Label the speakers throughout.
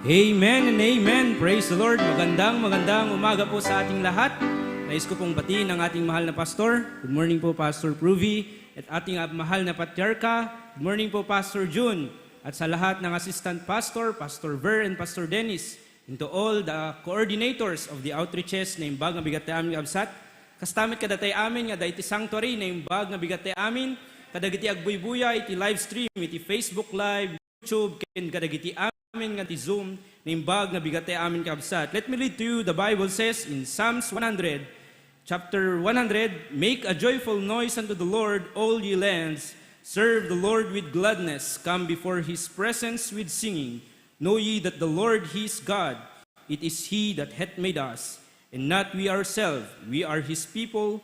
Speaker 1: Amen and amen. Praise the Lord. Magandang umaga po sa ating lahat. Nais ko pong batiin ang ating mahal na pastor. Good morning po, Pastor Pruvi. At ating mahal na patriarka. Good morning po, Pastor June. At sa lahat ng assistant pastor, Pastor Ver and Pastor Dennis. And to all the coordinators of the outreaches na imbag nga bigat tayo amin absat. Kastamit kadatay amin nga da iti sanctuary na imbag nga bigat tayo amin. Kadagiti agbuy-buya iti live stream, iti Facebook Live, YouTube, ken kadagiti amin nga ti Zoom, nimbag nga bigatay amin kabsat. Let me read to you, the Bible says in Psalms 100, chapter 100, Make a joyful noise unto the Lord, all ye lands. Serve the Lord with gladness. Come before His presence with singing. Know ye that the Lord He is God. It is He that hath made us, and not we ourselves. We are His people,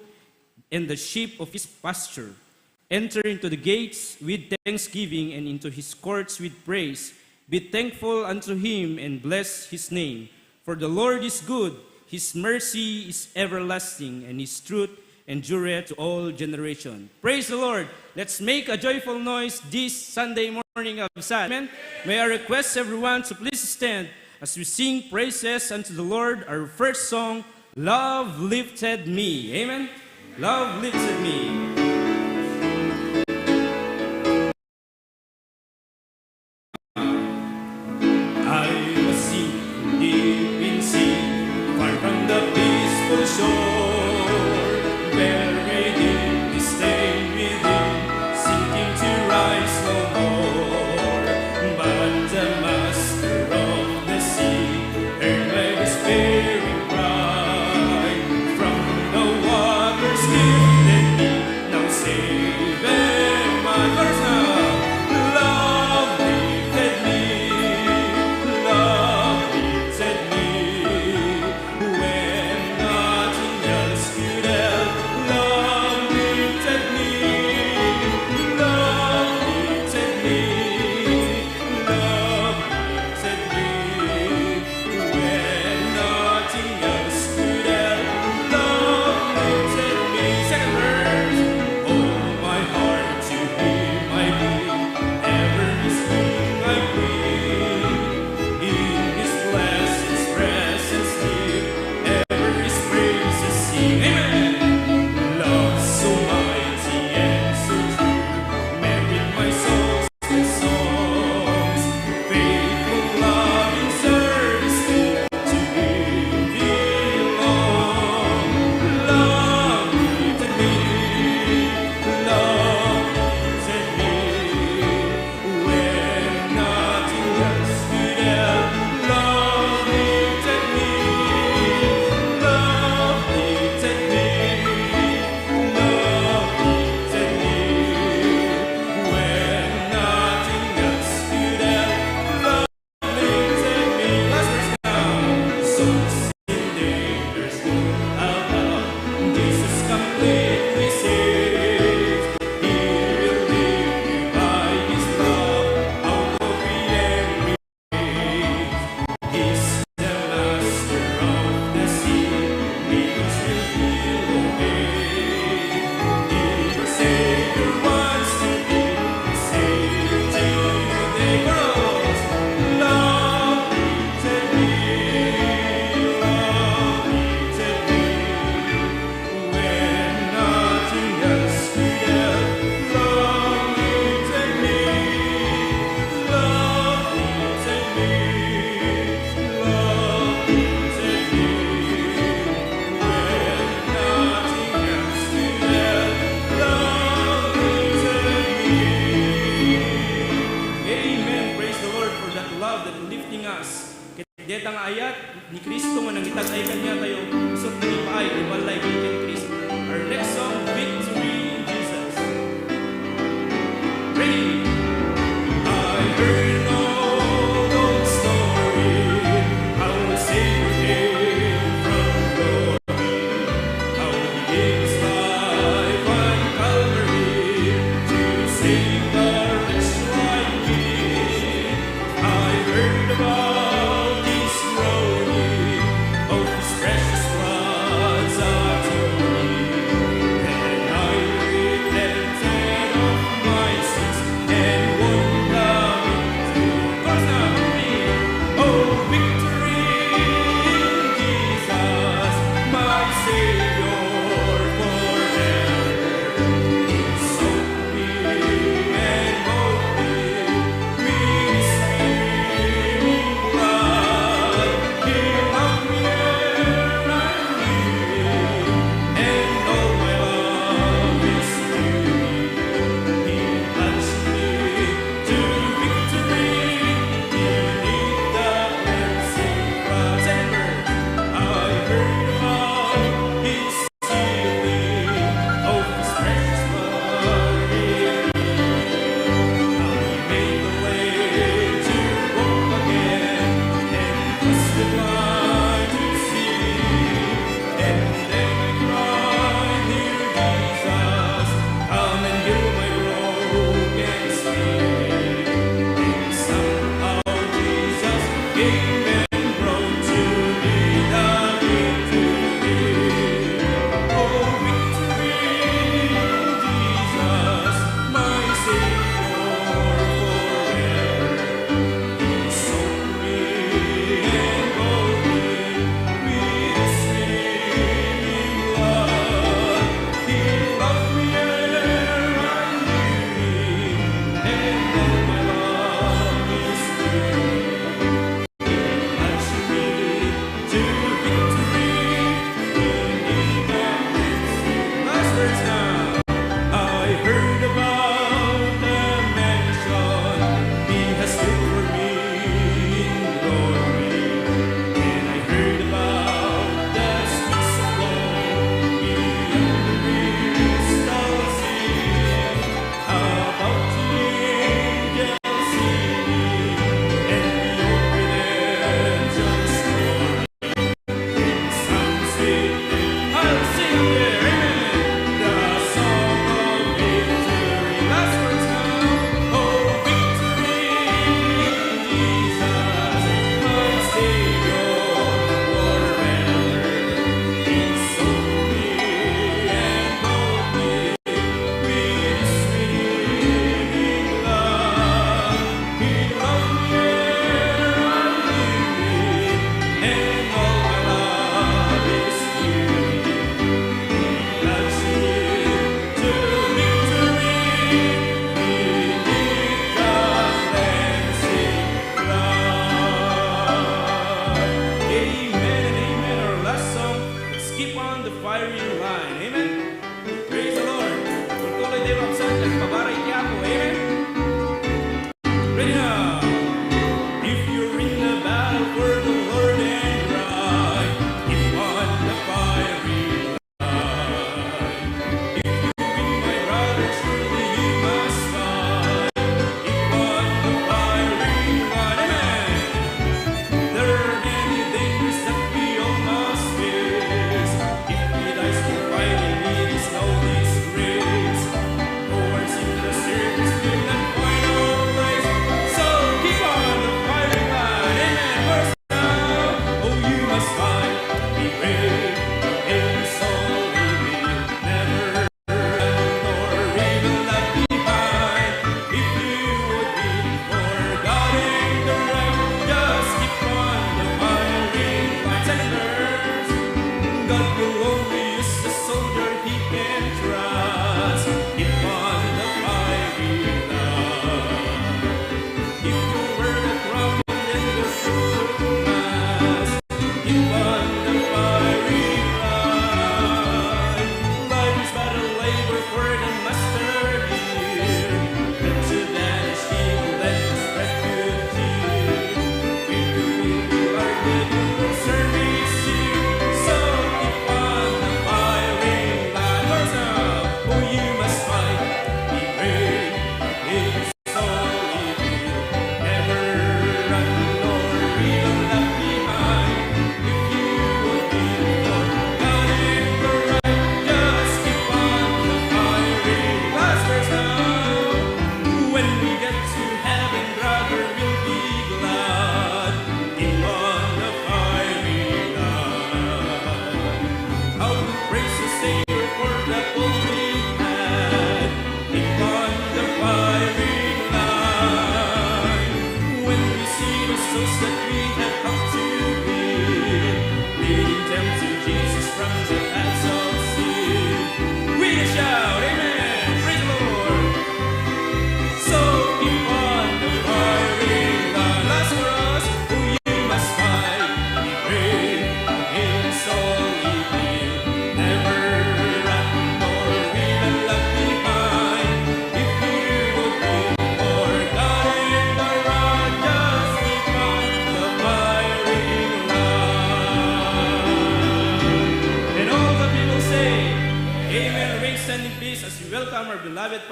Speaker 1: and the sheep of His pasture. Enter into the gates with thanksgiving, and into His courts with praise. Be thankful unto Him, and bless His name. For the Lord is good, His mercy is everlasting, and His truth endureth to all generations. Praise the Lord! Let's make a joyful noise this Sunday morning of Sabbath. Amen. May I request everyone to please stand as we sing praises unto the Lord. Our first song, Love Lifted Me. Amen. Love lifted me.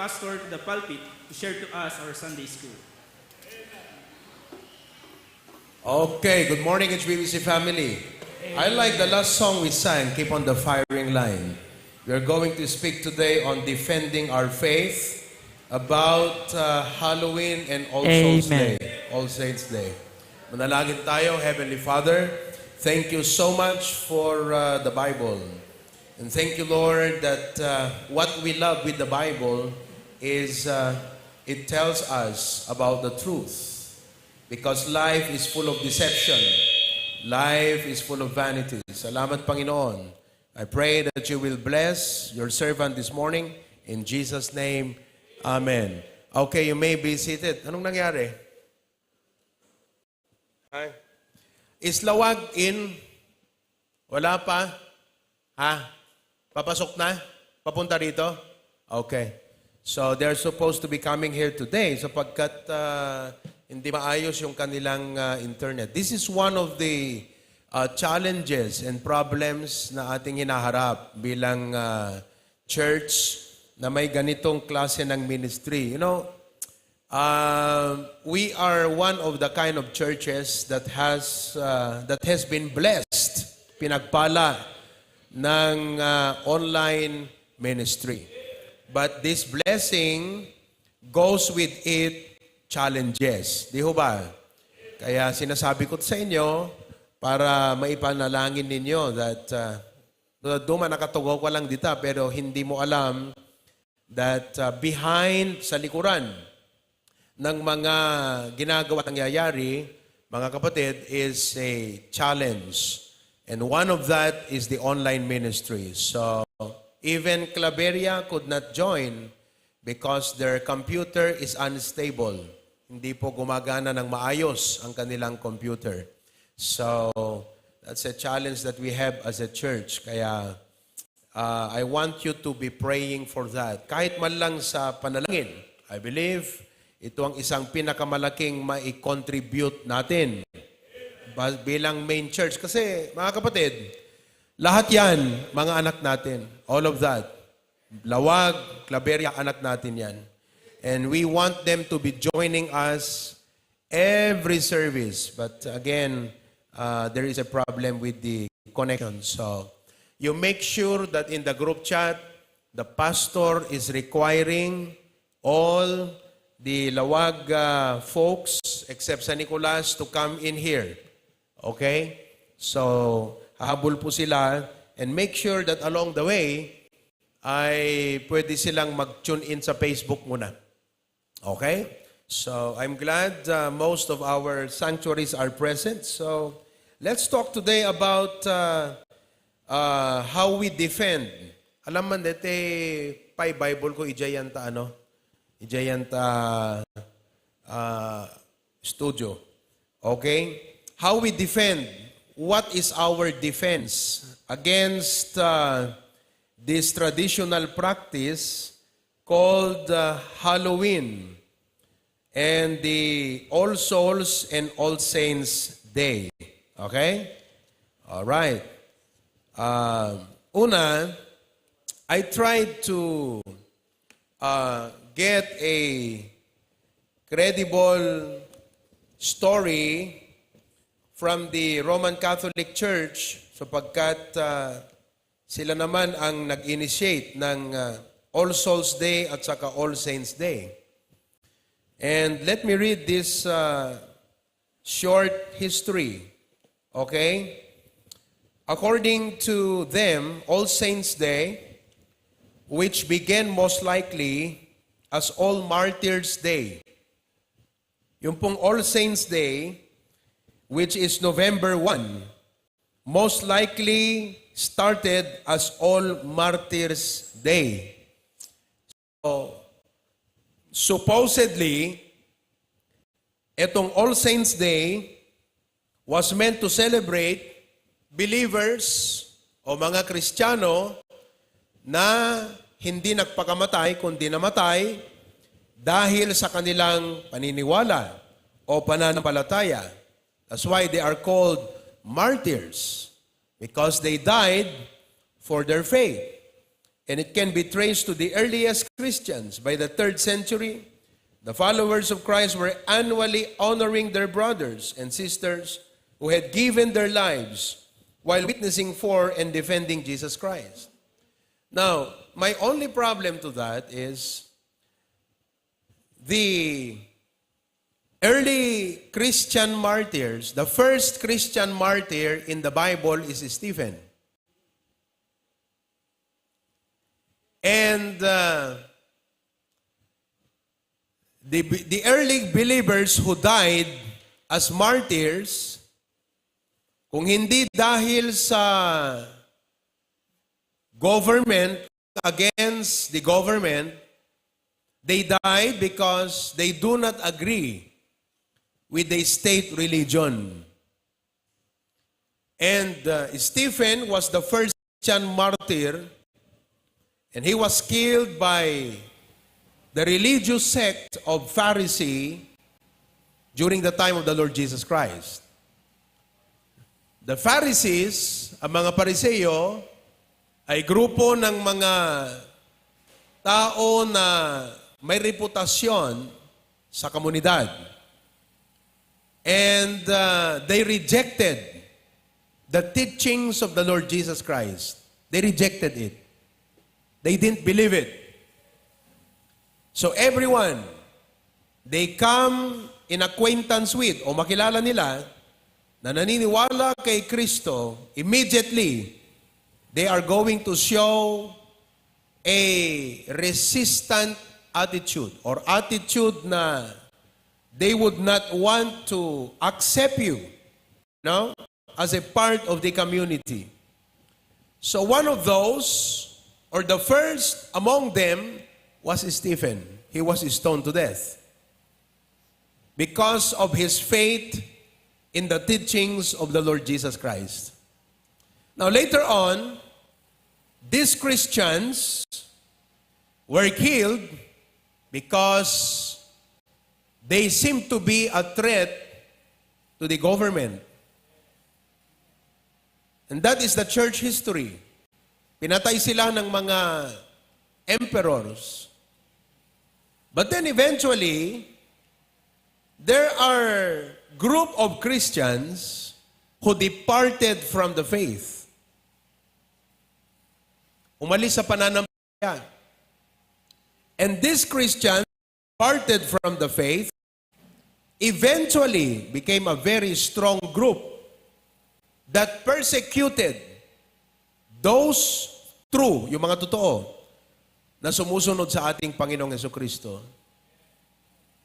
Speaker 1: Pastor to the pulpit to share to us our Sunday school.
Speaker 2: Okay, good morning, HBBC family. I like the last song we sang, Keep on the Firing Line. We are going to speak today on defending our faith about Halloween and All Souls Day, All Saints Day. Manalangin tayo, Heavenly Father, thank you so much for the Bible. And thank you, Lord, that what we love with the Bible is it tells us about the truth. Because life is full of deception. Life is full of vanity. Salamat, Panginoon. I pray that you will bless your servant this morning. In Jesus' name, Amen. Okay, you may be seated. Anong nangyari? Hi. Islawag in? Wala pa? Ha? Papasok na? Papunta rito? Okay. So they're supposed to be coming here today sapagkat hindi maayos yung kanilang internet. This is one of the challenges and problems na ating hinaharap bilang church na may ganitong klase ng ministry. You know, we are one of the kind of churches that has been blessed, pinagpala ng online ministry. But this blessing goes with it challenges. Di ho ba? Kaya sinasabi ko sa inyo para maipanalangin ninyo that duma nakatugaw ko lang dita pero hindi mo alam that behind sa likuran ng mga ginagawa at nangyayari, mga kapatid, is a challenge. And one of that is the online ministry. So, even Claveria could not join because their computer is unstable. Hindi po gumagana ng maayos ang kanilang computer. So, that's a challenge that we have as a church. Kaya, I want you to be praying for that. Kahit man lang sa panalangin, I believe ito ang isang pinakamalaking mai-contribute natin bilang main church. Kasi, mga kapatid, lahat yan, mga anak natin. All of that. Lawag, Claveria, anak natin yan. And we want them to be joining us every service. But again, there is a problem with the connection. So, you make sure that in the group chat, the pastor is requiring all the Lawag folks, except San Nicolas, to come in here. Okay? So, hahabol po sila and make sure that along the way, ay pwede silang mag-tune in sa Facebook muna. Okay? So, I'm glad most of our sanctuaries are present. So, let's talk today about how we defend. Alam man dete pay Bible ko ijayanta studio. Okay? How we defend. What is our defense against this traditional practice called Halloween and the All Souls and All Saints Day? Okay? All right. Una, I tried to get a credible story from the Roman Catholic Church sapagkat sila naman ang nag-initiate ng All Souls Day at saka All Saints Day. And let me read this short history. Okay? According to them, All Saints Day, which began most likely as All Martyrs Day. Yung pong All Saints Day, which is November 1, most likely started as All Martyrs Day. So, supposedly, itong All Saints Day was meant to celebrate believers o mga Kristiyano na hindi nagpakamatay kundi namatay dahil sa kanilang paniniwala o pananampalataya. That's why they are called martyrs, because they died for their faith. And it can be traced to the earliest Christians. By the 3rd century, the followers of Christ were annually honoring their brothers and sisters who had given their lives while witnessing for and defending Jesus Christ. Now, my only problem to that is the early Christian martyrs, the first Christian martyr in the Bible is Stephen. And the early believers who died as martyrs, kung hindi dahil sa government, against the government, they died because they do not agree with the state religion. And Stephen was the first Christian martyr, and he was killed by the religious sect of Pharisee during the time of the Lord Jesus Christ. The Pharisees, ang mga Pariseo, ay grupo ng mga tao na may reputasyon sa komunidad. And they rejected the teachings of the Lord Jesus Christ. They rejected it. They didn't believe it. So everyone, they come in acquaintance with, o makilala nila, na naniniwala kay Kristo, immediately, they are going to show a resistant attitude or attitude na they would not want to accept you, no, as a part of the community. So one of those, or the first among them, was Stephen. He was stoned to death because of his faith in the teachings of the Lord Jesus Christ. Now later on, these Christians were killed because they seemed to be a threat to the government. And that is the church history. Pinatay sila ng mga emperors. But then eventually, there are group of Christians who departed from the faith. Umalis sa pananampalataya. And these Christians departed from the faith, eventually became a very strong group that persecuted those true, yung mga totoo, na sumusunod sa ating Panginoong Jesucristo.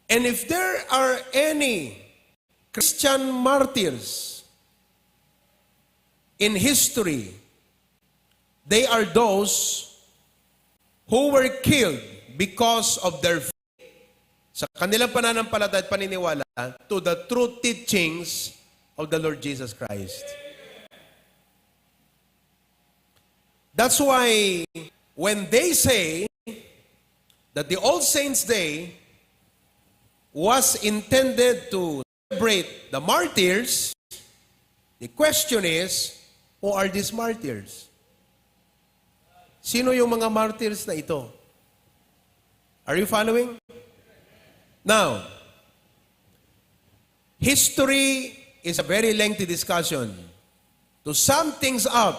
Speaker 2: And if there are any Christian martyrs in history, they are those who were killed because of their faith sa kanilang pananampalataya at paniniwala to the true teachings of the Lord Jesus Christ. That's why when they say that the All Saints' Day was intended to celebrate the martyrs, the question is, who are these martyrs? Sino yung mga martyrs na ito? Are you following? Now, history is a very lengthy discussion. To sum things up,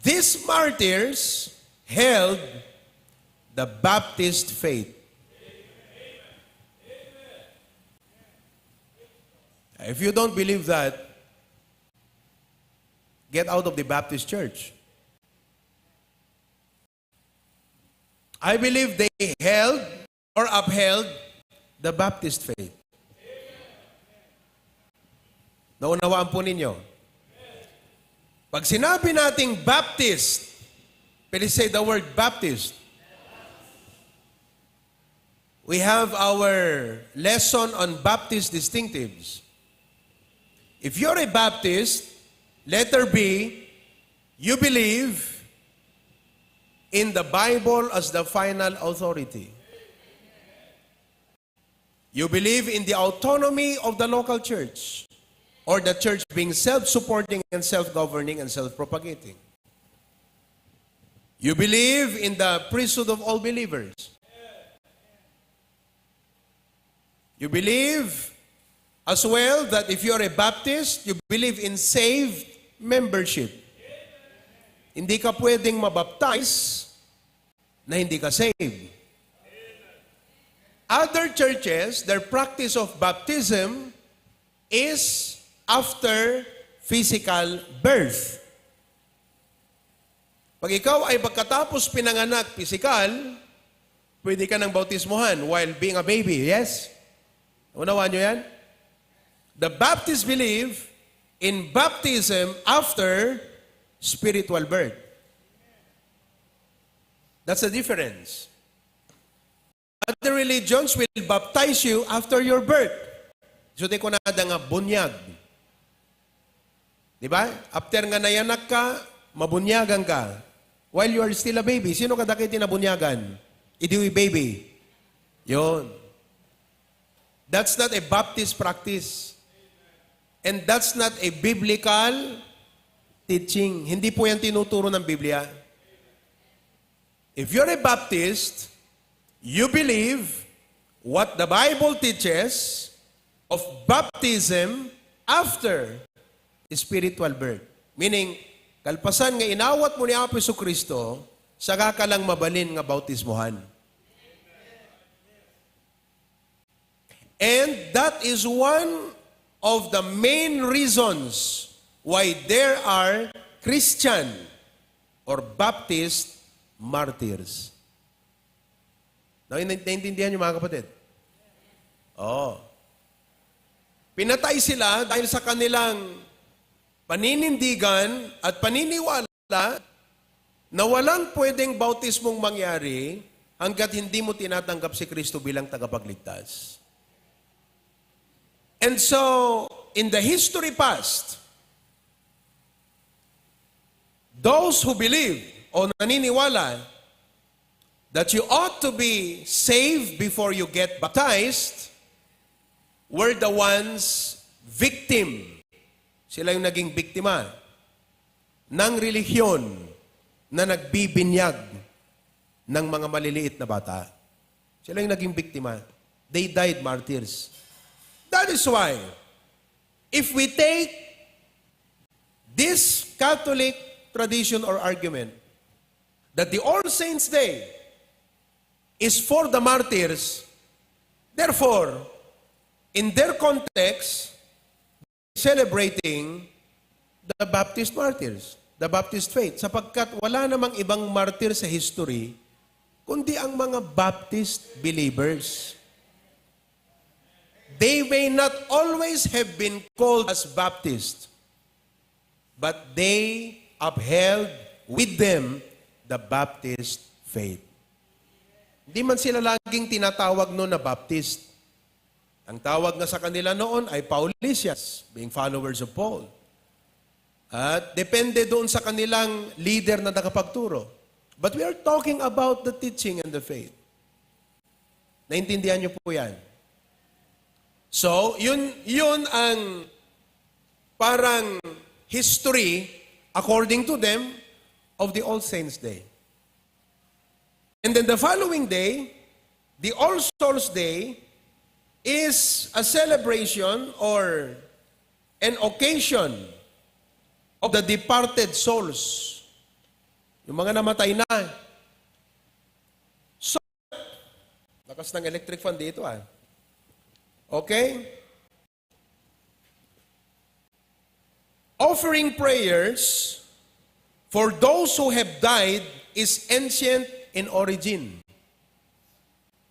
Speaker 2: these martyrs held the Baptist faith. If you don't believe that, get out of the Baptist church. I believe they held or upheld the Baptist faith. Naunawaan po ninyo? Pag sinabi nating Baptist, please say the word Baptist. We have our lesson on Baptist distinctives. If you're a Baptist, letter B, you believe in the Bible as the final authority. You believe in the autonomy of the local church, or the church being self-supporting and self-governing and self-propagating. You believe in the priesthood of all believers. You believe as well that if you're a Baptist, you believe in saved membership. Hindi ka pwedeng mabaptize na hindi ka saved. Other churches, their practice of baptism is after physical birth. Pag ikaw ay pagkatapos pinanganak physical, pwede ka ng bautismuhan while being a baby, yes? Unawaan nyo yan? The Baptists believe in baptism after spiritual birth. That's the difference. Other religions will baptize you after your birth. So, di ko na nga bunyag. Di ba? After nga nayanak ka, mabunyagan ka. While you are still a baby, sino ka dakit na bunyagan? Idiwi baby. Yon. That's not a Baptist practice. And that's not a biblical teaching. Hindi po yan tinuturo ng Biblia. If you're a Baptist, you believe what the Bible teaches of baptism after spiritual birth. Meaning, kalpasan nga inawat mo ni Apo Jesucristo, saka ka lang mabalin nga bautismuhan. And that is one of the main reasons why there are Christian or Baptist martyrs. Naintindihan niyo mga kapatid? Oh. Pinatay sila dahil sa kanilang paninindigan at paniniwala na walang pwedeng bautismong mangyari hanggat hindi mo tinatanggap si Kristo bilang tagapagligtas. And so, in the history past, those who believe o naniniwala that you ought to be saved before you get baptized were the ones victim. Sila yung naging biktima ng relihiyon na nagbibinyag ng mga maliliit na bata. Sila yung naging biktima. They died martyrs. That is why, if we take this Catholic tradition or argument that the All Saints' Day is for the martyrs, therefore, in their context, celebrating the Baptist martyrs, the Baptist faith, sapagkat wala namang ibang martyr sa history, kundi ang mga Baptist believers. They may not always have been called as Baptist, but they upheld with them the Baptist faith. Hindi man sila laging tinatawag noon na Baptist. Ang tawag nga sa kanila noon ay Paulicians, being followers of Paul. At depende doon sa kanilang leader na nakapagturo. But we are talking about the teaching and the faith. Naintindihan niyo po yan? So, yun ang parang history, according to them, of the All Saints' Day. And then the following day, the All Souls' Day, is a celebration or an occasion of the departed souls. Yung mga namatay na. So, lakas ng electric fan dito Okay? Offering prayers for those who have died is ancient in origin.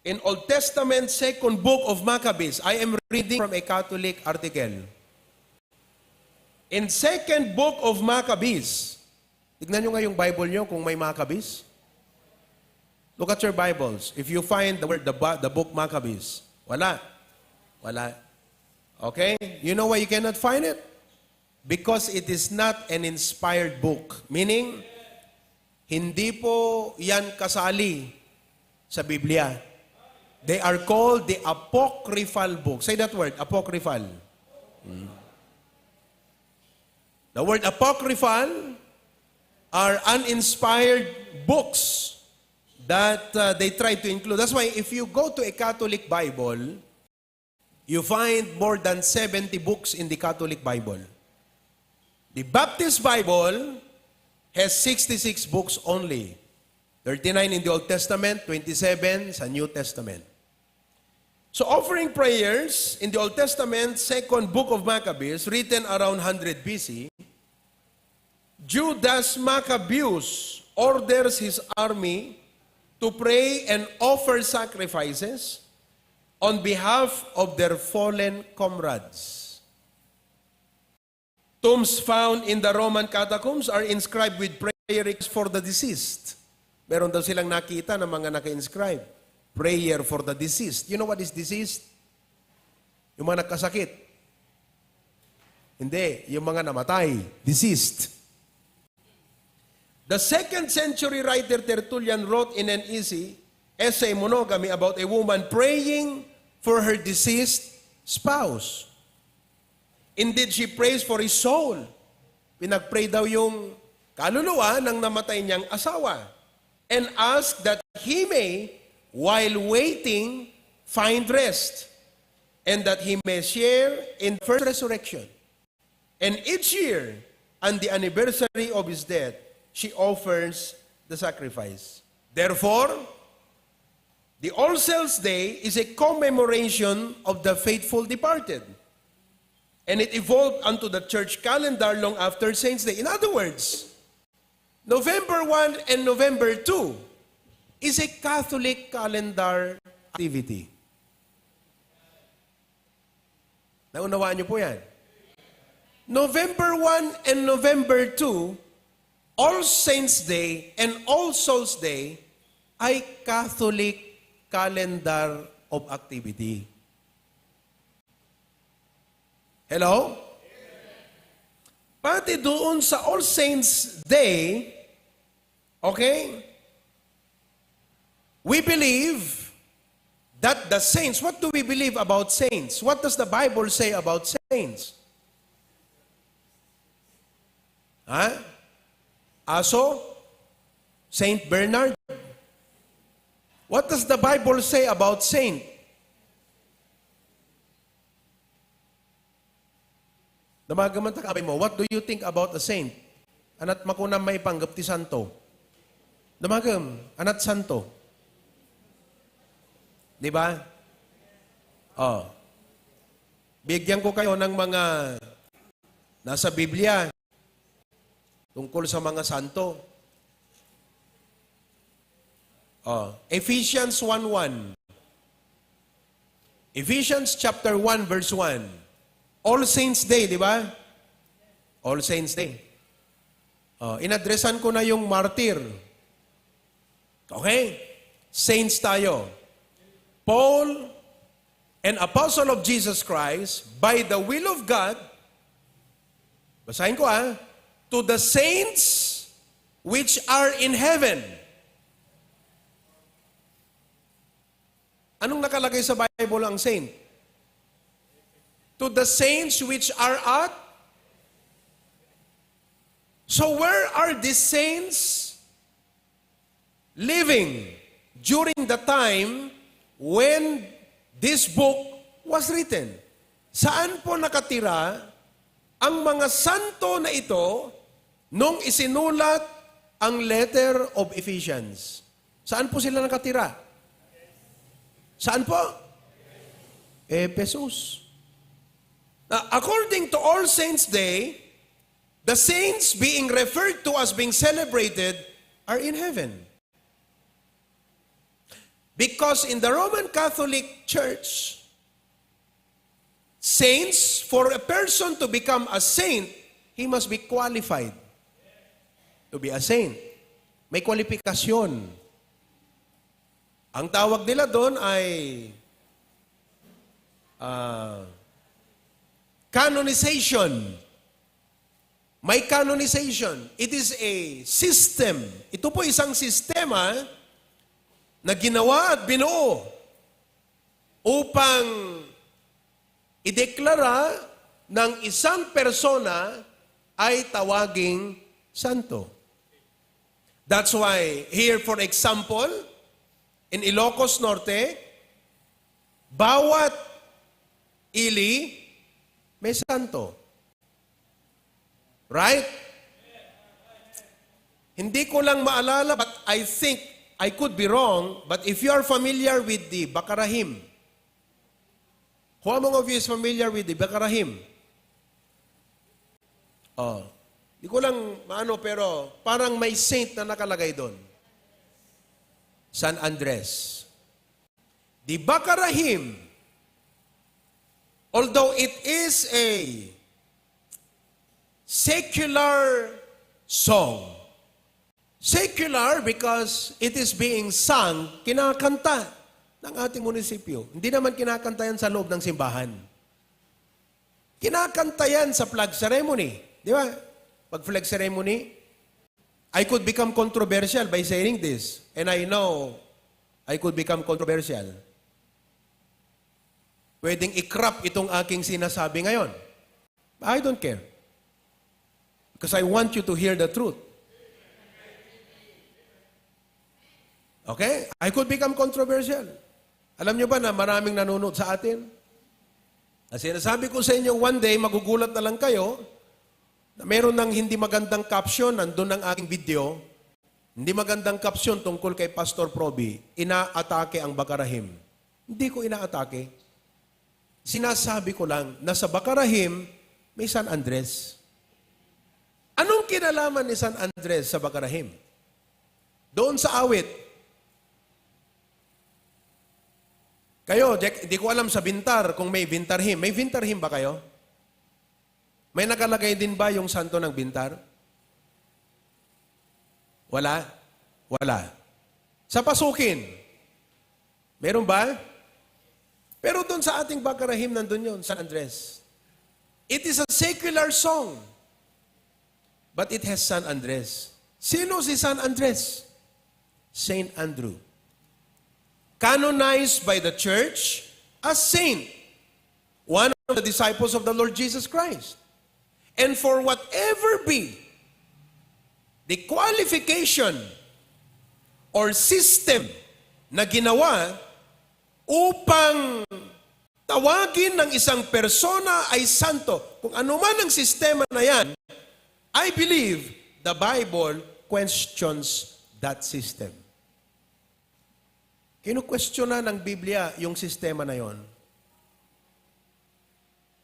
Speaker 2: In Old Testament, second book of Maccabees, I am reading from a Catholic article. In second book of Maccabees, tignan nyo nga yung Bible nyo kung may Maccabees. Look at your Bibles. If you find the word, the book Maccabees, wala. Wala. Okay? You know why you cannot find it? Because it is not an inspired book. Meaning, hindi po yan kasali sa Biblia. They are called the apocryphal books. Say that word, apocryphal. The word apocryphal are uninspired books that they try to include. That's why if you go to a Catholic Bible, you find more than 70 books in the Catholic Bible. The Baptist Bible has 66 books only. 39 in the Old Testament, 27 sa New Testament. So offering prayers in the Old Testament, second book of Maccabees, written around 100 BC, Judas Maccabeus orders his army to pray and offer sacrifices on behalf of their fallen comrades. Tombs found in the Roman catacombs are inscribed with prayer for the deceased. Meron daw silang nakita ng mga naka-inscribe. Prayer for the deceased. You know what is deceased? Yung mga nagkasakit. Hindi, yung mga namatay. Deceased. The 2nd century writer Tertullian wrote in an essay Monogamy about a woman praying for her deceased spouse. Indeed, she prays for his soul. Pinagpray daw yung kaluluwa ng namatay niyang asawa. And ask that he may, while waiting, find rest. And that he may share in the first resurrection. And each year, on the anniversary of his death, she offers the sacrifice. Therefore, the All Souls Day is a commemoration of the faithful departed. And it evolved onto the church calendar long after Saints' Day. In other words, November 1 and November 2 is a Catholic calendar activity. Naunawaan niyo po yan. November 1 and November 2, All Saints' Day and All Souls Day ay Catholic calendar of activity. Hello? Pati doon sa All Saints' Day, okay, we believe that the saints, what do we believe about saints? What does the Bible say about saints? Aso? Saint Bernard? What does the Bible say about saint? Damagaman takabay mo, what do you think about a saint? Anat makunam may panggap ti santo. Damagam, anat santo. Di ba? Oh. Bigyan ko kayo ng mga nasa Biblia tungkol sa mga santo. Oh. Ephesians 1:1. Ephesians chapter 1 verse 1. All Saints Day, di ba? All Saints Day. Oh, inadresan ko na yung martyr. Okay? Saints tayo. Paul, an apostle of Jesus Christ, by the will of God, basahin ko to the saints which are in heaven. Anong nakalagay sa Bible ang saint? To the saints which are at. So where are these saints living during the time when this book was written? Saan po nakatira ang mga santo na ito nung isinulat ang letter of Ephesians? Saan po sila nakatira? Saan po? Ephesus. Now, according to All Saints' Day, the saints being referred to as being celebrated are in heaven. Because in the Roman Catholic Church, saints, for a person to become a saint, he must be qualified to be a saint. May kwalifikasyon. Ang tawag nila doon ay canonization. May canonization. It is a system. Ito po isang sistema na ginawa at binuo upang ideklara ng isang persona ay tawaging santo. That's why here, for example, in Ilocos Norte, bawat ili may santo. Right? Hindi ko lang maalala, but I think I could be wrong, but if you are familiar with the Bakarahim, who among of you is familiar with the Bakarahim? Oh, di ko lang maano, pero parang may saint na nakalagay doon. San Andres. The Bakarahim, although it is a secular song, secular because it is being sung, kinakanta ng ating munisipyo. Hindi naman kinakanta yan sa loob ng simbahan. Kinakanta yan sa flag ceremony. Di ba? Pag flag ceremony, I could become controversial by saying this. And I know I could become controversial. Pwedeng i-crop itong aking sinasabi ngayon. I don't care. Because I want you to hear the truth. Okay? I could become controversial. Alam nyo ba na maraming nanonood sa atin? Kasi sinasabi ko sa inyo, one day, magugulat na lang kayo na meron ng hindi magandang caption, nandun ang aking video, hindi magandang caption tungkol kay Pastor Proby, inaatake ang Bakarahim. Hindi ko inaatake. Sinasabi ko lang na sa Bakarahim, may San Andres. Anong kinalaman ni San Andres sa Bakarahim? Doon sa awit, kayo, di ko alam sa Bintar kung may Bintarhim. May Bintarhim ba kayo? May nakalagay din ba yung santo ng Bintar? Wala? Wala. Sa Pasukin, meron ba? Pero doon sa ating Bakarahim, nandun yun, San Andres. It is a secular song, but it has San Andres. Sino si San Andres? Saint Andrew. Canonized by the church as saint, one of the disciples of the Lord Jesus Christ. And for whatever be the qualification or system na ginawa upang tawagin ng isang persona ay santo, kung ano man ang sistema na yan, I believe the Bible questions that system. Kinukwestiona ng Biblia yung sistema na yon.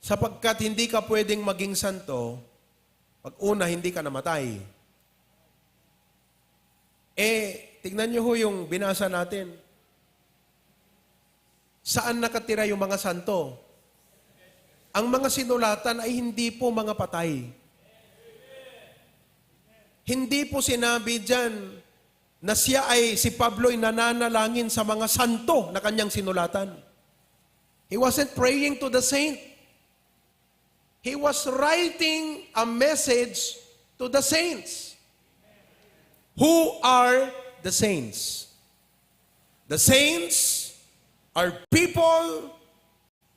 Speaker 2: Sapagkat hindi ka pwedeng maging santo pag una hindi ka namatay. Tignan niyo ho yung binasa natin. Saan nakatira yung mga santo? Ang mga sinulatan ay hindi po mga patay. Hindi po sinabi dyan na si Pablo ay nananalangin sa mga santo na kanyang sinulatan. He wasn't praying to the saint. He was writing a message to the saints. Who are the saints? The saints are people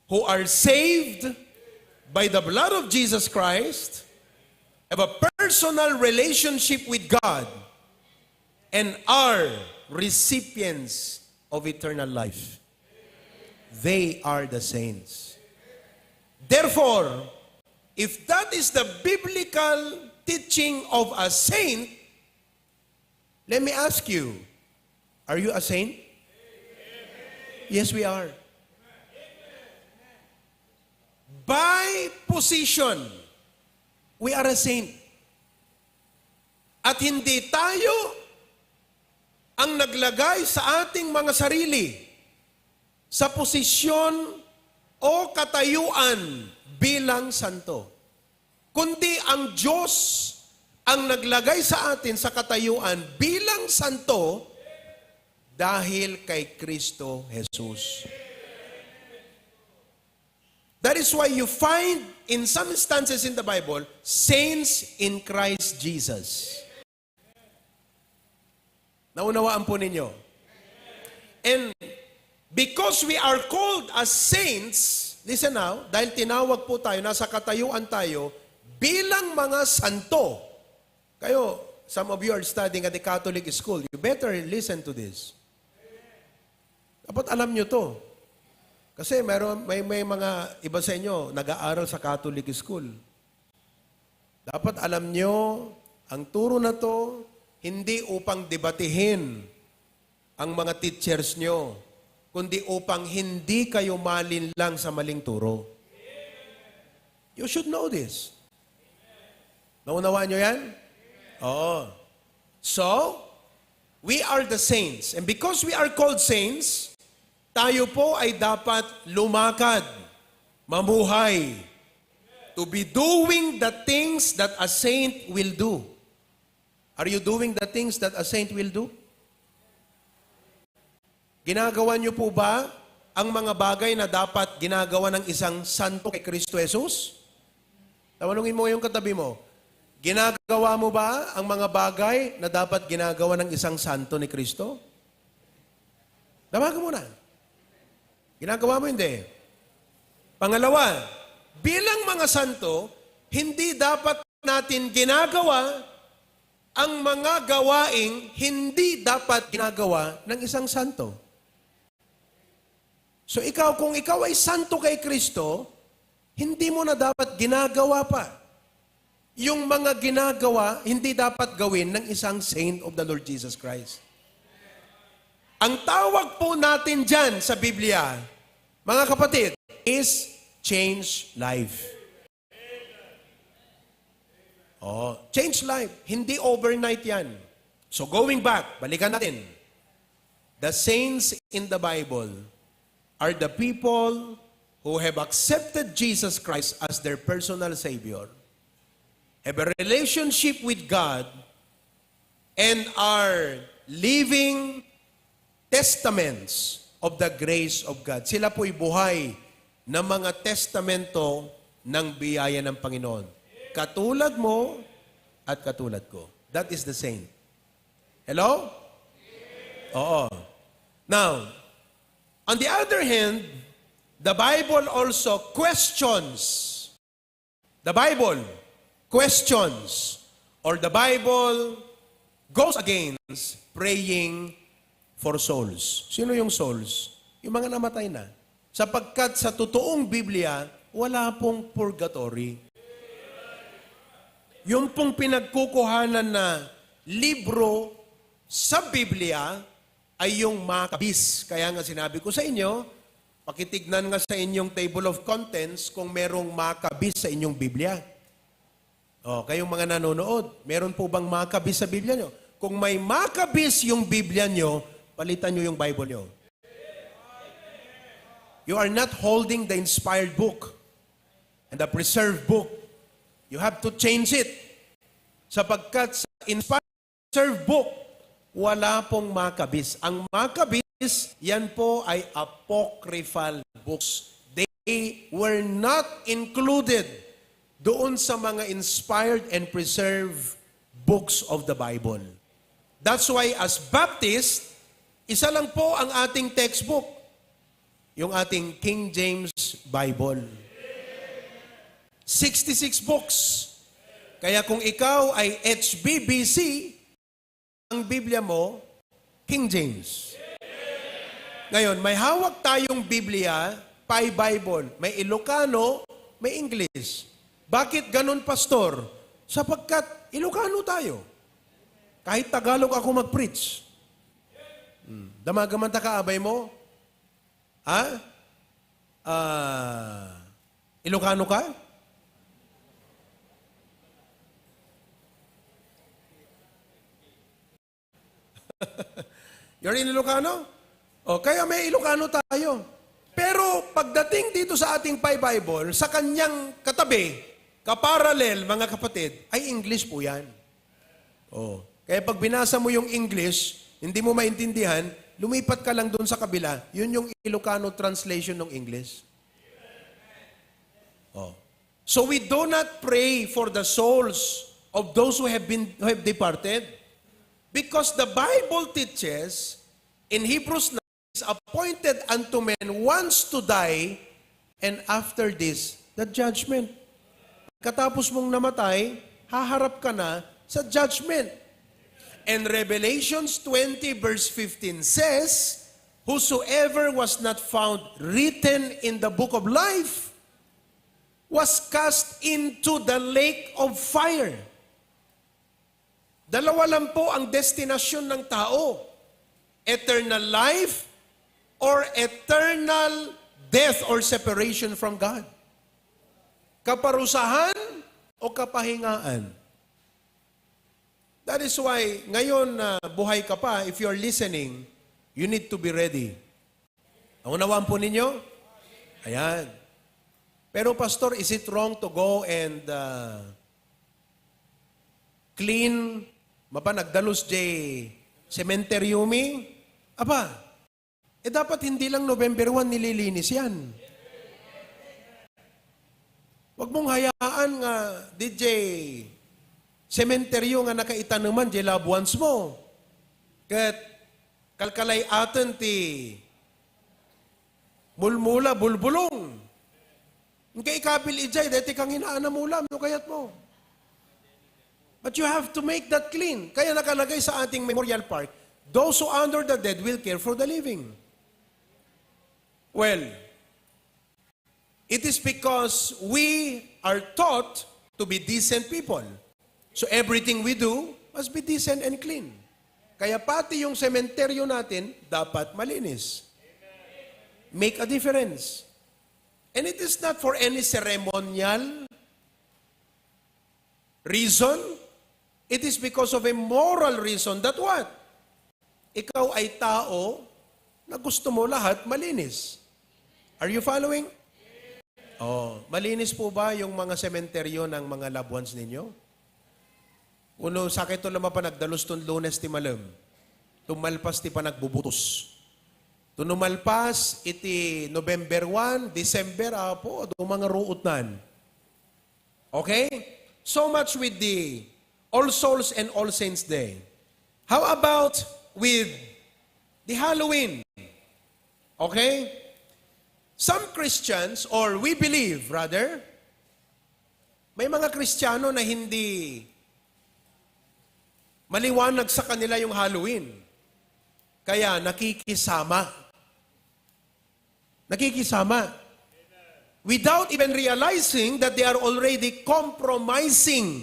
Speaker 2: who are saved by the blood of Jesus Christ, have a personal relationship with God, and are recipients of eternal life. They are the saints. Therefore, if that is the biblical teaching of a saint, let me ask you, are you a saint? Yes, we are. By position, we are a saint. At hindi tayo ang naglagay sa ating mga sarili sa posisyon o katayuan bilang santo. Kundi ang Diyos ang naglagay sa atin sa katayuan bilang santo dahil kay Kristo Jesus. That is why you find in some instances in the Bible, saints in Christ Jesus. Naunawaan po ninyo. And because we are called as saints, listen now, dahil tinawag po tayo, nasa katayuan tayo, bilang mga santo. Kayo, some of you are studying at the Catholic school, you better listen to this. Dapat alam nyo to. Kasi may mga iba sa inyo nag-aaral sa Catholic school. Dapat alam nyo, ang turo na to, hindi upang debatihin ang mga teachers nyo, kundi upang hindi kayo malinlang sa maling turo. You should know this. Naunawaan nyo yan? Oo. So, we are the saints. And because we are called saints, tayo po ay dapat lumakad, mamuhay, to be doing the things that a saint will do. Are you doing the things that a saint will do? Ginagawa niyo po ba ang mga bagay na dapat ginagawa ng isang santo kay Kristo Jesus? Tawanungin mo yung katabi mo. Ginagawa mo ba ang mga bagay na dapat ginagawa ng isang santo ni Kristo? Tawagan mo na. Ginagawa mo hindi. Pangalawa, bilang mga santo, hindi dapat natin ginagawa ang mga gawaing hindi dapat ginagawa ng isang santo. So kung ikaw ay santo kay Kristo, hindi mo na dapat ginagawa pa. Yung mga ginagawa, hindi dapat gawin ng isang saint of the Lord Jesus Christ. Ang tawag po natin dyan sa Biblia, mga kapatid, is change life. Oh, change life. Hindi overnight yan. So going back, balikan natin. The saints in the Bible are the people who have accepted Jesus Christ as their personal Savior, have a relationship with God, and are living testaments of the grace of God. Sila po'y buhay na mga testamento ng biyaya ng Panginoon. Katulad mo at katulad ko. That is the saint. Hello? Oo. Now, on the other hand, the Bible also questions. The Bible questions, or the Bible goes against praying for souls. Sino yung souls? Yung mga namatay na. Sapagkat sa totoong Biblia, wala pong purgatory. Yung pong pinagkukuhanan na libro sa Biblia ay yung Maccabees. Kaya nga sinabi ko sa inyo, pakitignan nga sa inyong table of contents kung merong Maccabees sa inyong Biblia. O, kayong mga nanonood, meron po bang Maccabees sa Biblia nyo? Kung may Maccabees yung Biblia nyo, palitan nyo yung Bible nyo. You are not holding the inspired book and the preserved book. You have to change it. Sapagkat sa inspired book, wala pong Maccabees. Ang Maccabees, yan po ay apocryphal books. They were not included doon sa mga inspired and preserved books of the Bible. That's why as Baptist, isa lang po ang ating textbook, yung ating King James Bible. 66 books. Kaya kung ikaw ay HBBC, ang Biblia mo, King James. Ngayon, may hawak tayong Biblia, Pi Bible. May Ilocano, may English. Bakit ganun, Pastor? Sapagkat Ilocano tayo. Kahit Tagalog ako mag-preach. Damagaman ta kaabay mo? Ha? Ilocano ka? You're in Ilocano? O, kaya may Ilocano tayo. Pero pagdating dito sa ating Pi Bible, sa kanyang katabi, kaparalel, mga kapatid, ay English po yan. O, kaya pag binasa mo yung English, hindi mo maintindihan, lumipat ka lang doon sa kabila, yun yung Ilocano translation ng English. O. So we do not pray for the souls of those who have departed, because the Bible teaches in Hebrews 9, is appointed unto men once to die, and after this, the judgment. Katapos mong namatay, haharap ka na sa judgment. And Revelations 20 verse 15 says, whosoever was not found written in the book of life was cast into the lake of fire. Dalawa lang po ang destinasyon ng tao. Eternal life or eternal death or separation from God. Kaparusahan o kapahingaan. That is why, ngayon na buhay ka pa, if you're listening, you need to be ready. Naunawaan po ninyo? Ayan. Pero Pastor, is it wrong to go and clean, nagdalos jay cementeriumi? Aba, dapat hindi lang November 1 nililinis yan. Huwag mong hayaan nga, DJ, sementeryo nga nakaitanuman, jay loved ones mo. Kat, kalkalay atin ti mulmula, bulbulong. Kaya ikapil ijay, dati kang hinaan na mula, no kayat mo. But you have to make that clean. Kaya nakalagay sa ating Memorial Park, those who honor the dead will care for the living. Well, it is because we are taught to be decent people. So everything we do must be decent and clean. Kaya pati yung sementeryo natin, dapat malinis. Make a difference. And it is not for any ceremonial reason. It is because of a moral reason that what? Ikaw ay tao na gusto mo lahat malinis. Are you following? Oh, malinis po ba yung mga sementeryo ng mga loved ones ninyo? Uno, sakit to lama pa nagdalos ton Lunes ti malam. Tumalpas ti pa nagbubutos. Tunumalpas iti November 1, December, po, do mga ruotnan. Okay? So much with the All Souls and All Saints Day. How about with the Halloween? Okay? Some Christians, or we believe rather, may mga Kristiyano na hindi maliwanag sa kanila yung Halloween. Kaya nakikisama. Nakikisama. Without even realizing that they are already compromising.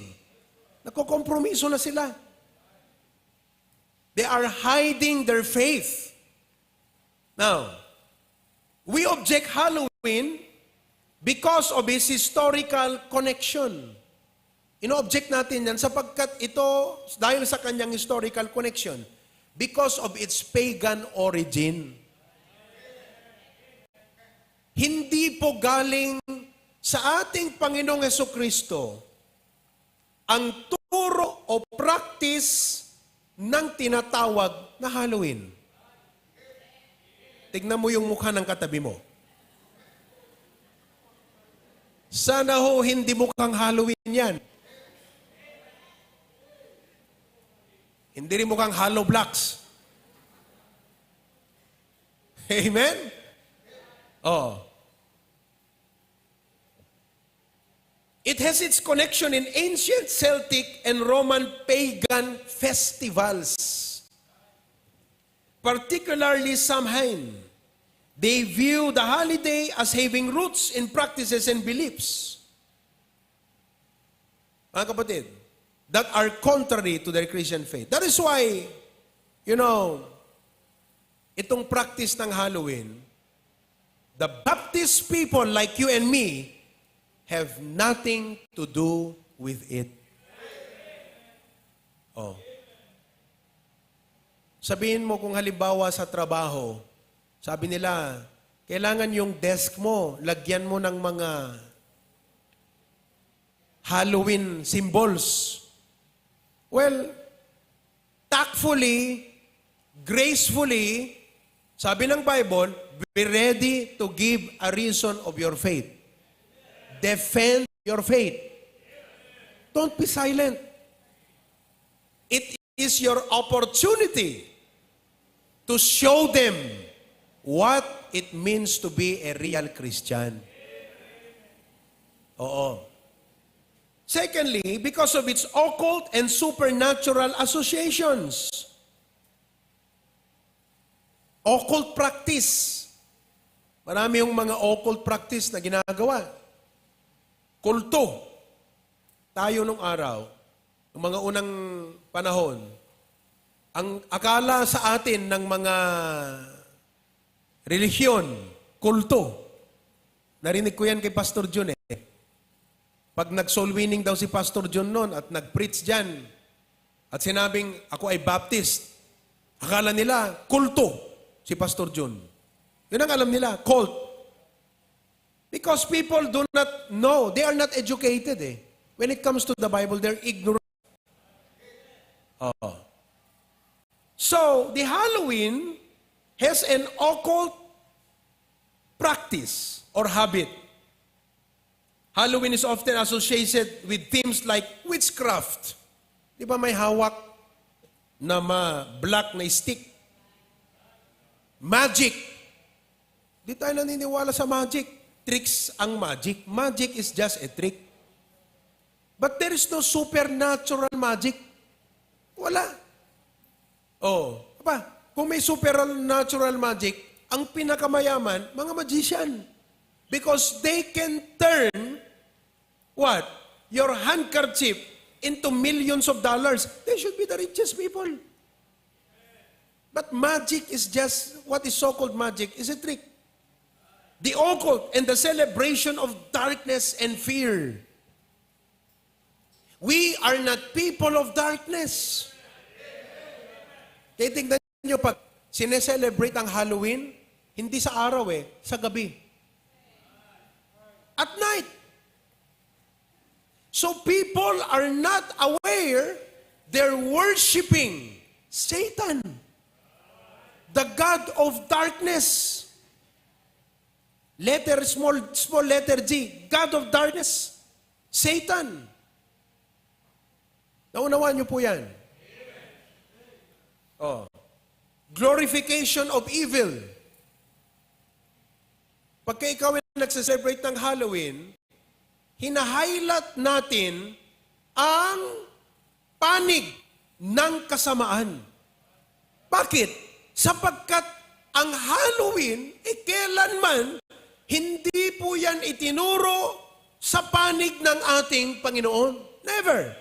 Speaker 2: Nakokompromiso na sila. They are hiding their faith. Now, we object Halloween because of its historical connection. Ino-object natin yan sapagkat ito, dahil sa kanyang historical connection, because of its pagan origin. Hindi po galing sa ating Panginoong Hesukristo ang turo o practice ng tinatawag na Halloween. Tignan mo yung mukha ng katabi mo. Sana ho hindi mukhang Halloween yan. Hindi rin mukhang hollow blocks. Amen? Oh. It has its connection in ancient Celtic and Roman pagan festivals. Particularly Samhain. They view the holiday as having roots in practices and beliefs. Mga kapatid, that are contrary to their Christian faith. That is why, itong practice ng Halloween, the Baptist people like you and me have nothing to do with it. Oh. Sabihin mo kung halimbawa sa trabaho, sabi nila, kailangan yung desk mo, lagyan mo ng mga Halloween symbols. Well, tactfully, gracefully, sabi ng Bible, be ready to give a reason of your faith. Defend your faith. Don't be silent. It is your opportunity to show them what it means to be a real Christian. Oo. Secondly, because of its occult and supernatural associations. Occult practice. Marami yung mga occult practice na ginagawa. Kulto. Tayo nung araw, ng mga unang panahon, ang akala sa atin ng mga relihiyon, kulto. Narinig ko yan kay Pastor John eh. Pag nag-soul winning daw si Pastor John noon at nag-preach dyan, at sinabing, ako ay Baptist, akala nila, kulto si Pastor John. Yun ang alam nila, cult. Because people do not know, they are not educated eh. When it comes to the Bible, they're ignorant. Oh. So, the Halloween has an occult practice or habit. Halloween is often associated with themes like witchcraft. Di ba may hawak na black na stick? Magic. Di tayo naniniwala sa magic. Tricks ang magic. Magic is just a trick. But there is no supernatural magic. Wala. Oh, kung may supernatural magic, ang pinakamayaman, mga magician. Because they can turn, what? Your handkerchief into millions of dollars. They should be the richest people. But magic is just, what is so-called magic is a trick. The occult and the celebration of darkness and fear. We are not people of darkness. Kaya tingnan nyo, pag sineselebrate ang Halloween, hindi sa araw sa gabi. At night. So people are not aware they're worshiping Satan, the God of darkness. Small letter G, God of darkness, Satan. Naunawaan niyo po yan. Oh. Glorification of evil. Pagka ikaw ay nagsaselebrate ng Halloween, hinahighlight natin ang panig ng kasamaan. Bakit? Sapagkat ang Halloween, kailanman, hindi po yan itinuro sa panig ng ating Panginoon. Never.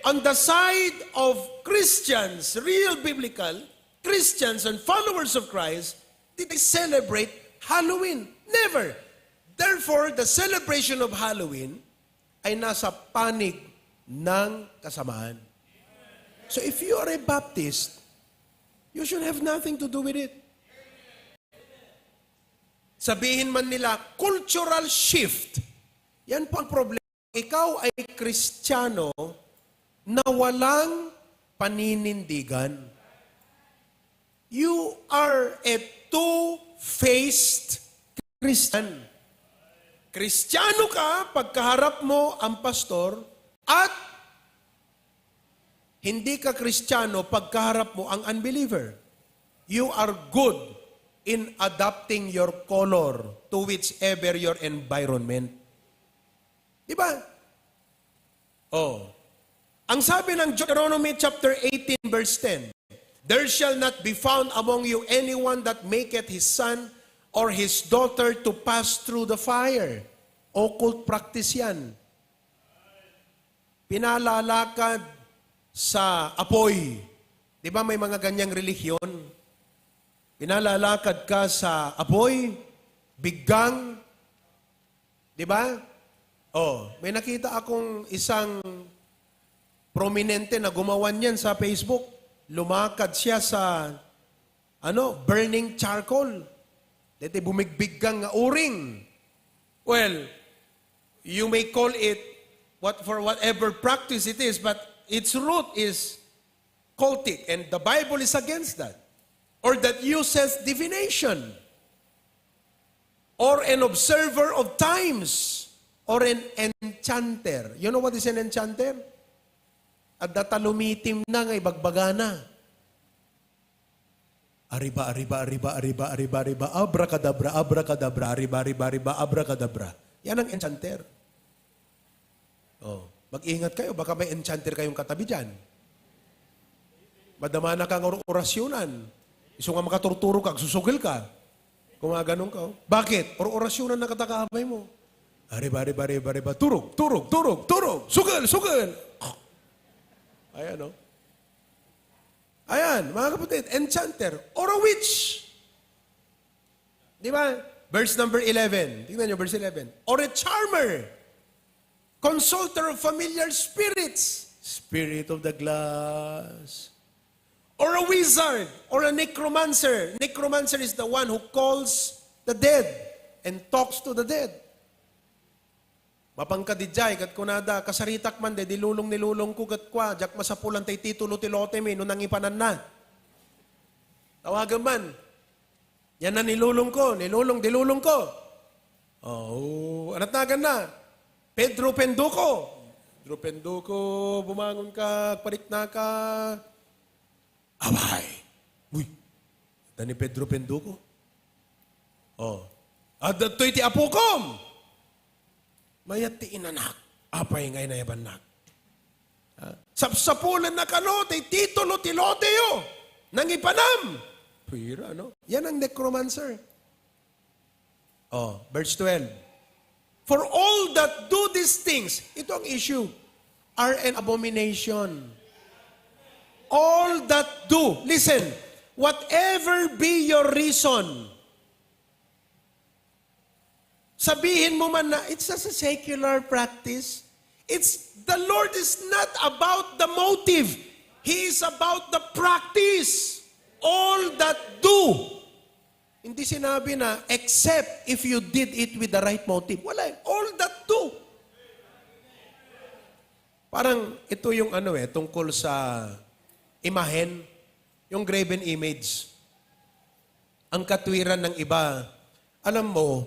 Speaker 2: On the side of Christians, real biblical Christians and followers of Christ, did they celebrate Halloween? Never. Therefore, the celebration of Halloween ay nasa panig ng kasamaan. So if you are a Baptist, you should have nothing to do with it. Sabihin man nila, cultural shift. Yan po ang problema. Ikaw ay Kristiyano na walang paninindigan. You are a two-faced Christian. Kristiyano ka pagkaharap mo ang pastor at hindi ka Kristiyano pagkaharap mo ang unbeliever. You are good in adapting your color to whichever your environment. Diba? Oh. Ang sabi ng Deuteronomy chapter 18 verse 10, there shall not be found among you anyone that maketh his son or his daughter to pass through the fire. Occult practice yan. Pinalalakad sa apoy. Di ba may mga ganyang relihiyon? Pinalalakad ka sa apoy, biggang. Di ba? Oh, may nakita akong isang prominente na gumawa niyan sa Facebook. Lumakad siya sa burning charcoal. Dito bumigbiggang nga uring. Well, you may call it for whatever practice it is, but its root is cultic, and the Bible is against that. Or that uses divination, or an observer of times, or an enchanter. You know what is an enchanter? At datalumitim na ngay bagbagana. Arriba, arriba, arriba, arriba, arriba, arriba, abracadabra, abracadabra, arriba, arriba, arriba, abracadabra. Yan ang enchanter. Oh. Mag-ingat kayo, baka may enchanter kayong katabi dyan. Madama na kang orasyonan. Iso nga makaturturo ka, susugil ka. Kung nga ganun ka. Bakit? Orasyonan na katakaabay mo. Ariba, turog, sugil. Ayan, no? Ayan, mga kapatid, enchanter or a witch. Di ba? Verse number 11. Tingnan nyo, verse 11. Or a charmer, consulter of familiar spirits, spirit of the glass. Or a wizard, or a necromancer. Necromancer is the one who calls the dead and talks to the dead. Mapangkadidjay, kat kunada, kasaritak man de, nilulong ko kat kwa, jak masapulan tay titulo tilote me, nung nangipanan na. Tawagan man. Yan na dilulong ko. Oh, anatagan na. Pedro Penduko, bumangon ka, parik na ka. Abay. Uy, ito ni Pedro Penduko. Oh. At dato'y ti apukom. Mayat ti inanak. Apay ngay na yabanak. Sapsapulan na kano, ti titulo tilote yo. Nangipanam. Pira, no? Yan ang necromancer. Oh, verse 12. For all that do these things, ito ang issue, are an abomination. All that do, listen, whatever be your reason, sabihin mo man na, it's just a secular practice. The Lord is not about the motive. He is about the practice. All that do. Hindi sinabi na, except if you did it with the right motive. Wala. All that do. Parang ito yung tungkol sa imahen, yung graven image. Ang katwiran ng iba, alam mo,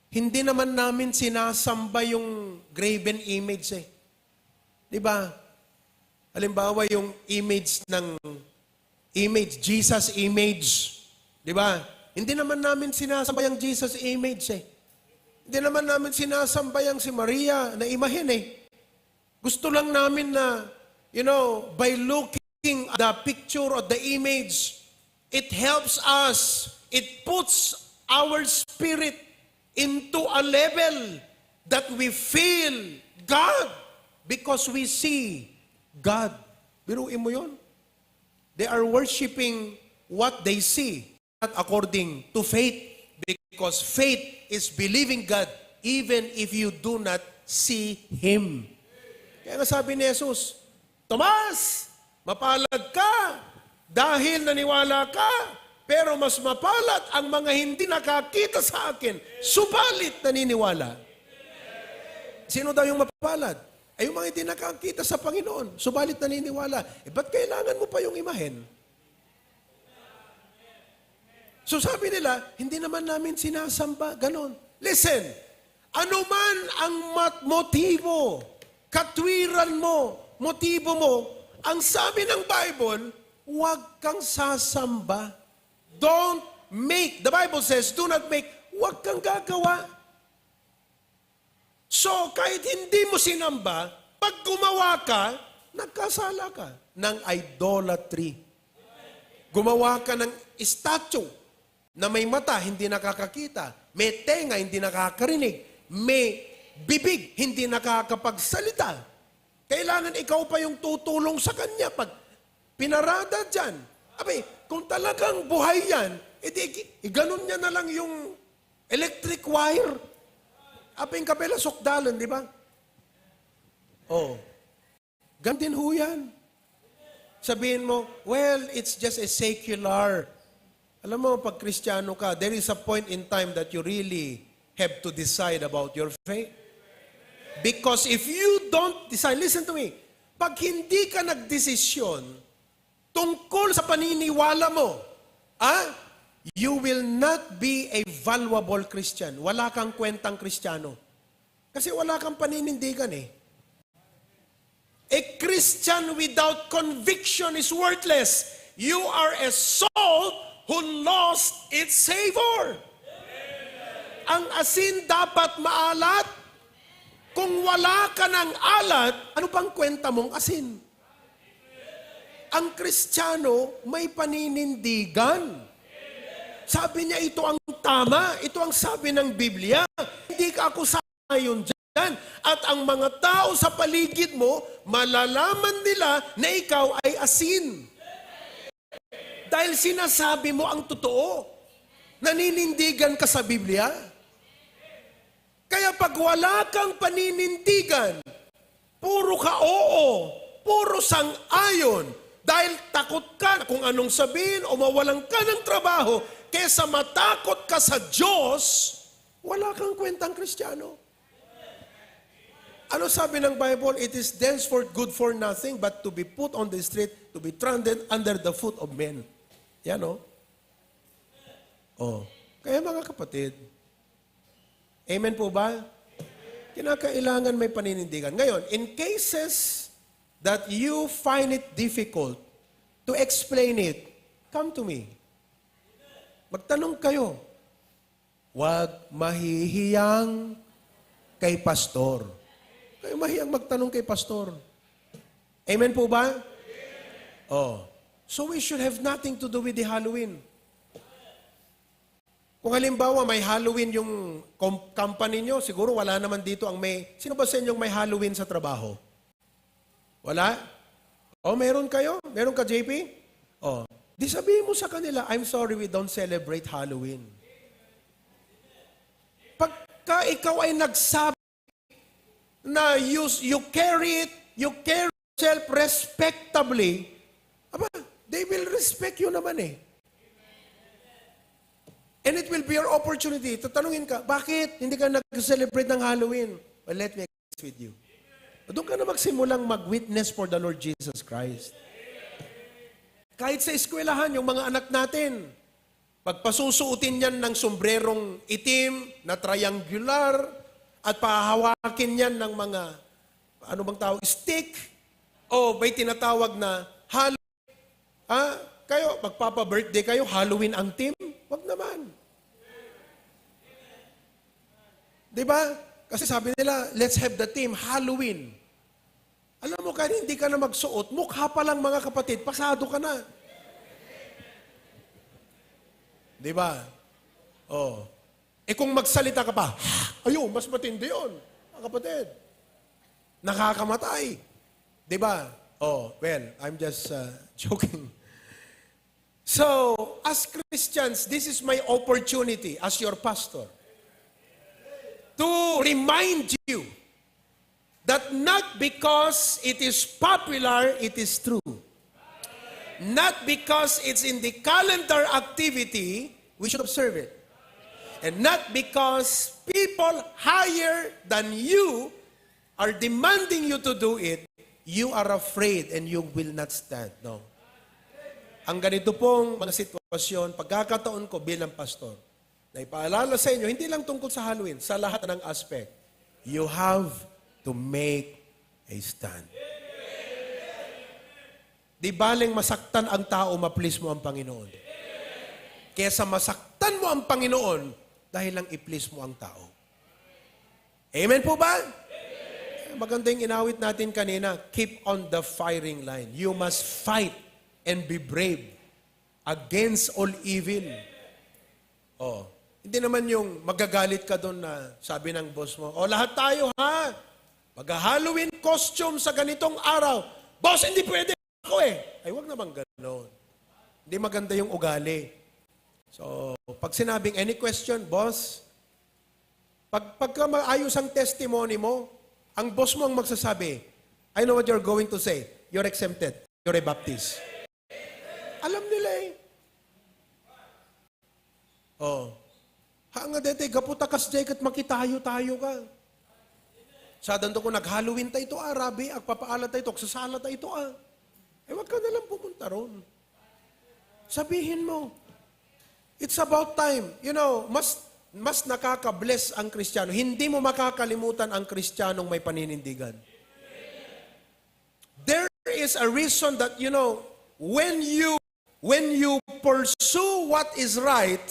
Speaker 2: hindi naman namin sinasamba yung graven image eh. Di ba? Halimbawa yung image, Jesus image. Di ba? Hindi naman namin sinasamba yung Jesus image eh. Hindi naman namin sinasamba yung si Maria na imahen eh. Gusto lang namin na, by looking at the picture of the image, it helps us, it puts our spirit into a level that we feel God because we see God. Biruin mo yun. They are worshiping what they see, not according to faith, because faith is believing God even if you do not see Him. Kaya nga sabi ni Jesus, Tomas, mapalad ka dahil naniwala ka, pero mas mapalad ang mga hindi nakakita sa akin, subalit naniniwala. Sino daw yung mapalad? Ay yung mga hindi nakakita sa Panginoon, subalit naniniwala. Ba't kailangan mo pa yung imahen? So sabi nila, hindi naman namin sinasamba, ganon. Listen, anuman ang motibo, katwiran mo, motibo mo, ang sabi ng Bible, huwag kang sasamba. Don't make. The Bible says, do not make. Huwag kang gagawa. So, kahit hindi mo sinamba, pag gumawa ka, nagkasala ka ng idolatry. Gumawa ka ng statue na may mata, hindi nakakakita. May tenga, hindi nakakarinig. May bibig, hindi nakakapagsalita. Kailangan ikaw pa yung tutulong sa kanya pag pinarada dyan. Abay, kung talagang buhay yan, edi ganun niya na lang yung electric wire. Abay, kapela sukdalan, di ba? Oh. Ganun din ho yan. Sabihin mo, well, it's just a secular. Alam mo, pag Kristiyano ka, there is a point in time that you really have to decide about your faith. Because if you don't decide, listen to me, pag hindi ka nagdesisyon tungkol sa paniniwala mo, you will not be a valuable Christian. Wala kang kwentang Kristiyano. Kasi wala kang paninindigan eh. A Christian without conviction is worthless. You are a soul who lost its savor. Ang asin dapat maalat. Kung wala ka ng alat, ano pang kwenta mong asin? Ang Kristiyano may paninindigan. Sabi niya, ito ang tama. Ito ang sabi ng Biblia. Hindi ka ako sayon dyan. At ang mga tao sa paligid mo, malalaman nila na ikaw ay asin. Dahil sinasabi mo ang totoo. Naninindigan ka sa Biblia. Kaya pag wala kang paninindigan, puro ka oo, puro sang-ayon, dahil takot ka kung anong sabihin o mawalan ka ng trabaho, kesa matakot ka sa Diyos, wala kang kwentang Kristiyano. Ano sabi ng Bible? It is thenceforth good for nothing but to be put on the street, to be trodden under the foot of men. Yan o. Oh. Kaya mga kapatid, amen po ba? Kinakailangan may paninindigan. Ngayon, in cases that you find it difficult to explain it, come to me. Magtanong kayo. Huwag mahihiyang kay pastor. Kayo mahiyang magtanong kay pastor. Amen po ba? Oh. So we should have nothing to do with the Halloween. Kung halimbawa may Halloween yung company nyo, siguro wala naman dito ang may... Sino ba sa inyong may Halloween sa trabaho? Wala? O, meron kayo? Meron ka, JP? O, di sabihin mo sa kanila, I'm sorry, we don't celebrate Halloween. Pagka ikaw ay nagsabi na you carry yourself respectably, aba, they will respect you naman eh. And it will be your opportunity. Tatanungin ka, bakit hindi ka nag-celebrate ng Halloween? Well, let me express with you. Doon ka na magsimulang mag-witness for the Lord Jesus Christ. Kahit sa eskwelahan, yung mga anak natin, pagpasusuotin yan ng sombrerong itim na triangular at pahawakin yan ng mga, ano bang tawag, stick o may tinatawag na Halloween. Kayo, magpapa-birthday kayo, Halloween ang team? Wag naman. Diba? Kasi sabi nila, let's have the team, Halloween. Alam mo, kahit hindi ka na magsuot, mukha pa lang mga kapatid, pasado ka na. Diba? Oh. Eh kung magsalita ka pa, ayun, mas matindi yun, mga kapatid. Nakakamatay. Diba? Oh, well, I'm just joking. So, as Christians, this is my opportunity as your pastor to remind you that not because it is popular, it is true. Not because it's in the calendar activity, we should observe it. And not because people higher than you are demanding you to do it, you are afraid and you will not stand. No. Ang ganito pong mga sitwasyon, pagkakataon ko bilang pastor, na ipaalala sa inyo, hindi lang tungkol sa Halloween, sa lahat ng aspect, you have to make a stand. Di baling masaktan ang tao, ma-please mo ang Panginoon. Kesa masaktan mo ang Panginoon, dahil lang i-please mo ang tao. Amen po ba? Maganda yung inawit natin kanina, keep on the firing line. You must fight and be brave against all evil. Oh, hindi naman yung magagalit ka doon na sabi ng boss mo, lahat tayo ha, mag-Halloween costume sa ganitong araw. Boss, hindi pwede ako eh. Ay, wag naman gano'n. Hindi maganda yung ugali. So, pag sinabing any question, boss, pagka maayos ang testimony mo, ang boss mo ang magsasabi, I know what you're going to say. You're exempted. You're a Baptist. Alam nila eh. Oh. Hanga dete, gaputakas jay kat makitayo-tayo ka. Sadan to ko nag-Halloween tayo ito Rabi, agpapaala tayo ito, agsasala tayo ito Eh, wag ka nalang pupunta ron. Sabihin mo, it's about time. You know, mas nakaka-bless ang Kristiyano. Hindi mo makakalimutan ang Kristiyanong may paninindigan. There is a reason that, you know, when you pursue what is right,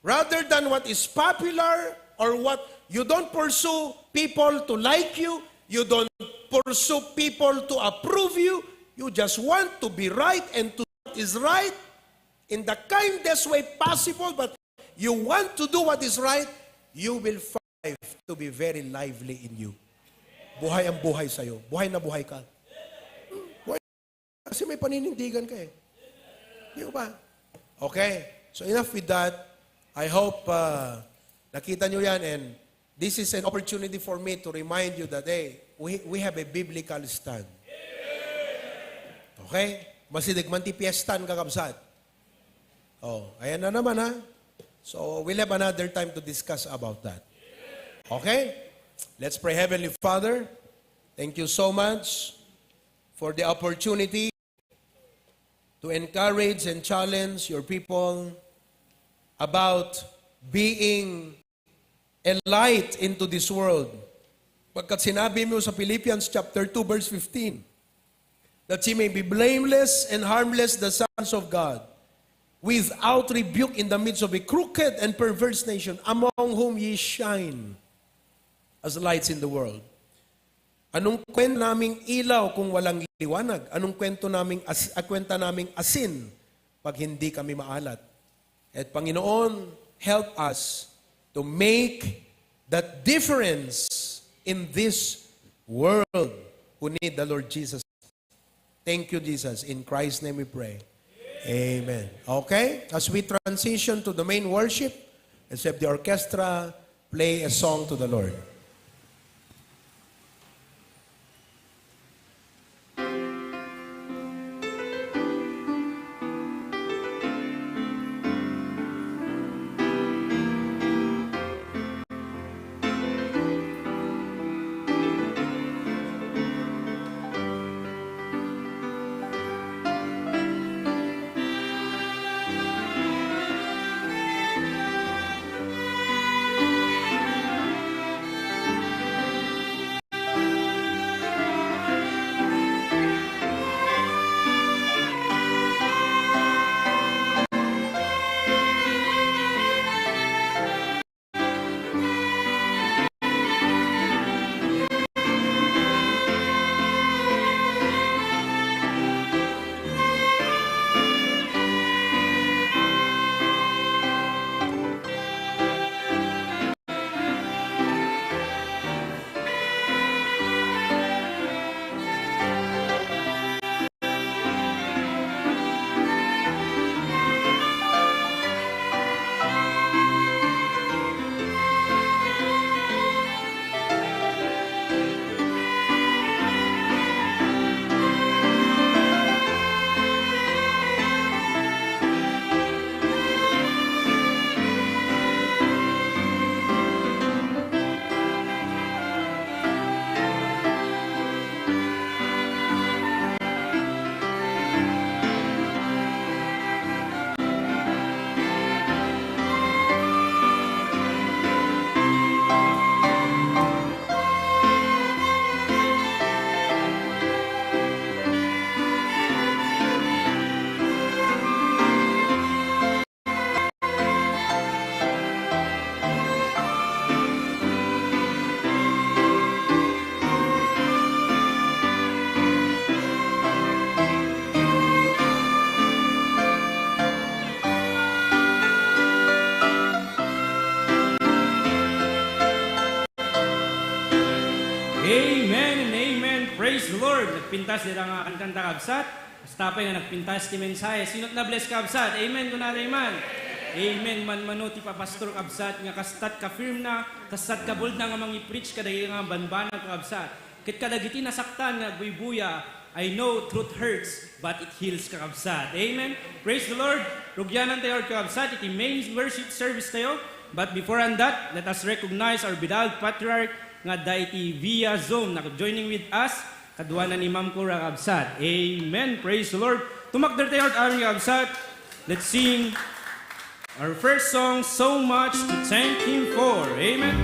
Speaker 2: rather than what is popular or what you don't pursue people to like you. You don't pursue people to approve you. You just want to be right and to do what is right in the kindest way possible, but you want to do what is right, you will find life to be very lively in you. Buhay ang buhay sa'yo. Buhay na buhay ka. Buhay. Kasi may paninindigan ka eh. Di ba? Okay. So enough with that. I hope nakita nyo yan, and this is an opportunity for me to remind you that, hey, we have a biblical stand. Okay? Masidig man ti piestan kakabsat. Oh, ayan na naman ha. So we'll have another time to discuss about that. Okay? Let's pray. Heavenly Father, thank you so much for the opportunity to encourage and challenge your people about being a light into this world. Pagkat sinabi mo sa Philippians chapter 2 verse 15, that ye may be blameless and harmless, the sons of God, without rebuke in the midst of a crooked and perverse nation, among whom ye shine as lights in the world. Anong kwento naming ilaw kung walang liwanag? Anong kwento naming asin pag hindi kami maalat? At Panginoon, help us to make that difference in this world who need the Lord Jesus. Thank you, Jesus. In Christ's name we pray. Amen. Okay? As we transition to the main worship, let's have the orchestra play a song to the Lord.
Speaker 1: Amen and amen. Praise the Lord. Nagpintas nila nga kantang kabsat. Basta pa nga nagpintas ti mensahe. Sino't na bless kabsat? Amen. Kunari man. Amen. Man ti pa pastor kabsat. Nga kastat ka firm na. Kastat ka bold na nga mangi-preach kada nga banban ng kabsat. Kit kadagiti nasaktan nga buy-buya. I know truth hurts, but it heals kabsat. Amen. Praise the Lord. Rugyanan tayo kabsat. Iti main worship service tayo. But before on that, let us recognize our beloved patriarch nga daiti via Zoom na joining with us kadwa na ni Ma'am Cora kabsat. Amen. Praise the Lord. Tumakder tayo at aming kabsat. Let's sing our first song, So Much to Thank Him For. Amen.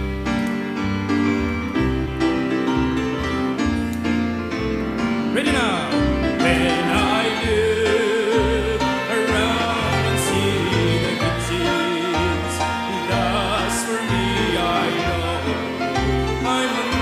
Speaker 1: Ready now. When I look around and see the good things He does for me, I know I'm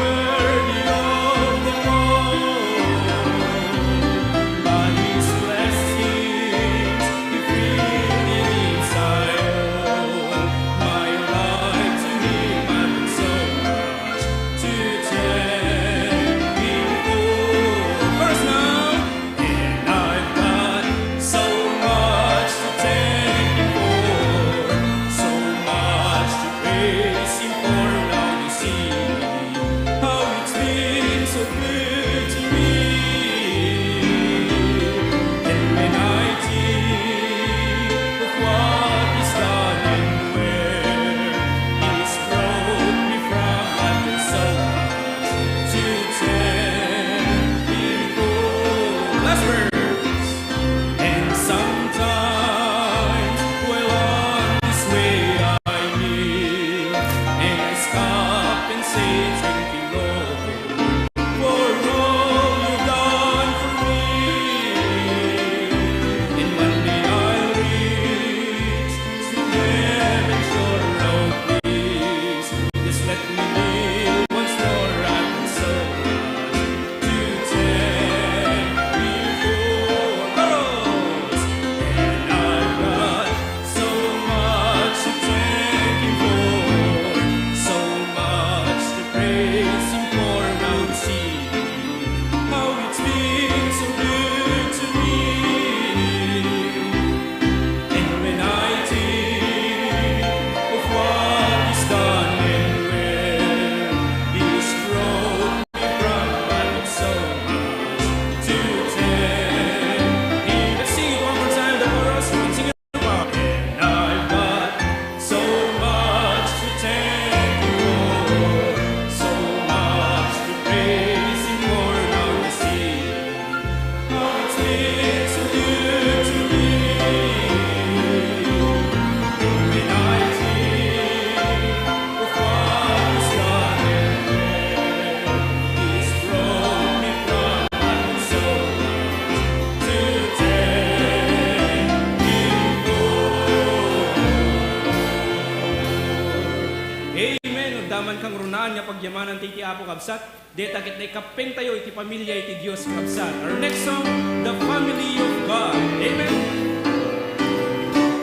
Speaker 1: nga pagyamanan ti Apo kabsat. Deta ket na kapeng tayo iti pamilya iti Dios kabsat. Our next song, The Family of God. Amen.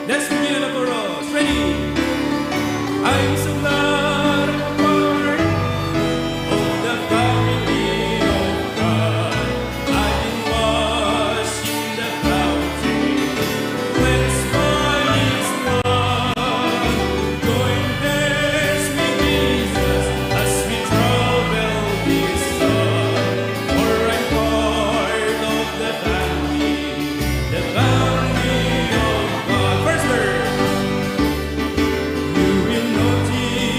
Speaker 1: Let's begin the chorus. Ready? I'm so glad I'm a part of the family of God. I've been washed in the fountain, cleansed by His blood. Join hands with Jesus as we travel this road. For I'm part of the family of God. First verse. You will notice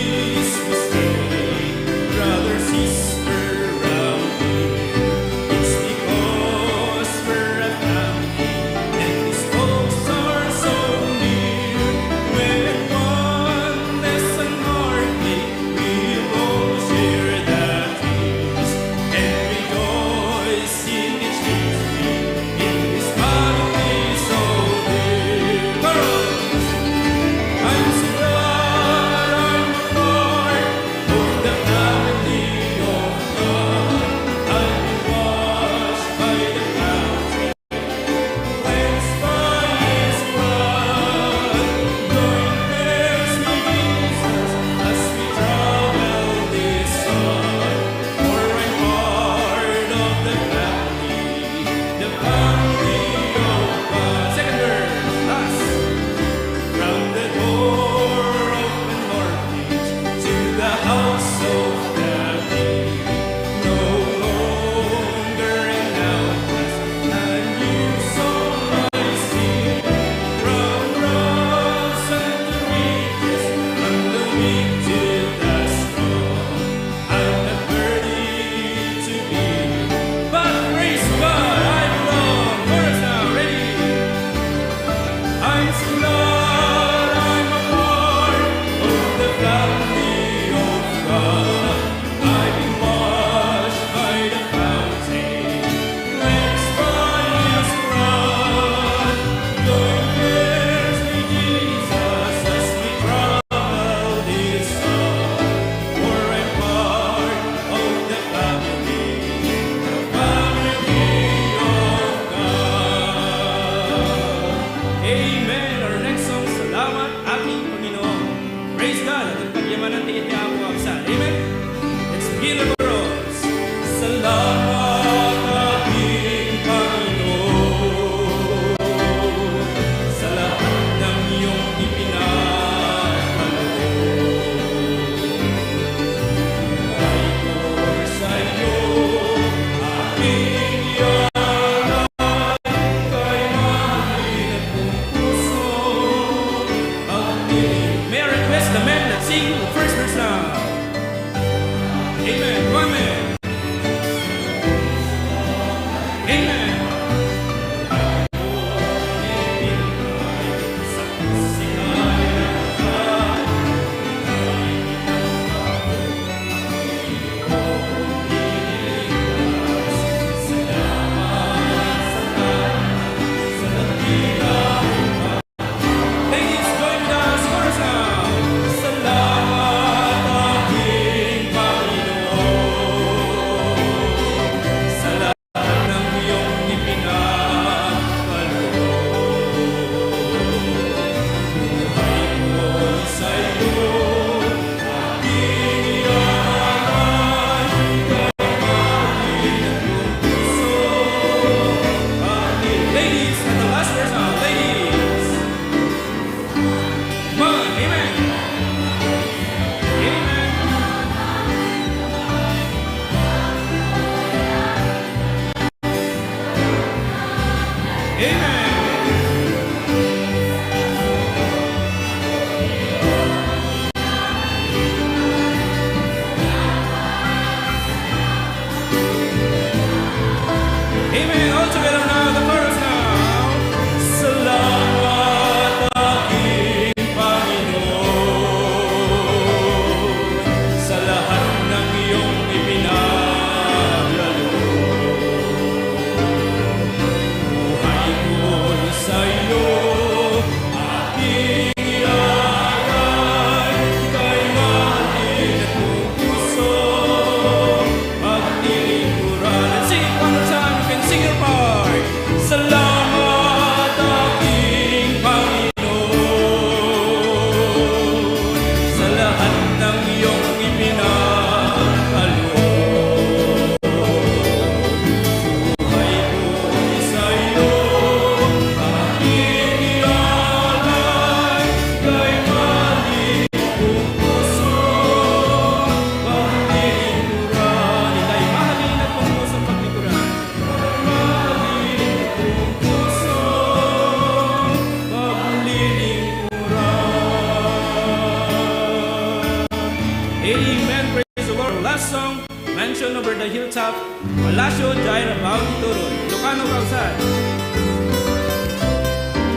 Speaker 1: Joseph Palacio Jaira Bawi Turun. Ilocano Kausad.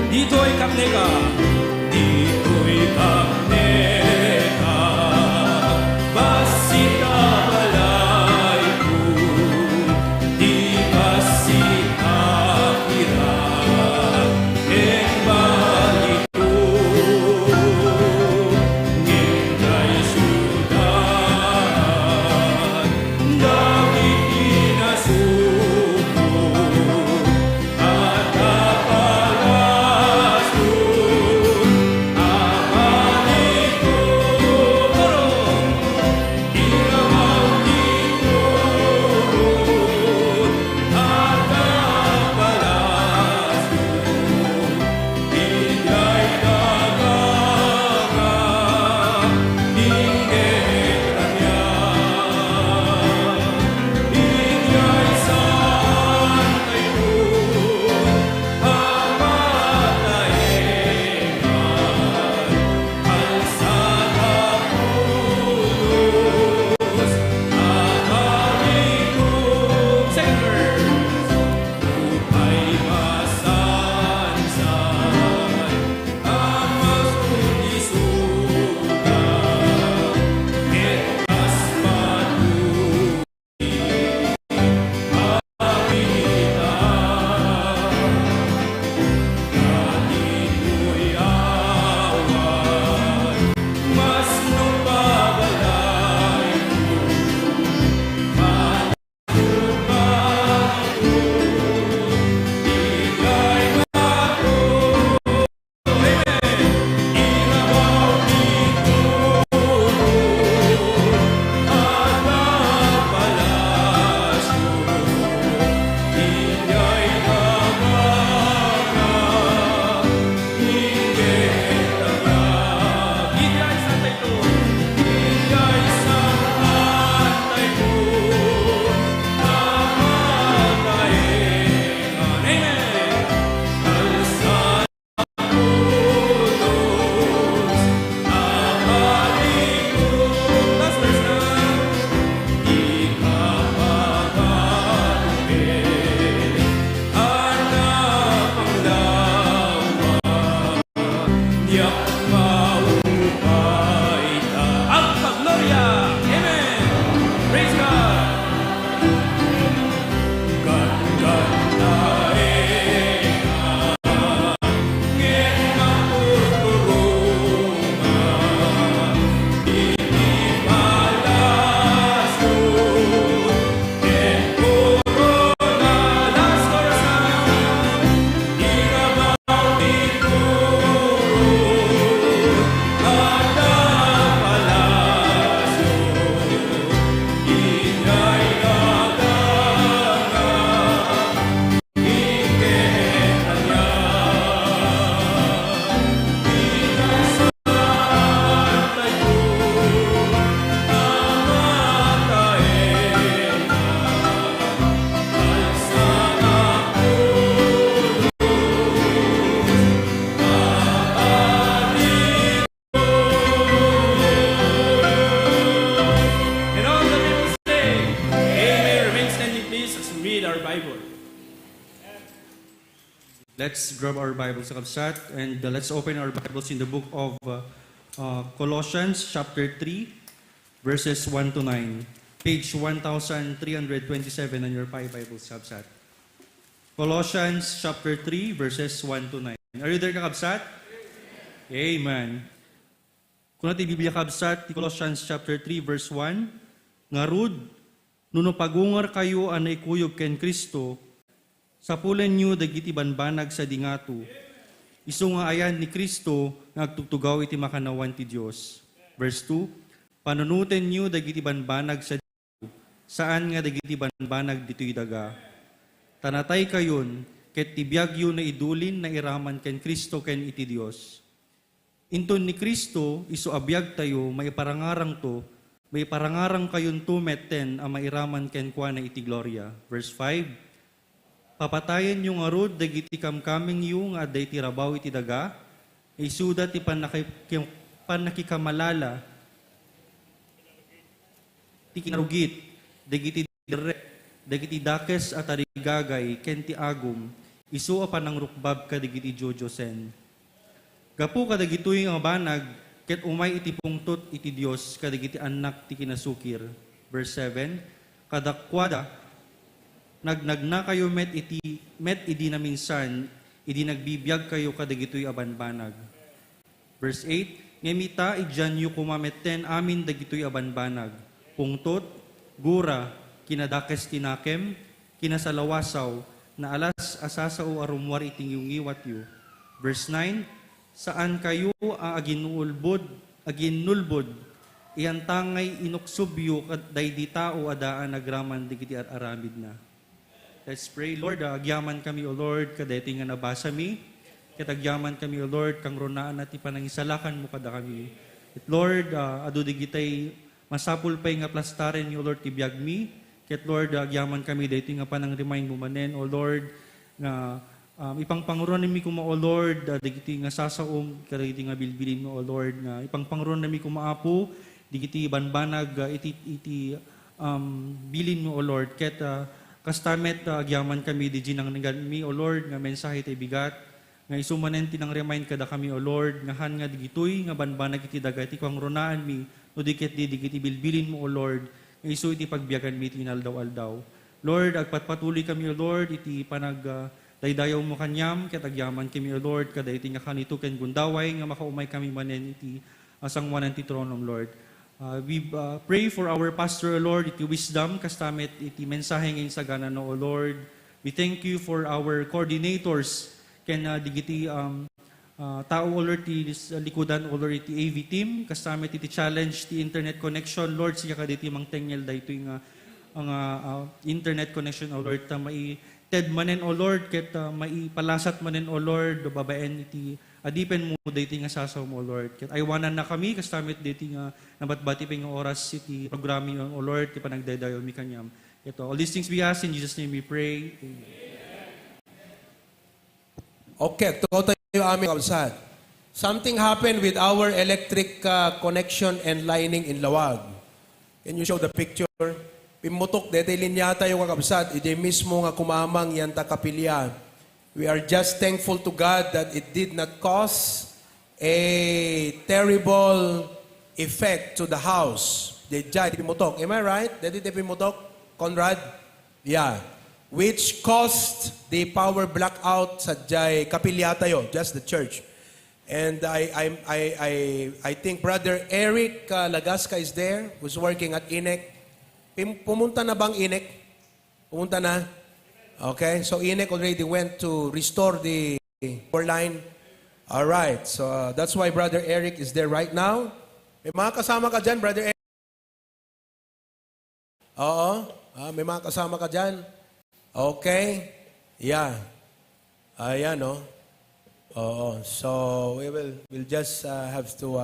Speaker 1: Dito'y Kapneka. Dito'y Kapneka. Basita balay ko. Di basita kira. Eng balik ko. Ngintay syudad. Dawit inasuko. At kapalas ko. Abalik ko. Turun. Iramang iturun. At kapalas ko. Ingay daganga. Ingay ranya. Ingay santay ko. Amataengan. Alsada pulos. Abalik ko. Second verse. Upay masansan. Amas kundisugan. Etas patuloy. Pagkita. Ganito'y awan. Mas nupabalay ko. Igay ako. Amen. Irabaw iturun. At kapalas ko. Ingay daganga. Ingay tanga. Ingay santay ko. Ingay santay ko. Amataengan. Amen. Alsada pulos. Abalik ko. Last verse na. Ikapagkalupit. Hanap ang lawa. Diyak maupay ta. Ang pagloria. Amen. Praise God. Gangandaengan. Ngem matuturungan. Inipalas ko. Ken corona. Last chorus na. Irabaw iturun. At kapalasyo. Ingay daganga. Ingay ranya. Ingay santay ko. Amataengan. Alsada pulos. Abalik ko. And all the people say, Amen. Remain standing please as we read our Bible.
Speaker 3: Let's grab our Bibles, Kabsat, and let's open our Bibles in the book of Colossians chapter 3, verses 1 to 9. Page 1327 on your Bibles, Kabsat. Colossians chapter 3, verses 1 to 9. Are you there, Kabsat? Amen. Kung natin Biblia, Kabsat, Colossians chapter 3, verse 1, Ngarud, nuno pagungar kayo anay kuyog ken Kristo, sapulen nyo dagiti banbanag sa dingatu. Isu nga ayan ni Kristo nagtugtugaw iti makanawan ti Dios. Verse 2, panunuten nyo dagiti banbanag sa dingatu. Saan nga dagiti banbanag dito'y daga? Tanatay kayon, ket tibiyag yun na idulin na iraman ken Kristo ken iti Dios. Inton ni Kristo, isu abiyag tayo, may parangarang to, may parangarang kayon to metten ang mairaman ken kwa na iti gloria. Verse 5, papatayen yung arod, dagiti kamkaming yung nga day tirabaw iti daga, isuda ti panakikamalala, ti kinarugit, dagiti dire, dagiti dakes at arigagay, ken ti agum, isu pa ng rukbab kadigiti jojosen. Gapu kadagitoy nga banag, ket umay iti pungtot iti Dios kadigiti anak ti kinasukir. Verse 7, kadakwada, nagnagna kayo met idi na minsan, idi nagbibiyag kayo kadigitoy abanbanag. Verse 8, ngemita idyan yu kumameten amin dagitoy abanbanag. Pungtot, gura, kinadakes tinakem, kinasalawasaw, na alas asasao arumwar iting yung iwat yu. Verse 9, saan kayo aginulbod, iyan tangay inuksubyo day di tao adaan nagraman digiti at aramid na. Let's pray. Lord, agyaman kami, O Lord, kadeti nga nabasa mi. Katagyaman kami, O Lord, kang ronaan at ipanangisalakan mo kada kami. At Lord, adu digitay masapul pay nga plastaren ni O Lord tibiyag mi. Ket Lord, agyaman kami deti nga panang remind mo manen, O Lord, nga ipangpanguron nami kuma, O Lord, digiti nga sasaom, kadagiti nga bilbilin mo, O Lord, nga ipangpanguron nami kumaapo, digiti banbanag, iti bilin mo, O Lord, ket kastamet agyaman kami di ginang mi, O Lord, nga mensahe tay bigat, nga isumanen tinang remind kada kami, O Lord, nga han nga digitoy, nga banbanag iti daga, iti kwang ronaan mi, no diket di digiti bilbilin mo, O Lord, nga isu iti pagbiyagan mi, iti naldaw-aldaw. Lord, agpatpatuloy kami, O Lord, iti daydayaw mo kanyam, ket agyaman kami, O Lord, kada iti nga kanito ken gundaway, nga makaumay kami manen iti asangwanan ti tronom, Lord. We pray for our pastor, O Lord, iti wisdom, kastamet iti mensahe ngayon sa gana, no, O Lord. We thank you for our coordinators, ken digiti tao, O Lord, ti likudan, O Lord, iti AV team, kastamet iti challenge, ti internet connection, Lord, siya kaditi mang tengel da ito yung internet connection, O Lord, mai ted manen, O Lord, ket maipalasat manen, O Lord, do babaen iti adipen mo diti nga sasaw mo, O Lord. Ket aywanan na kami kastamit diti nga nabatbati ping oras iti programming, O Lord, ti panagdaydayo mi kanyam. Ito, all these things we ask in Jesus' name we pray. Amen.
Speaker 2: Okay, tukaw tayo aming kabsat. Something happened with our electric connection and lining in Lawag. Can you show the picture? Pimutok, dete linyata yung kabsat. Ide mismo nga kumamang yan ta kapilya. We are just thankful to God that it did not cause a terrible effect to the house. Dejay pimutok. Am I right? Dede pimutok, Conrad? Yeah. Which caused the power blackout sa jay kapilya tayo, just the church. And I think Brother Eric Lagasca is there, who's working at INEC. Pumunta na bang INEC? Pumunta na? Okay, so INEC already went to restore the power line. All right, so that's why Brother Eric is there right now. May mga kasama ka dyan, Brother Eric? Oo, may mga kasama ka dyan. Okay, yeah. Ayan, no? Oo, so we'll just have to,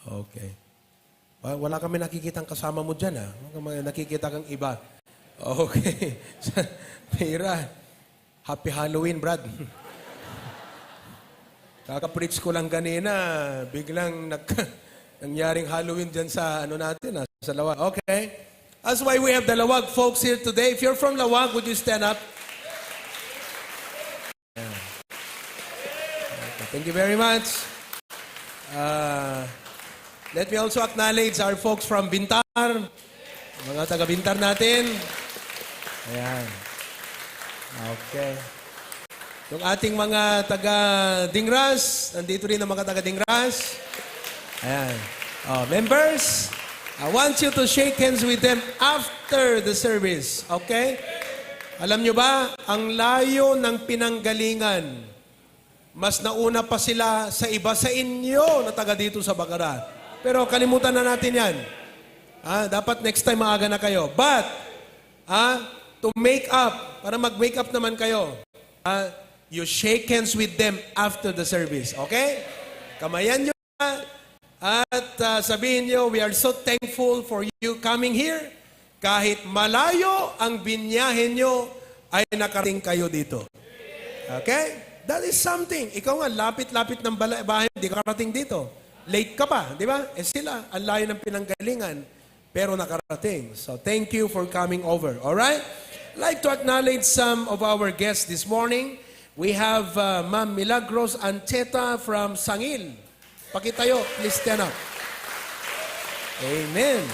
Speaker 2: okay. Wala kami nakikitang kasama mo dyan, ha? Nakikita kang iba. Okay. Pira. Happy Halloween, Brad. Kaka-preach ko lang kanina, biglang nangyaring Halloween dyan sa natin, sa Lawag. Okay. That's why we have the Lawag folks here today. If you're from Lawag, would you stand up? Okay. Thank you very much. Let me also acknowledge our folks from Bintar. Mga taga-Bintar natin. Ayan. Okay. Yung ating mga taga-Dingras, nandito rin ang mga taga-Dingras. Ayan. Members, I want you to shake hands with them after the service. Okay? Alam nyo ba, ang layo ng pinanggalingan, mas nauna pa sila sa iba sa inyo na taga dito sa Bacara. Pero kalimutan na natin yan. Dapat next time maaga na kayo. But, to make up, para mag-make up naman kayo, you shake hands with them after the service. Okay? Kamayan nyo na. At sabihin nyo, we are so thankful for you coming here. Kahit malayo ang binyahe nyo, ay nakarating kayo dito. Okay? That is something. Ikaw nga, lapit-lapit ng bahay, hindi ka karating dito. Late ka pa, di ba? Sila, ang layo ng pinanggalingan. pero nakarating. So thank you for coming over. All right? I'd like to acknowledge some of our guests this morning. We have Ma'am Milagros Ancheta from Sangil. Pakitayo, please stand up. Amen.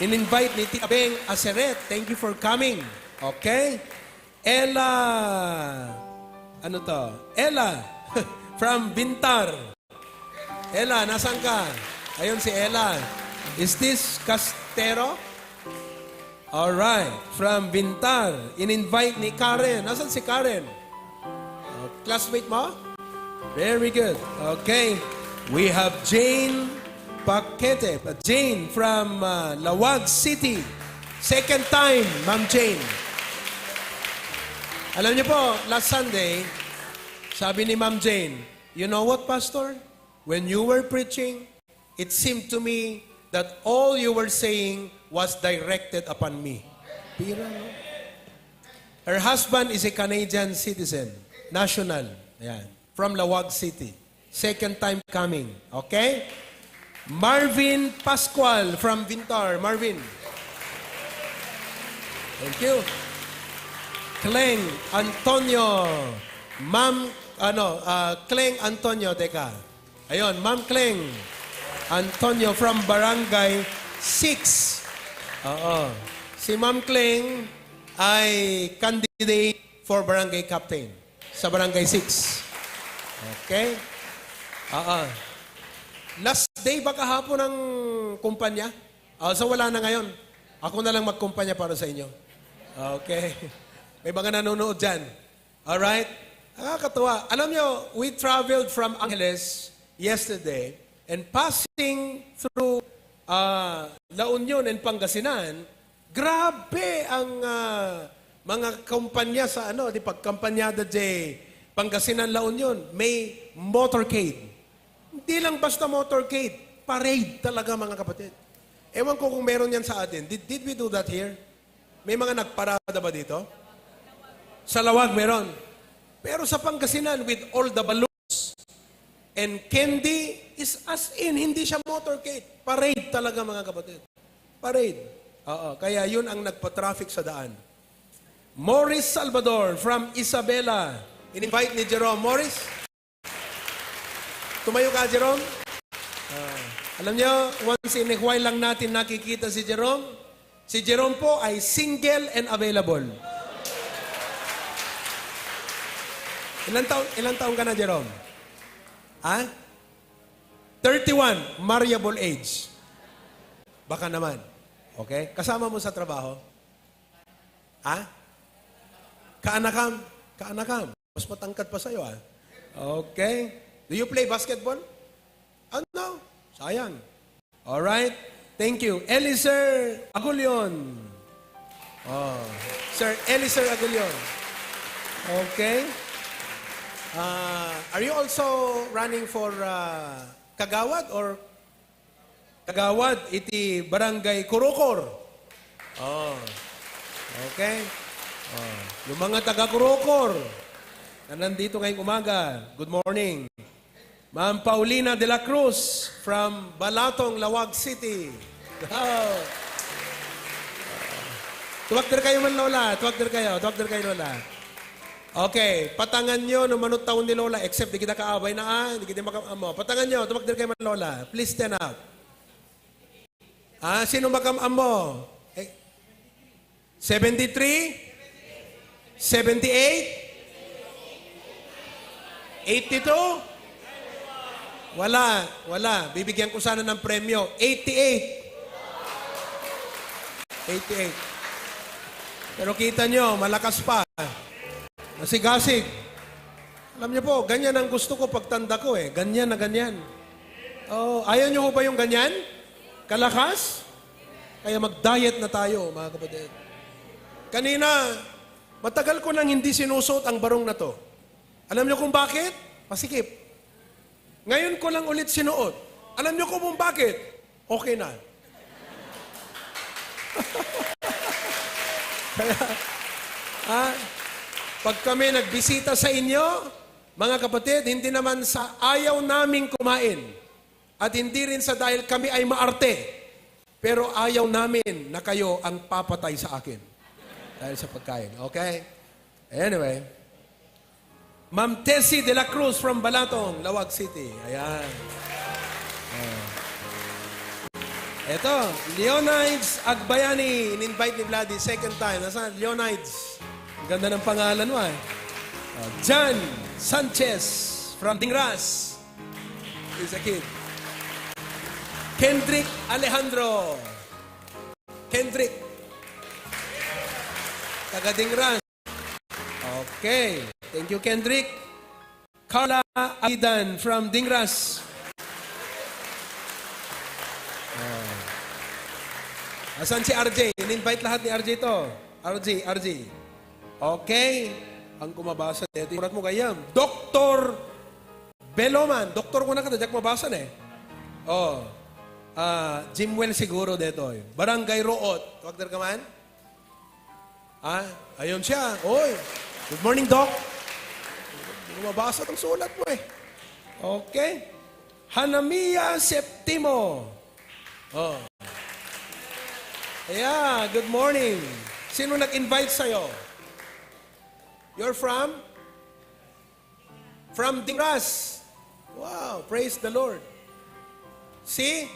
Speaker 2: In-invite ni Tia Beng Aseret. Thank you for coming. Okay? Ella, ano to? Ella, from Bintar. Ella, nasan ka? Ayun si Ella. Is this Castero? Alright, from Bintar. In-invite ni Karen. Nasan si Karen? Classmate mo? Very good. Okay. We have Jane Paquete. Jane from Lawag City. Second time, Ma'am Jane. Alam niyo po, last Sunday, sabi ni Ma'am Jane, you know what, Pastor? When you were preaching, it seemed to me that all you were saying was directed upon me. Pira, no? Her husband is a Canadian citizen, national, yan, from Lawag City. Second time coming, okay? Marvin Pascual from Bintar. Marvin. Thank you. Cleng Antonio. Ma'am, Cleng Antonio, teka. Ayun, Ma'am Cleng Antonio from Barangay 6. Oo. Si Ma'am Cleng ay candidate for Barangay Captain sa Barangay 6. Okay? Last day ba kahapon ng kumpanya? So wala na ngayon. Ako na lang magkumpanya para sa inyo. Okay. May mga nanonood dyan. Alright? Nakakatuwa. Alam nyo, we traveled from Angeles yesterday and passing through La Union and Pangasinan, grabe ang mga kumpanya sa di pagkampanyada Pangasinan, La Union, may motorcade. Hindi lang basta motorcade, parade talaga mga kapatid. Ewan ko kung meron yan sa atin. Did we do that here? May mga nagparada ba dito? Sa Lawag meron. Pero sa Pangasinan, with all the balloons and candy, is as in, hindi siya motorcade. Parade talaga mga kapatid. Parade. Oo, kaya yun ang nagpa-traffic sa daan. Morris Salvador from Isabela. In-invite ni Jerome. Morris? Tumayo ka, Jerome? Alam niyo, once in a while lang natin nakikita si Jerome. Si Jerome po ay single and available. Ilang taon ka na, Jerome? 31, marriable age. Baka naman. Okay? Kasama mo sa trabaho? Kaanakam? Kaanakam. Mas matangkad pa sa'yo, Okay. Do you play basketball? No. Sayang. Alright. Thank you. Eliser Agulion. Sir Eliser Agulion. Okay. Are you also running for Kagawad or Kagawad iti Barangay Kurokor? Okay. Yung mga taga Kurokor na nandito ngayong umaga, good morning. Ma'am Paulina de la Cruz from Balatong, Lawag City. Tuwagder kayo man, Lola. Tuwagder kayo, Lola. Okay, patangan nyo nung manot taon ni Lola, except di kita kaabay na, di kita makamamo. Patangan nyo, tuwagder kayo man, Lola. Please stand up. Sino makamamo? 73? 78? 82? Wala. Bibigyan ko sana ng premyo. 88. Pero kita nyo, malakas pa. Nasigasig. Alam niyo po, ganyan ang gusto ko pagtanda ko Ganyan na ganyan. Ayaw niyo ba yung ganyan? Kalakas? Kaya mag-diet na tayo, mga kapatid. Kanina, matagal ko nang hindi sinusot ang barong na to. Alam niyo kung bakit? Pasikip. Ngayon ko lang ulit sinuot. Alam niyo kung bakit? Okay na. Kaya, pag kami nagbisita sa inyo, mga kapatid, hindi naman sa ayaw naming kumain. At hindi rin sa dahil kami ay maarte. Pero ayaw namin na kayo ang papatay sa akin. Dahil sa pagkain. Okay? Anyway. Ma'am Tessie de la Cruz from Balatong, Lawag City. Ayan. Ito, Leonides Agbayani. In-invite ni Vladi second time. Nasaan? Leonides. Ang ganda ng pangalan mo eh. John Sanchez from Tingras. He's a kid. Kendrick Alejandro. Kendrick. Taga Tingras. Okay. Thank you, Kendrick. Carla Aidan from Dingras. Asan si RJ? In-invite lahat ni RJ to. RJ. Okay. Ang kumabasa dito. Murat mo kayam. Dr. Beloman. Doktor ko na ka. Diyak mabasan eh. Oh. Jimwell siguro dito. Barangay Root. Wag ka man? Ayun siya. Oy. Good morning, Doc. Hindi ko mabasa itong sulat mo eh. Okay. Hanamiya Septimo. Oh. Yeah, good morning. Sino nag-invite sa'yo? You're from? From Dingras. Wow, praise the Lord. Si?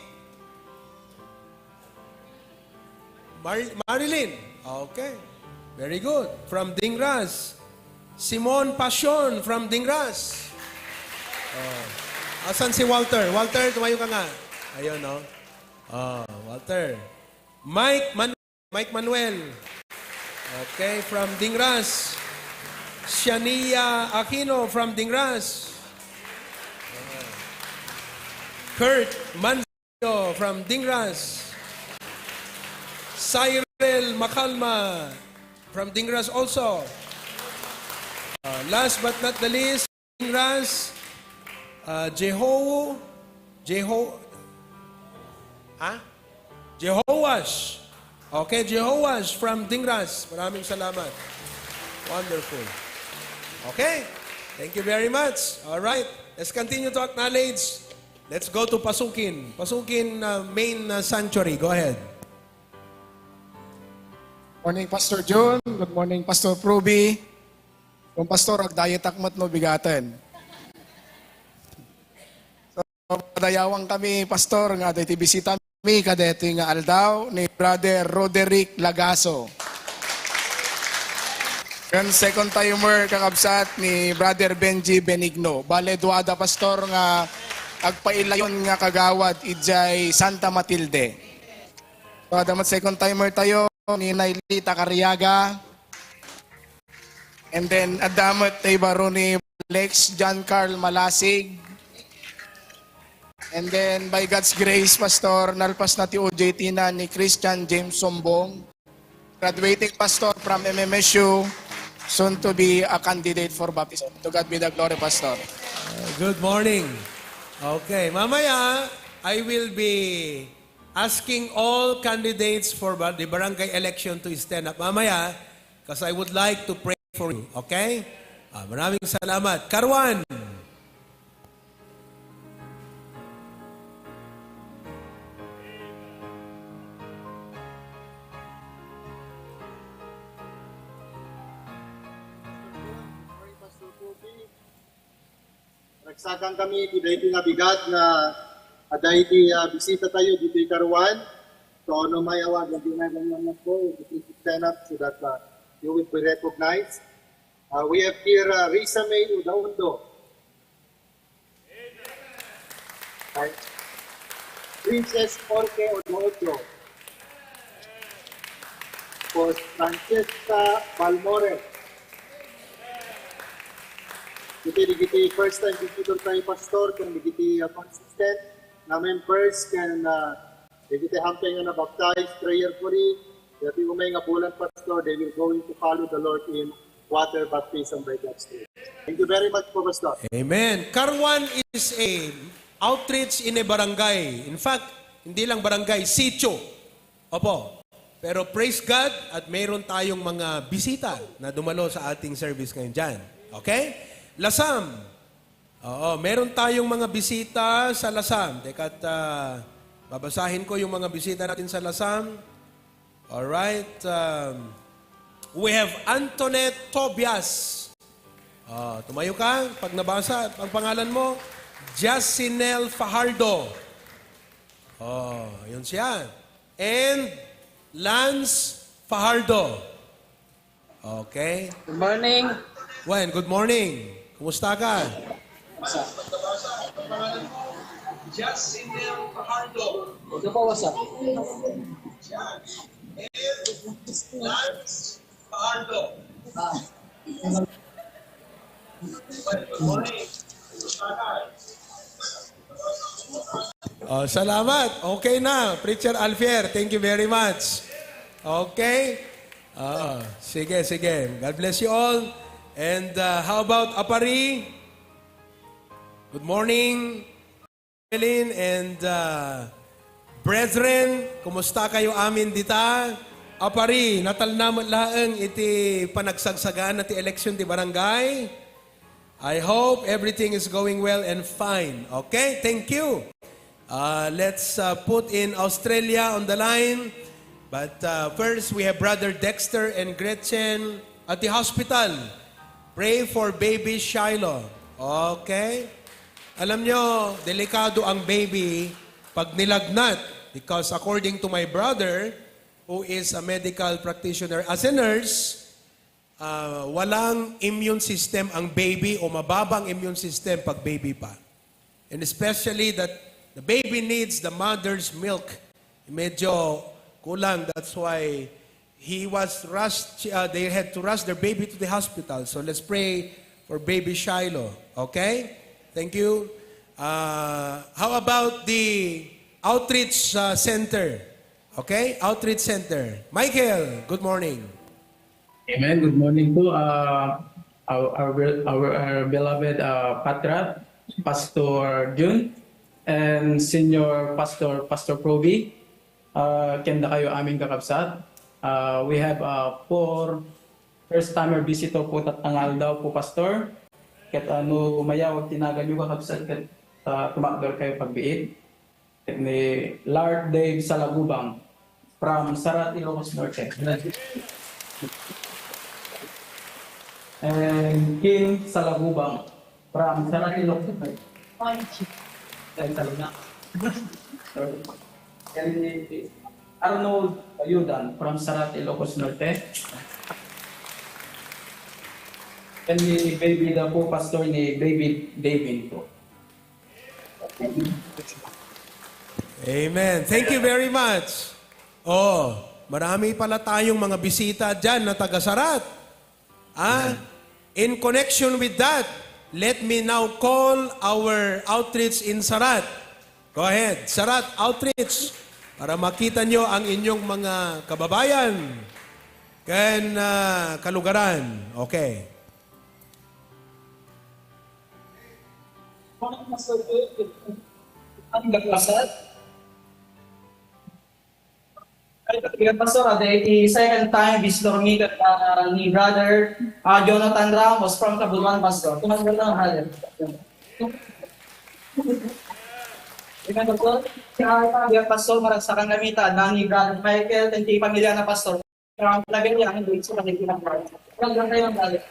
Speaker 2: Marilyn. Okay. Very good. From Dingras. Simon Passion from Dingras. Asan si Walter? Walter, tumayo ka nga. Ayun, no? Walter. Mike Manuel. Okay, from Dingras. Shania Aquino from Dingras. Kurt Manzio from Dingras. Cyril Macalma from Dingras also. Last but not the least, Dingras, Jehoash. Okay, Jehoash from Dingras. Maraming salamat. Wonderful. Okay, thank you very much. All right, let's continue to acknowledge. Let's go to Pasukin. Pasukin main sanctuary. Go ahead.
Speaker 4: Morning, Pastor John. Good morning, Pastor Pruby. Kung Pastor, agdayet akmat no bigatan. So, padayawang kami, Pastor, nga dito bisita kami, kadito nga aldaw ni Brother Roderick Lagaso. Yan, second timer kakabsat ni Brother Benji Benigno. Bale, duada, Pastor, nga agpailayon nga kagawad, ijay Santa Matilde. So, adamat second timer tayo, ni Nailita Cariaga. And then, adamat tayo baro ni Lex John Carl Malasig. And then, by God's grace, Pastor, nalpas na ti OJT na ni Christian James Sombong. Graduating Pastor from MMSU, soon to be a candidate for baptism. To God be the glory, Pastor.
Speaker 2: Good morning. Okay, mamaya, I will be asking all candidates for the barangay election to stand up. Mamaya, because I would like to pray for you. Okay? Maraming salamat. Karwan!
Speaker 5: Nagsakan kami, dito nga bigat nga aday di bisita tayo dito Karuan. So, ano may awag, hindi na lang po, please stand up so that you will be recognized. We have here Risa May Udaundo. Princess Jorge Onojo. For Francesca Balmore. Giti first time dito tayo pastor kung giti consistent na members can giti hampay nga na baptized prayerfully dati umay nga bulan pastor they will going to follow the Lord in water baptism by God's grace. Thank you very much po pastor.
Speaker 2: Amen. Karwan is a outreach in a barangay. In fact, hindi lang barangay, sitio. Opo. Pero praise God at mayroon tayong mga bisita na dumalo sa ating service ngayon dyan. Okay? Lasam. Oo, meron tayong mga bisita sa Lasam. Tekat, Babasahin ko yung mga bisita natin sa Lasam. Alright. We have Antoinette Tobias. Tumayo ka. Pag nabasa ang pangalan mo, Jacinel Fajardo. Yun siya. And Lance Fajardo. Okay.
Speaker 6: Good morning.
Speaker 2: Wen, good morning. Kumusta ka? Jacinel Fajardo.
Speaker 6: Ito po, what's up?
Speaker 2: Lance Fajardo. Good morning. Kumusta ka? Salamat. Okay na. Preacher Alfier, thank you very much. Okay? Sige, sige. God bless you all. And how about Apari? Good morning, Evelyn and brethren. Kumusta kayo amin dita? Apari, natalnaman laeng iti panagsagsagaan na ti election ti barangay. I hope everything is going well and fine. Okay? Thank you. Let's put in Australia on the line. But first, we have Brother Dexter and Gretchen at the hospital. Pray for baby Shiloh. Okay? Alam nyo, delikado ang baby pag nilagnat. Because according to my brother, who is a medical practitioner, as a nurse, walang immune system ang baby o mababang immune system pag baby pa. And especially that the baby needs the mother's milk. Medyo kulang. That's why he was rushed. They had to rush their baby to the hospital. So let's pray for baby Shiloh. Okay? Thank you. How about the outreach center? Okay? Outreach center. Michael, good morning.
Speaker 7: Amen. Good morning po. Our beloved Patrat, Pastor Jun, and Senior Pastor Provi. Kenda kayo aming kakabsat. We have 4 first-timer visitor po tatangal daw po, Pastor. Kat umayawag tinagal yung kakabsat kat tumakdor kayo pagbiit. Kat ni Lord Dave Salagubang from Sarat, Ilocos Norte. And King Salagubang from Sarat, Ilocos Norte. And Arnold Ayudan from Sarat, Ilocos Norte. And ni baby na po, pastor ni David po.
Speaker 2: Amen. Thank you very much. Marami pala tayong mga bisita dyan na taga-Sarat. In connection with that, let me now call our outreach in Sarat. Go ahead. Sarat Outreach. Para makita nyo ang inyong mga kababayan kan kalugaran. Okay.
Speaker 6: Pastor, the second time visitor me ni brother Jonathan Ramos from Kabuluan, Pastor. Tumasgal lang halim. Pastor, maragsakan gamitan na ni brother Michael, and kay pamilya na pastor. Ang labi niya, hindi ko nakikilang brother. Lang tayo ng brother.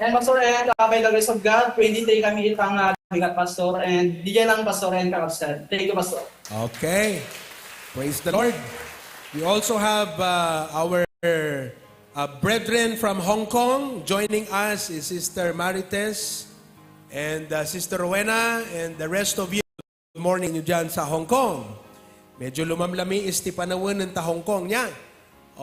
Speaker 6: And Pastor, and by the grace of God, 20 day kami itang bigat, Pastor, and DJ lang, Pastor, and kakabsat. Thank you, Pastor.
Speaker 2: Okay. Praise the Lord. We also have our brethren from Hong Kong. Joining us is Sister Marites and Sister Rowena and the rest of you. Good morning nyo dyan sa Hong Kong. Medyo lumamlami is ti panahon ng Hong Kong niya.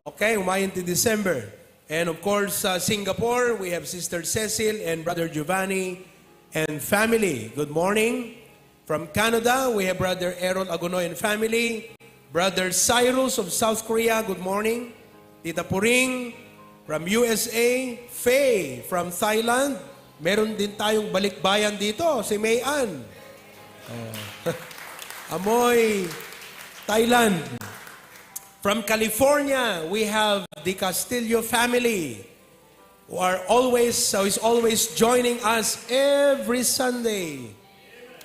Speaker 2: Okay, umayon ti December. And of course, Singapore, we have Sister Cecil and Brother Giovanni and family. Good morning. From Canada, we have Brother Errol Agonoy and family. Brother Cyrus of South Korea, good morning. Tita Puring from USA. Faye from Thailand. Meron din tayong balikbayan dito, si May Ann. Amoy, Thailand. From California, we have the Castillo family who is always joining us every Sunday.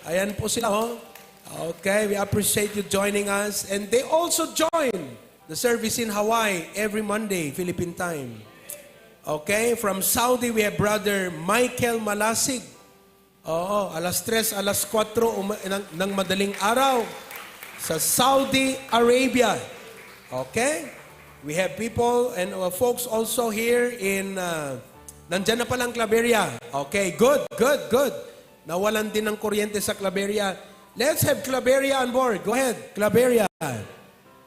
Speaker 2: Ayan po sila, Okay, we appreciate you joining us. And they also join the service in Hawaii every Monday, Philippine time. Okay, from Saudi, we have Brother Michael Malasig. Oo, alas 3, alas 4 ng madaling araw sa Saudi Arabia. Okay? We have people and folks also here in, nandyan na palang Claveria. Okay, good. Nawalan din ng kuryente sa Claveria. Let's have Claveria on board. Go ahead, Claveria.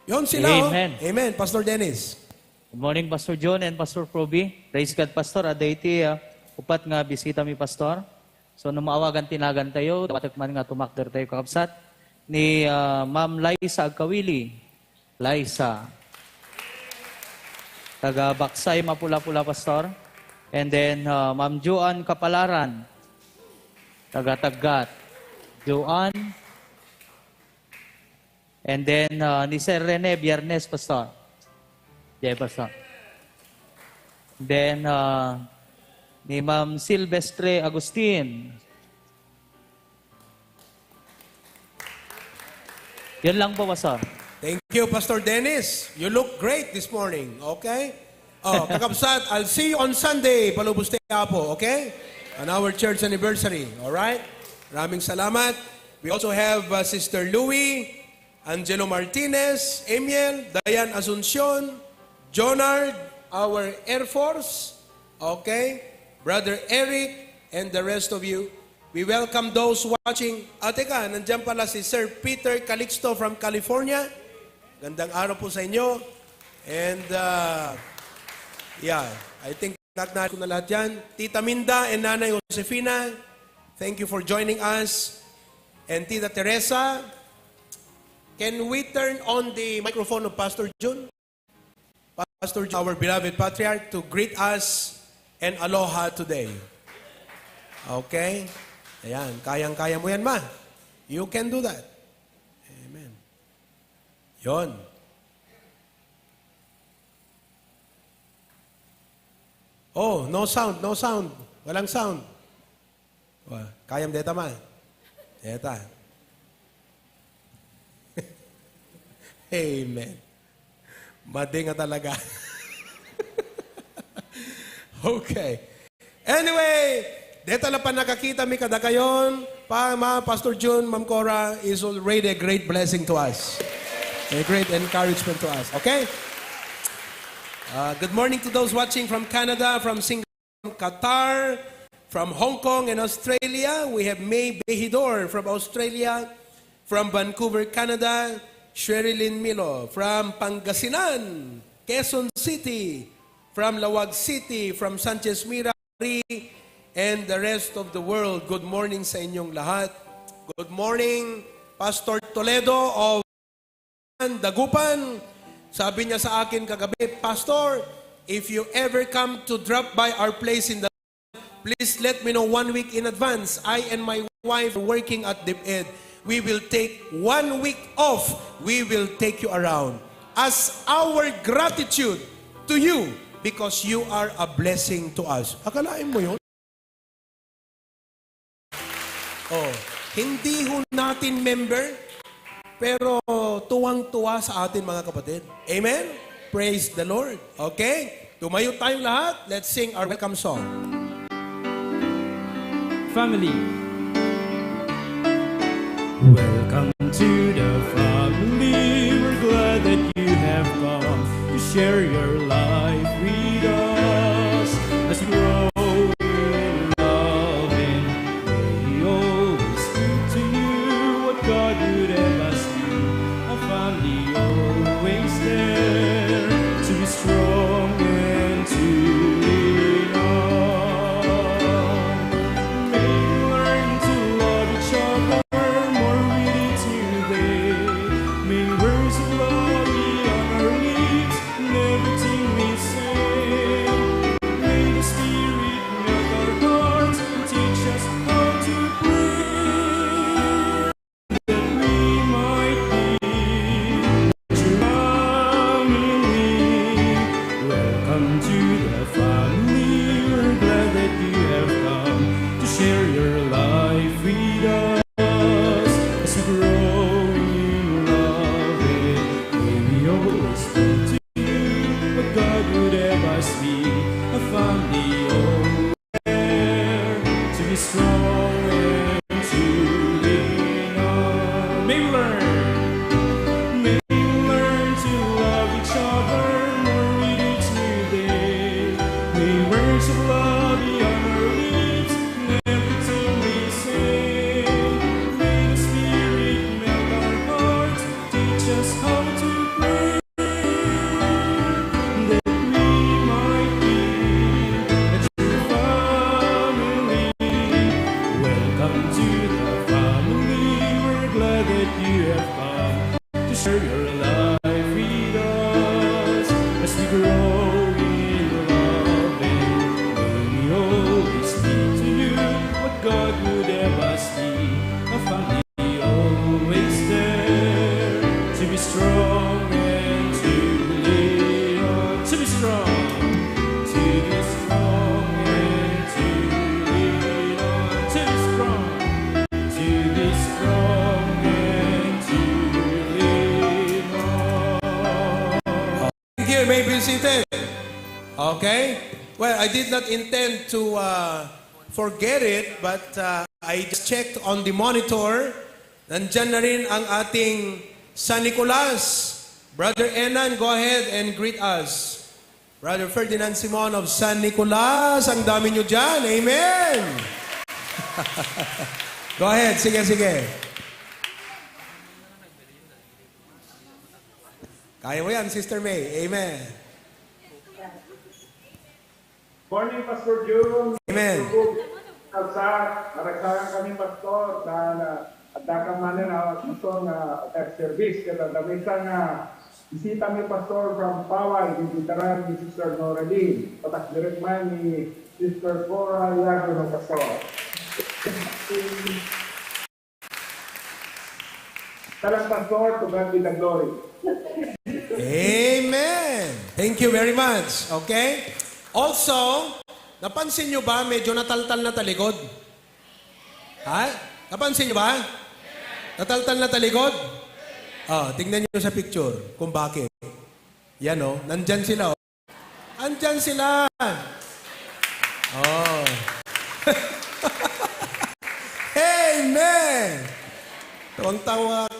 Speaker 2: Yon sila.
Speaker 8: Amen.
Speaker 2: Amen. Pastor Dennis.
Speaker 8: Good morning, Pastor John and Pastor Proby. Praise God, Pastor. Adayti, upat nga bisita mi, Pastor. So, namaawagan tinagan tayo, dapat man nga tumakder tayo kakabsat, ni Ma'am Liza Agkawili. Liza. Taga Baksay, Mapula-Pula, Pastor. And then, Ma'am Joan Kapalaran. Taga Tagat. Joan. And then, ni Sir Rene Biernes, Pastor. Yeah, Pastor. Then, ni Ma'am Silvestre Agustin. Yan lang po, Pastor.
Speaker 2: Thank you, Pastor Dennis. You look great this morning, okay? Oh, kakabsat, I'll see you on Sunday, Palubos Apo, okay? On our church anniversary, all right? Maraming salamat. We also have Sister Louie, Angelo Martinez, Emiel, Dayan Asuncion, Jonard, our Air Force, okay? Brother Eric, and the rest of you. We welcome those watching. Teka, nandiyan pala si Sir Peter Calixto from California. Gandang araw po sa inyo. And, yeah, I think naknari ko na lahat yan. Tita Minda and Nanay Josefina, thank you for joining us. And Tita Teresa, can we turn on the microphone of Pastor Jun? Pastor Jun, our beloved patriarch, to greet us and aloha today. Okay? Ayan, kayang-kaya mo yan, ma. You can do that. Amen. Yon. Oh, no sound. Walang sound. Kayam deta, ma. Deta. Amen. Madi nga talaga. Okay. Anyway, dito lang pa nakakita mi kadakayon. Pastor June, Ma'am Cora is already a great blessing to us. A great encouragement to us. Okay? Good morning to those watching from Canada, from Singapore, from Qatar, from Hong Kong and Australia. We have May Behidor from Australia, from Vancouver, Canada, Sherilyn Milo from Pangasinan, Quezon City, from Lawag City, from Sanchez Mira, and the rest of the world. Good morning sa inyong lahat. Good morning, Pastor Toledo of Dagupan. Sabi niya sa akin kagabi, Pastor, if you ever come to drop by our place in the please let me know 1 week in advance. I and my wife are working at DepEd. We will take 1 week off. We will take you around as our gratitude to you because you are a blessing to us. Akalain mo yun? Oh, hindi ho natin member, pero tuwang-tuwa sa atin mga kapatid. Amen? Praise the Lord. Okay? Tumayo tayong lahat. Let's sing our welcome song.
Speaker 1: Family. Welcome to the family. We're glad that you have come to share your life with us as we grow in love and may always speak to you what God would have us do. A family always there to be strong and to lean on. May we learn to love each other. Share your life with us as we grow be a family. Oh, where to be strong and to lean on. May we learn to love each other more with each new day. May words of love be on our lips and everything we say. May the Spirit melt our hearts, teach us how to pray, that we might be a true family. Welcome to the family. We're glad that you have come to share your life with us as we grow in love, and may we always be to you what God would have us be, a family always there to be strong and to lean on, to be strong, to be strong and to lean on, to be strong, to be strong and to lean on.
Speaker 2: Thank you. You may be seated. Okay? Well, I did not intend to forget it, but I just checked on the monitor. Nandyan na rin ang ating San Nicolas. Brother Enan, go ahead and greet us. Brother Ferdinand Simon of San Nicolas. Ang dami nyo dyan. Amen! Go ahead. Sige, sige. Kaya mo yan, Sister May. Amen.
Speaker 9: Morning, Pastor June.
Speaker 2: Amen.
Speaker 9: Maragsakan kami, Pastor, na adakang manin na Pastor na service. Kaya damisan na bisita mi, Pastor, from Paway, bibitaran ni Sister Noradine. Patak direct man ni Sister Cora Yago ng Pastor. Talang Pastor, to God be the glory.
Speaker 2: Amen. Thank you very much. Okay? Also, napansin nyo ba medyo nataltal na talikod? Ha? Napansin nyo ba? Nataltal na talikod? Oh, tingnan nyo sa picture kung bakit. Yan oh, nandyan sila oh. Andyan sila. Oh. Amen.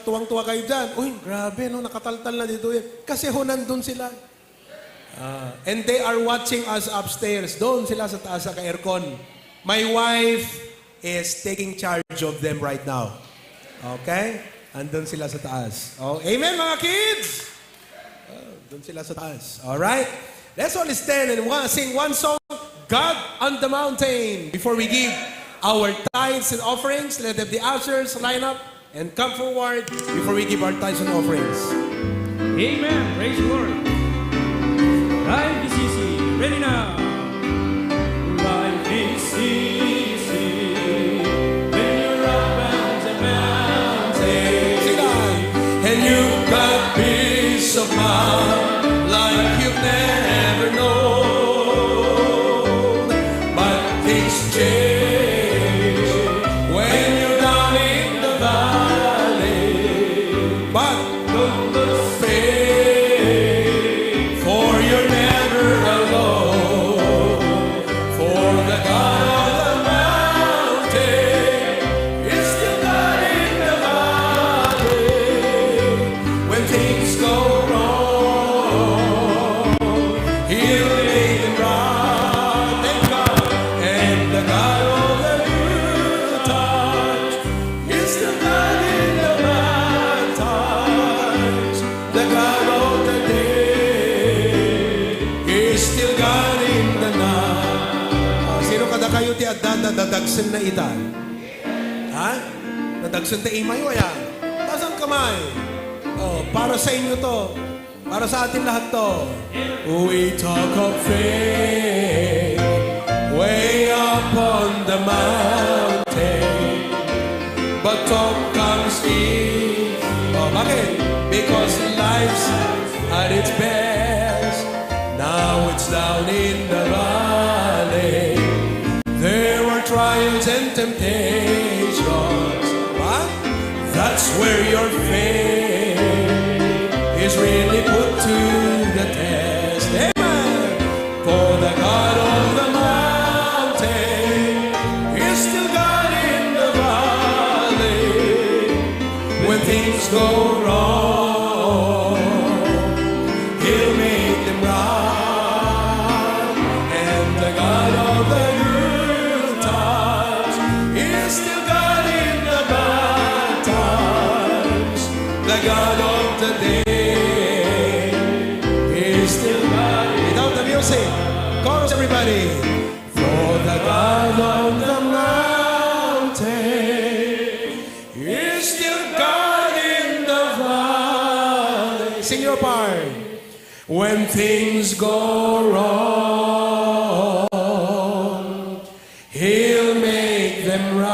Speaker 2: Tuwang-tuwa kayo dyan. Uy, grabe, no, nakataltal na dito yan. Kasi ho, nandun sila. And they are watching us upstairs. Doon sila sa taas sa ka-aircon. My wife is taking charge of them right now. Okay? Andun sila sa taas. Oh, amen, mga kids! Doon sila sa taas. Alright? Let's all stand and sing one song, God on the Mountain. Before we give our tithes and offerings, let the ushers line up and come forward before we give our tithes and offerings.
Speaker 1: Amen. Praise the Lord. Life is easy. Ready now. Life is easy when you're up on the mountain.
Speaker 2: Sing on.
Speaker 1: And you've got peace of mind like you've never known. But things change when you're down in the valley.
Speaker 2: But
Speaker 1: Don't lose faith, for you're never alone. For the God of the mountain is still God in the valley. When things go wrong, He'll make it right. Thank God. And the God of the good times is still God in the bad times. The God of the day is still God in the night.
Speaker 2: sino kada kayo ti addan na dadagsen na ita? Ha? Dadagsen ta imay o yan? Taas ang kamay. Oh, para sa inyo to. Para sa atin lahat to.
Speaker 1: We talk of faith way up on the mountain, but talk comes easy.
Speaker 2: Oh, bakit?
Speaker 1: Because life's at its best. Now it's down in the valley. There were trials and temptations.
Speaker 2: What?
Speaker 1: That's where your faith is really put to the test. Amen. For
Speaker 2: Chorus, everybody. For the God of the mountain is still God in the valley. Sing your part. When things go wrong, He'll make them right.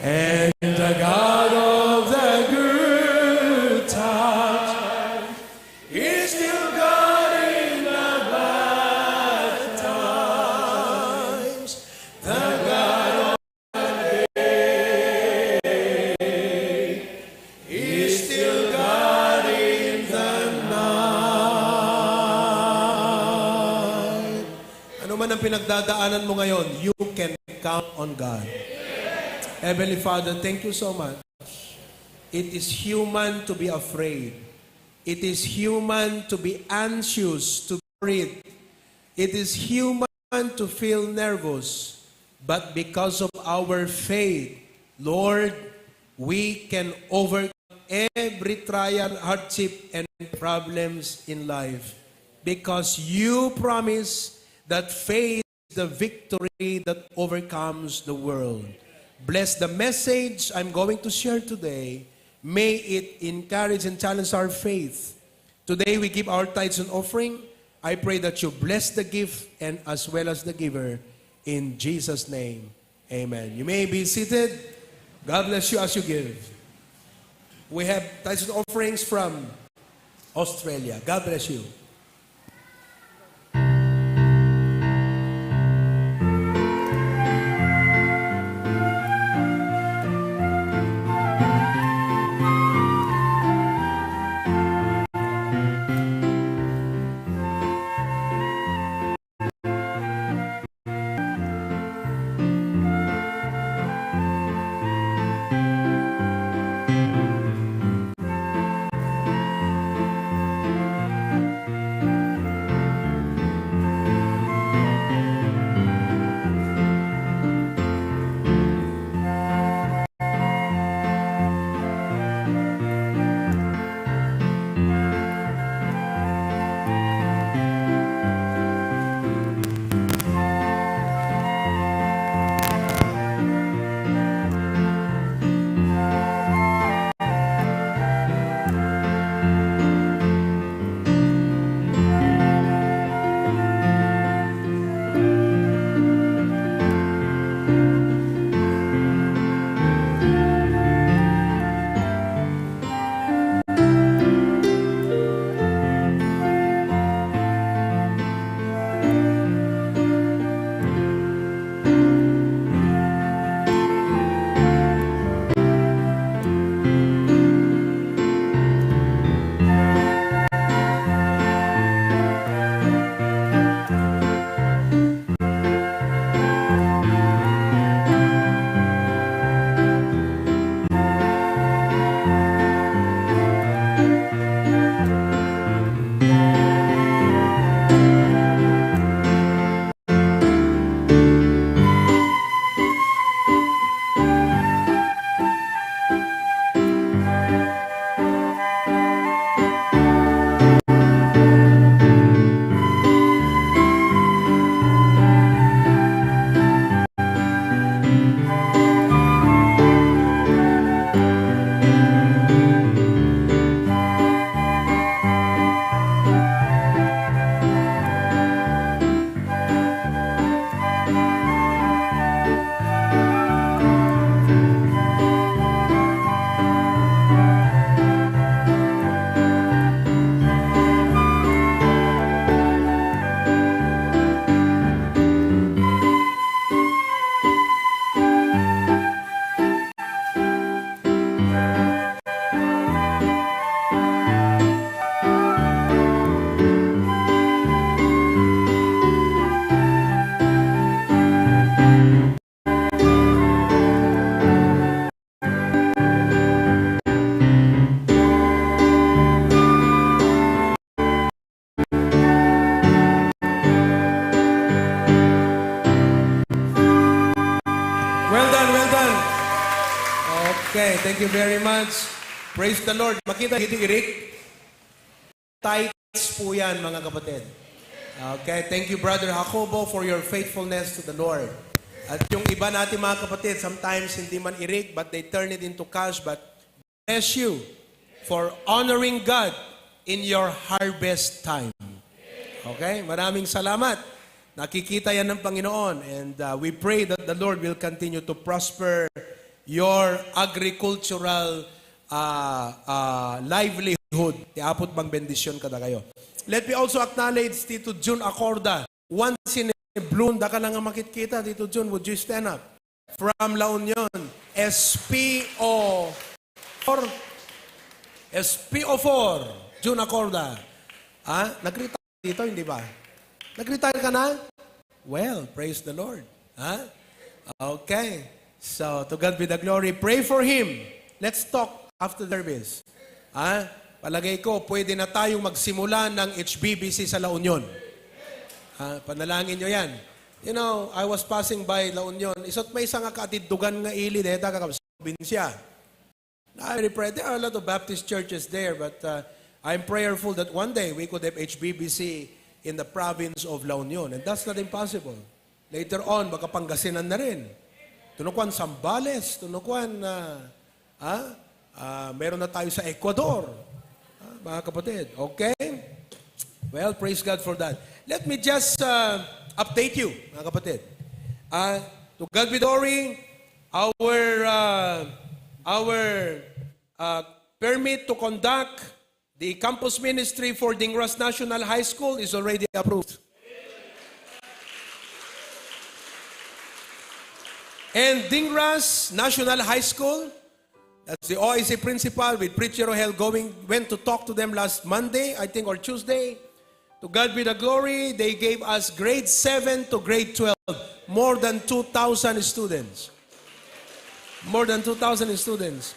Speaker 2: And the God of the good times is still God in the bad times. The God of the day is still God in the night. Ano man ang pinagdadaanan mo ngayon, you can count on God. Heavenly Father, thank you so much. It is human to be afraid. It is human to be anxious, to be worried. It is human to feel nervous. But because of our faith, Lord, we can overcome every trial, hardship, and problems in life. Because you promise that faith is the victory that overcomes the world. Bless the message I'm going to share today. May it encourage and challenge our faith. Today we give our tithes and offering. I pray that you bless the gift and as well as the giver. In Jesus' name, amen. You may be seated. God bless you as you give. We have tithes and offerings from Australia. God bless you. Okay, thank you very much. Praise the Lord. Makita, hindi Eric. po yan, mga kapatid. Okay, thank you, Brother Jacobo, for your faithfulness to the Lord. At yung iba natin mga kapatid, sometimes hindi man irig, but they turn it into cash. But bless you for honoring God in your harvest time. Okay, maraming salamat. Nakikita yan ng Panginoon. And we pray that the Lord will continue to prosper your agricultural livelihood. Tiapot bang bendisyon kada kayo. Let me also acknowledge Tito Jun Acorda. Once in a blue, da ka lang ang makikita, Tito Jun, would you stand up? From La Union, SPO4, Jun Acorda. Nag-retire dito, hindi ba? Nag-retire ka na? Well, praise the Lord. Okay. So, to God be the glory. Pray for him. Let's talk after the service. Palagay ko, pwede na tayong magsimula ng HBBC sa La Union. Panalangin nyo yan. You know, I was passing by La Union. Isot may isang katiddugan nga ili deta kakabas probinsya. I pray. There are a lot of Baptist churches there, but I'm prayerful that one day we could have HBBC in the province of La Union. And that's not impossible. Later on, baka Pangasinan na rin. Tunukwan Zambales, tunukwan meron na tayo sa Ecuador. Mga kapatid, okay? Well, praise God for that. Let me just update you, mga kapatid. To God be glory, our permit to conduct the campus ministry for Dingras National High School is already approved. And Dingras National High School, that's the OIC principal with Preacher Rohel went to talk to them last Monday, I think, or Tuesday. To God be the glory, they gave us grade 7 to grade 12. More than 2,000 students. More than 2,000 students.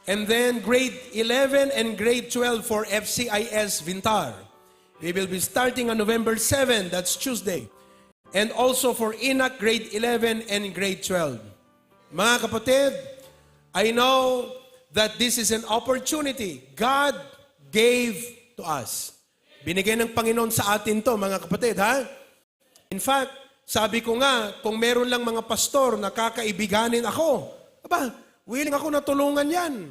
Speaker 2: And then grade 11 and grade 12 for FCIS Vintar. We will be starting on November 7, that's Tuesday. And also for INAC grade 11 and grade 12. Mga kapatid, I know that this is an opportunity God gave to us. Binigay ng Panginoon sa atin to, mga kapatid, ha? In fact, sabi ko nga, kung meron lang mga pastor na kakaibiganin ako, willing ako na tulungan yan.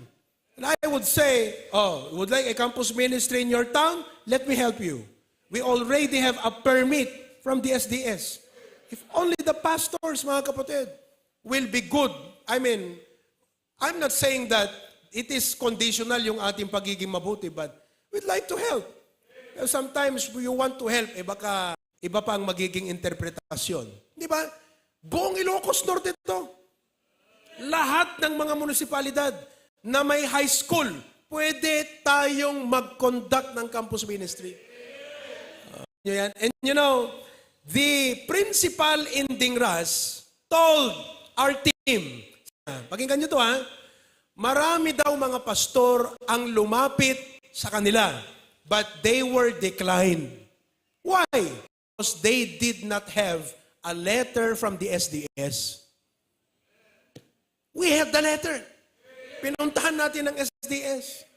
Speaker 2: And I would say, would like a campus ministry in your town? Let me help you. We already have a permit from the SDS. If only the pastors, mga kapatid, will be good. I mean, I'm not saying that it is conditional yung ating pagiging mabuti, but we'd like to help. Sometimes you want to help, baka iba pa ang magiging interpretasyon. Di ba? Buong Ilocos Norte ito. Lahat ng mga munisipalidad na may high school, pwede tayong mag-conduct ng campus ministry. And you know, the principal in Dingras told our team, pakinggan nyo to marami daw mga pastor ang lumapit sa kanila, but they were declined. Why? Because they did not have a letter from the SDS. We have the letter. Pinuntahan natin ng SDS.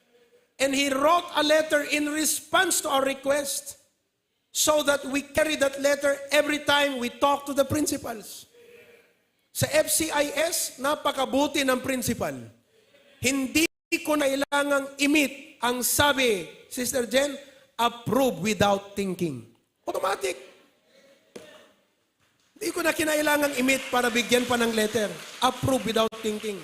Speaker 2: And he wrote a letter in response to our request so that we carry that letter every time we talk to the principals. Sa FCIS, napakabuti ng principal. Hindi ko nailangang imit ang sabi, Sister Jen, approve without thinking. Automatic. Hindi ko na kinailangang imit para bigyan pa ng letter. Approve without thinking.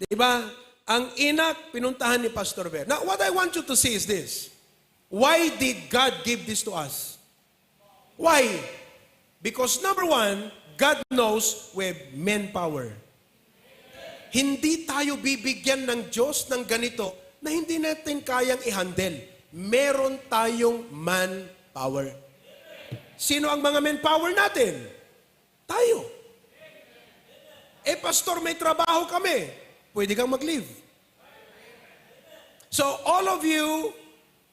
Speaker 2: Di ba? Ang INAC, pinuntahan ni Pastor Ver. Now, what I want you to see is this. Why did God give this to us? Why? Because number one, God knows we have manpower. Hindi tayo bibigyan ng Diyos ng ganito na hindi natin kayang i-handle. Meron tayong manpower. Sino ang mga manpower natin? Tayo. Pastor, may trabaho kami. Pwede kang mag-leave. So all of you,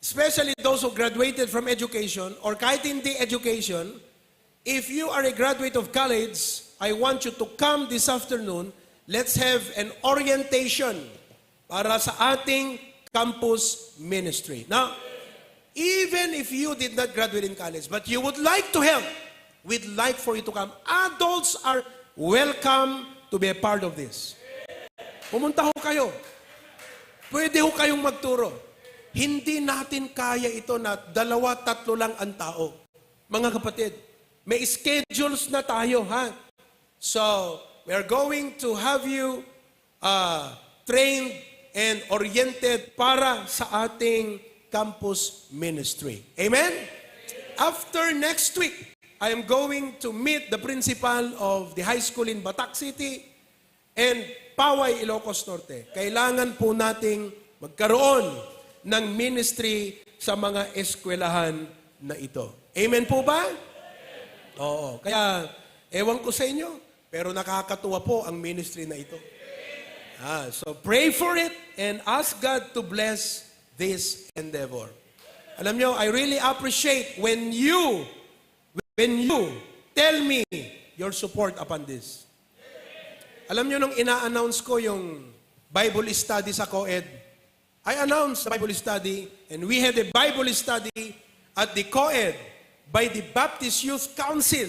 Speaker 2: especially those who graduated from education or kahit hindi education, if you are a graduate of college, I want you to come this afternoon. Let's have an orientation para sa ating campus ministry. Now, even if you did not graduate in college, but you would like to help, we'd like for you to come. Adults are welcome to be a part of this. Pumunta ho kayo. Pwede ho kayong magturo. Hindi natin kaya ito na 2-3 lang ang tao. Mga kapatid, may schedules na tayo, ha? So, we are going to have you trained and oriented para sa ating campus ministry. Amen? After next week, I am going to meet the principal of the high school in Batac City and Paway, Ilocos Norte. Kailangan po nating magkaroon ng ministry sa mga eskwelahan na ito. Amen po ba? Oo. Kaya, ewan ko sa inyo, pero nakakatuwa po ang ministry na ito. So pray for it and ask God to bless this endeavor. Alam nyo, I really appreciate when you tell me your support upon this. Alam nyo, nung ina-announce ko yung Bible study sa COED, I announced the Bible study and we had a Bible study at the COED by the Baptist Youth Council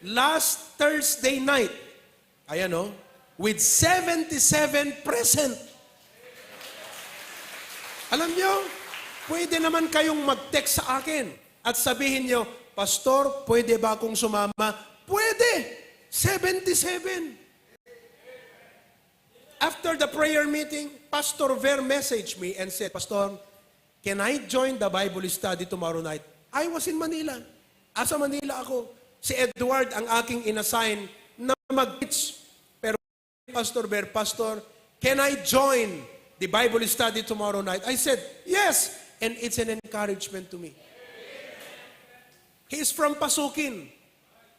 Speaker 2: last Thursday night. Ayan o, with 77 present. Alam nyo, pwede naman kayong mag-text sa akin at sabihin nyo, Pastor, pwede ba akong sumama? Pwede! 77. After the prayer meeting, Pastor Ver messaged me and said, Pastor, can I join the Bible study tomorrow night? I was in Manila. Asa Manila ako. Si Edward ang aking inassign na mag-teach. Pero Pastor Ver, Pastor, can I join the Bible study tomorrow night? I said, yes. And it's an encouragement to me. He is from Pasukin.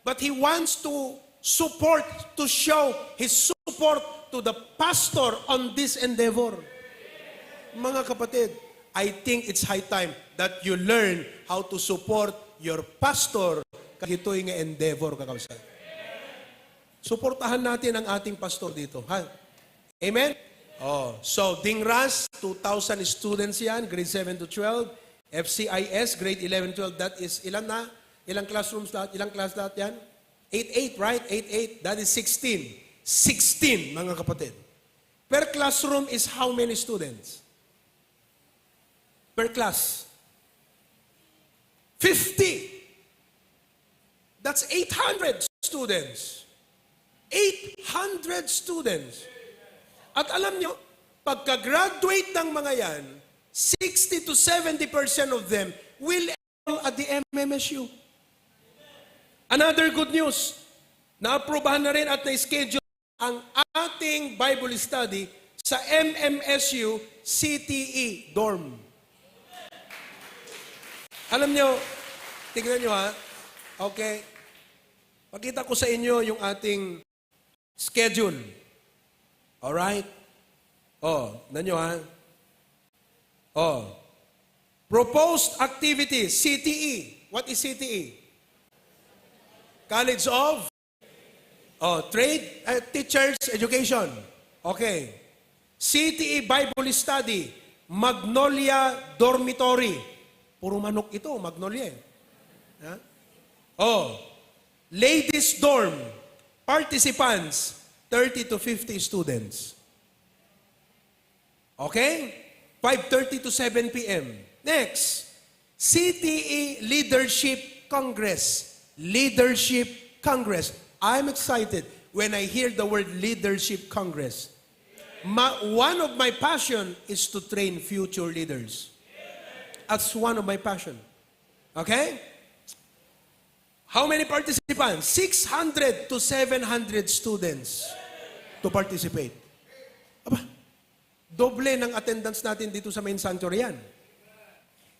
Speaker 2: But he wants to support, to show his support to the pastor on this endeavor. Mga kapatid, I think it's high time that you learn how to support your pastor kahit ito'y nga endeavor, kakabsat. Suportahan natin ang ating pastor dito. Ha? Amen? So, Dingras, 2,000 students yan, grade 7 to 12. FCIS, grade 11, 12. That is, ilan na? Ilang classrooms lahat? Ilang class lahat yan? 8, right? 8. That is 16. 16, mga kapatid. Per classroom is how many students? Per class? 50. That's 800 students. 800 students. At alam nyo, pagka-graduate ng mga yan, 60 to 70% of them will enroll at the MMSU. Another good news, na-aprobahan na rin at na-schedule ang ating Bible study sa MMSU CTE dorm. Alam nyo, tignan nyo ha, okay, pakita ko sa inyo yung ating schedule. Alright? Nanyo ha? Proposed activities, CTE. What is CTE? College of Trade Teachers Education. Okay. CTE Bible Study, Magnolia Dormitory. Puro manok ito, Magnolia. Ladies Dorm, participants, 30 to 50 students. Okay? 5:30 to 7 p.m. Next, CTE Leadership Congress. Leadership Congress. I'm excited when I hear the word Leadership Congress. One of my passion is to train future leaders. That's one of my passion. Okay? How many participants? 600 to 700 students to participate. Aba, doble ng attendance natin dito sa main sanctuary yan.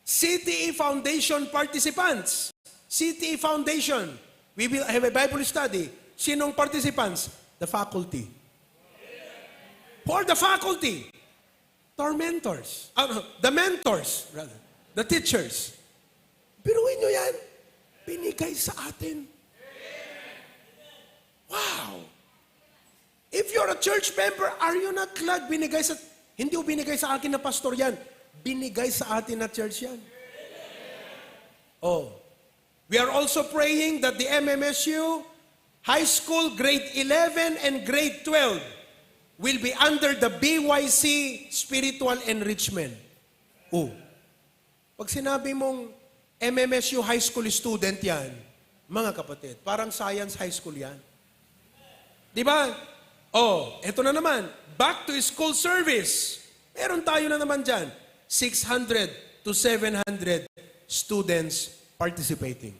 Speaker 2: CTE Foundation participants. CTE Foundation. We will have a Bible study. Sinong participants? The faculty. For the faculty. Tormentors. The mentors, rather. The teachers. Biruin nyo yan. Binigay sa atin. Wow! If you're a church member, are you not glad binigay sa... Hindi binigay sa akin na pastor yan. Binigay sa atin na church yan. Oh. We are also praying that the MMSU High School Grade 11 and Grade 12 will be under the BYC Spiritual Enrichment. Oh. Pag sinabi mong MMSU High School student yan, mga kapatid, parang science high school yan. Di ba? Oh, eto na naman. Back to school service. Meron tayo na naman dyan. 600 to 700 students participating.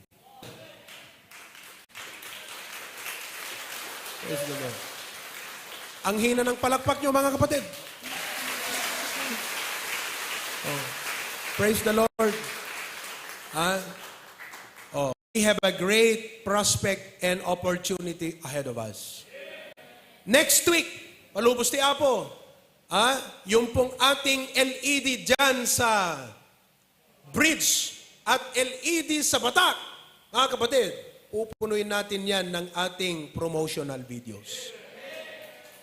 Speaker 2: Praise the Lord. Ang hina ng palakpak nyo, mga kapatid. Oh. Praise the Lord. We have a great prospect and opportunity ahead of us. Next week, palubos ti Apo, yung pong ating LED dyan sa bridge at LED sa Batak, mga kapatid, pupunuin natin yan ng ating promotional videos.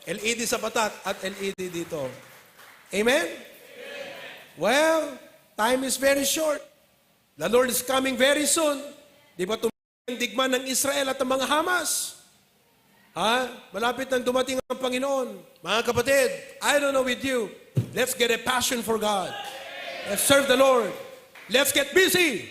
Speaker 2: LED sa Batak at LED dito. Amen? Well, time is very short. The Lord is coming very soon. Di ba tumigil ang digman ng Israel at ang mga Hamas? Malapit nang dumating ang Panginoon. Mga kapatid, I don't know with you, let's get a passion for God. Let's serve the Lord. Let's get busy.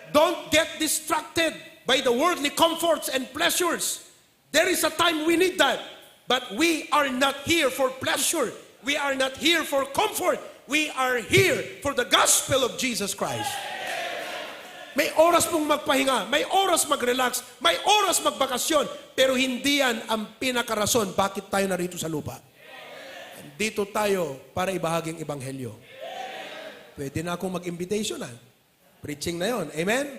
Speaker 2: Don't get distracted by the worldly comforts and pleasures. There is a time we need that. But we are not here for pleasure. We are not here for comfort. We are here for the gospel of Jesus Christ. May oras pong magpahinga, may oras mag-relax, may oras magbakasyon, pero hindi yan ang pinakarason bakit tayo narito sa lupa. Dito tayo para ibahaging ebanghelyo. Pwede na akong mag-invitation Preaching na yon. Amen?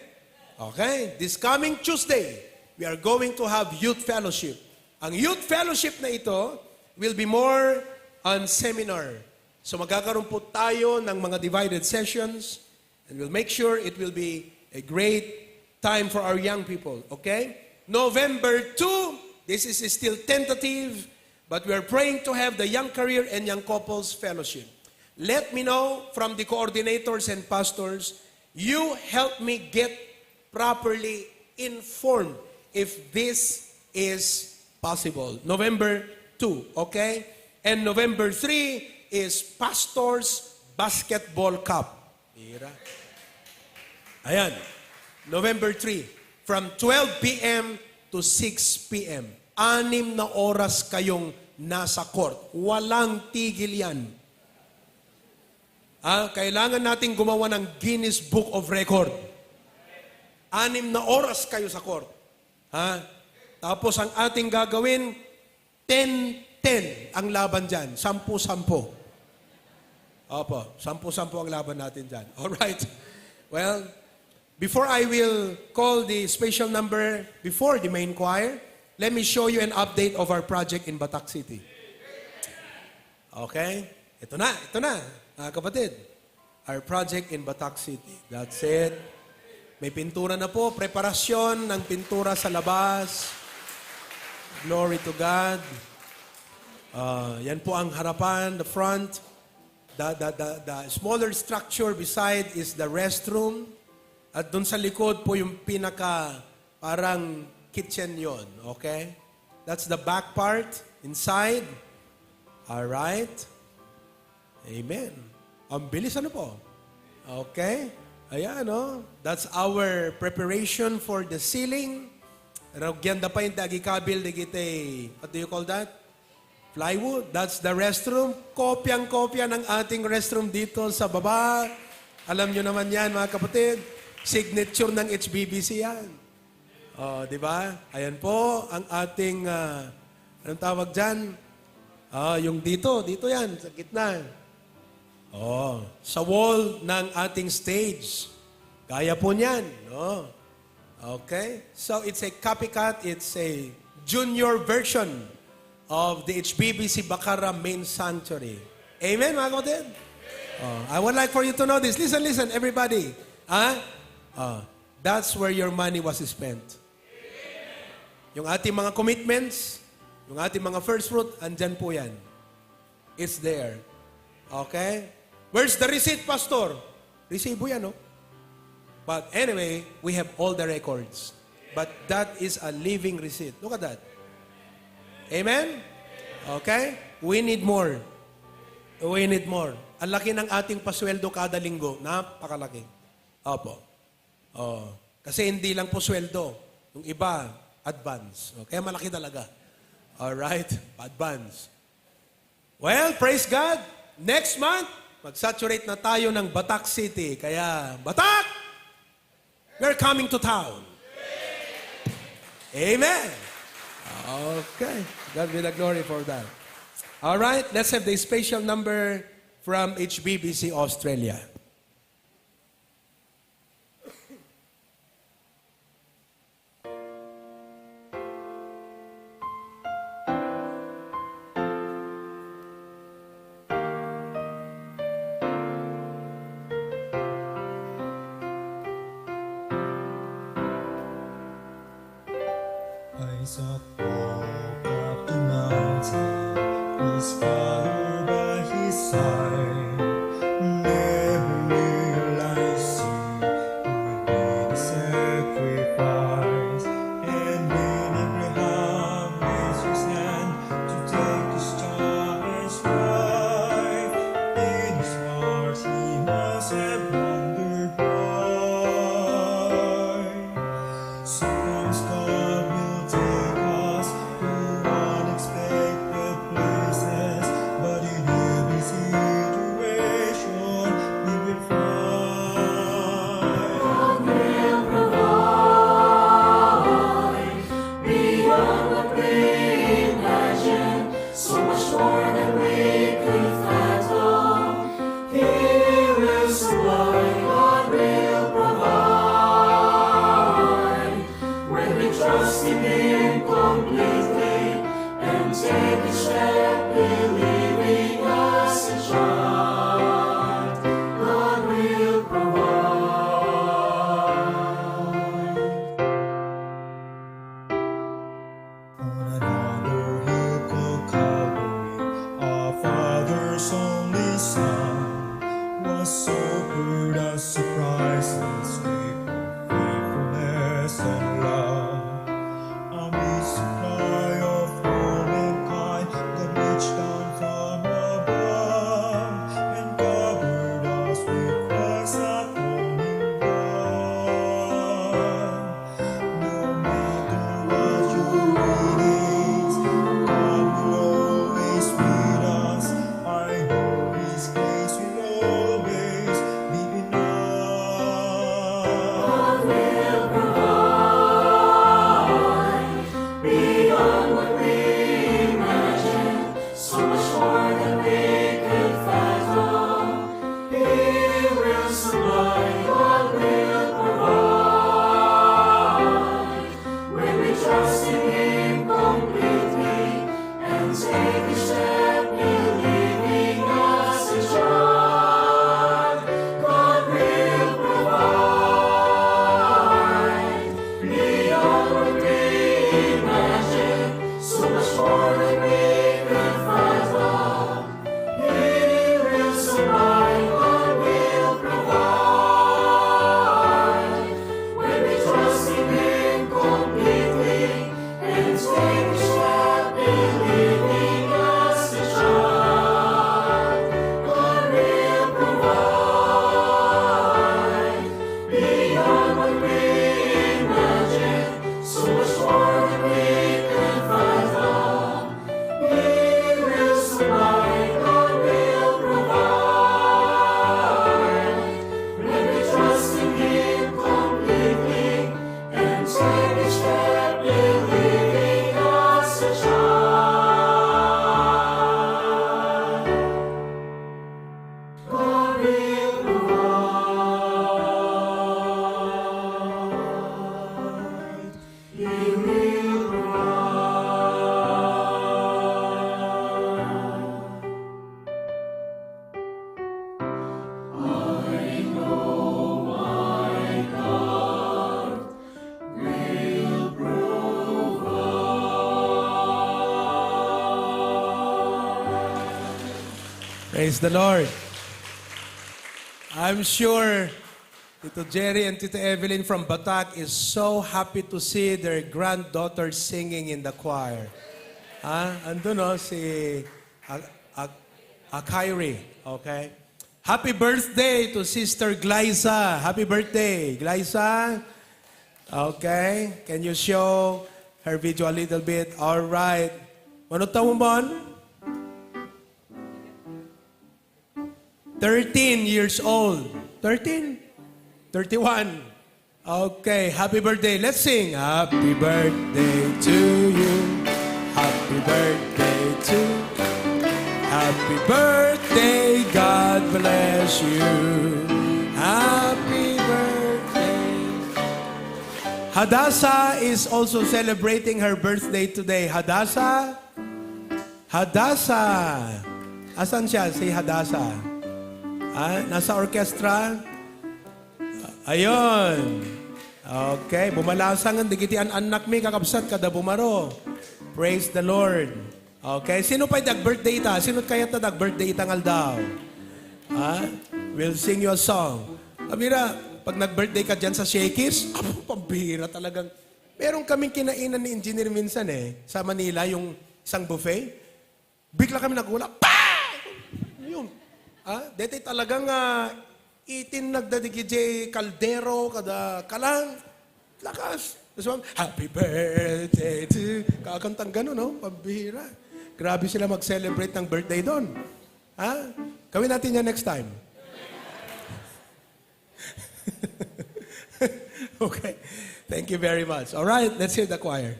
Speaker 2: Okay? This coming Tuesday, we are going to have youth fellowship. Ang youth fellowship na ito will be more on seminar. So magkakaroon po tayo ng mga divided sessions and we'll make sure it will be a great time for our young people. Okay? November 2, this is still tentative, but we are praying to have the Young Career and Young Couples Fellowship. Let me know from the coordinators and pastors, you help me get properly informed if this is possible. November 2, okay? And November 3 is Pastors Basketball Cup. Mira. Ayan. November 3, from 12 p.m. to 6 p.m. 6 na oras kayong nasa court. Walang tigil yan. Kailangan nating gumawa ng Guinness Book of Record. 6 na oras kayo sa court. Tapos ang ating gagawin, 10-10 ang laban dyan. 10-10. Opo, 10-10 ang laban natin dyan. Alright. Well, before I will call the special number before the main choir, let me show you an update of our project in Batak City. Okay? Ito na, kapatid. Our project in Batak City. That's it. May pintura na po, preparasyon ng pintura sa labas. Glory to God. Yan po ang harapan, the front. The smaller structure beside is the restroom. At dun sa likod po yung pinaka parang kitchen yon, okay? That's the back part, inside. Alright. Amen. Ang bilis po. Okay? Ayan, that's our preparation for the ceiling. Gyanda pa yung tagikabil digite, what do you call that? Plywood. That's the restroom. Kopyang-kopya ng ating restroom dito sa baba. Alam nyo naman yan, mga kapatid. Signature ng HBBC yan. Di ba? Ayan po ang ating, anong tawag dyan? Yung dito yan, sa gitna. Sa wall ng ating stage. Gaya po niyan. Okay? So it's a copycat, it's a junior version of the HBBC Bacara Main Sanctuary. Amen, mga kapatid? I would like for you to know this. Listen, everybody. That's where your money was spent. Yung ating mga commitments, yung ating mga first fruit, andyan po yan. It's there. Okay? Where's the receipt, Pastor? Resibo yan, But anyway, we have all the records. But that is a living receipt. Look at that. Amen? Okay? We need more. We need more. Ang laki ng ating pasweldo kada linggo. Napakalaki. Opo. Oh. Kasi hindi lang po sweldo. Yung iba, advance. Kaya malaki talaga. Alright? Advance. Well, praise God. Next month, mag-saturate na tayo ng Batak City. Kaya, Batak! We're coming to town. Amen. Okay. God be the glory for that. All right, let's have the special number from HBBC Australia.
Speaker 10: Isaac walked up the mountain, his father by his side, never realizing it would be the sacrifice. And when Abraham raised his hand to take his child's wife, in his heart he must have wondered why. Sometimes God will take us to unexpected places, but in every situation we will find God will provide beyond what we imagine, so much more than we could fathom. He will supply, God will provide when we trust in Him completely and take a step believing as a child. God will provide. On another hill called Calvary, our Father's only Son was sobered as surprises, faithfulness and love. Amid supply of all mankind, God reached down from above and covered us with Christ's atoning blood. No matter what your needs, God will always meet us. I know His grace will always be enough. God will provide beyond what we imagine, so much more than we could fathom. He will supply, God will provide when we trust in Him completely and take a step believing as a child. God will provide beyond what we imagine, so much more than we could fathom. He will supply, God will provide when we trust in Him completely and take a step believing as a child. God will provide beyond what we imagine, so much more than we could fathom. He will supply, God will provide when we trust in Him completely and take a step believing as a child. God will provide. He will provide. I know my God will provide.
Speaker 2: Praise the Lord. I'm sure Tito Jerry and Tito Evelyn from Batak is so happy to see their granddaughter singing in the choir. Andun si Akairi. Okay? Happy birthday to Sister Glyza. Happy birthday, Glyza. Okay? Can you show her video a little bit? All right. Ano taon mo? 13 years old. 13? 31. Okay, happy birthday. Let's sing. Happy birthday to you. Happy birthday to Happy birthday, God bless you. Happy birthday. Hadassah is also celebrating her birthday today. Hadassah? Hadassah. Asan siya si Hadassah? Nasa orkestra? Ayun. Okay, bumalasang ang digitian anak mi kakabsat kada bumaro. Praise the Lord. Okay, sino pa dag-birthday ita? Sino kaya ta dag-birthday ita ngal daw? We'll sing you a song. Amira, pag nag-birthday ka dyan sa Shakey's, pambihira talagang. Meron kaming kinainan ni engineer minsan sa Manila, yung isang buffet. Bigla kami nagula. Yun. Dito talagang itin nagdadigijay kaldero kada kalang lakas. So, happy birthday to kakantang gano'n, no? Pambihira. Grabe sila mag-celebrate ng birthday doon. Gawin natin yan next time. Okay. Thank you very much. All right, let's hear the choir.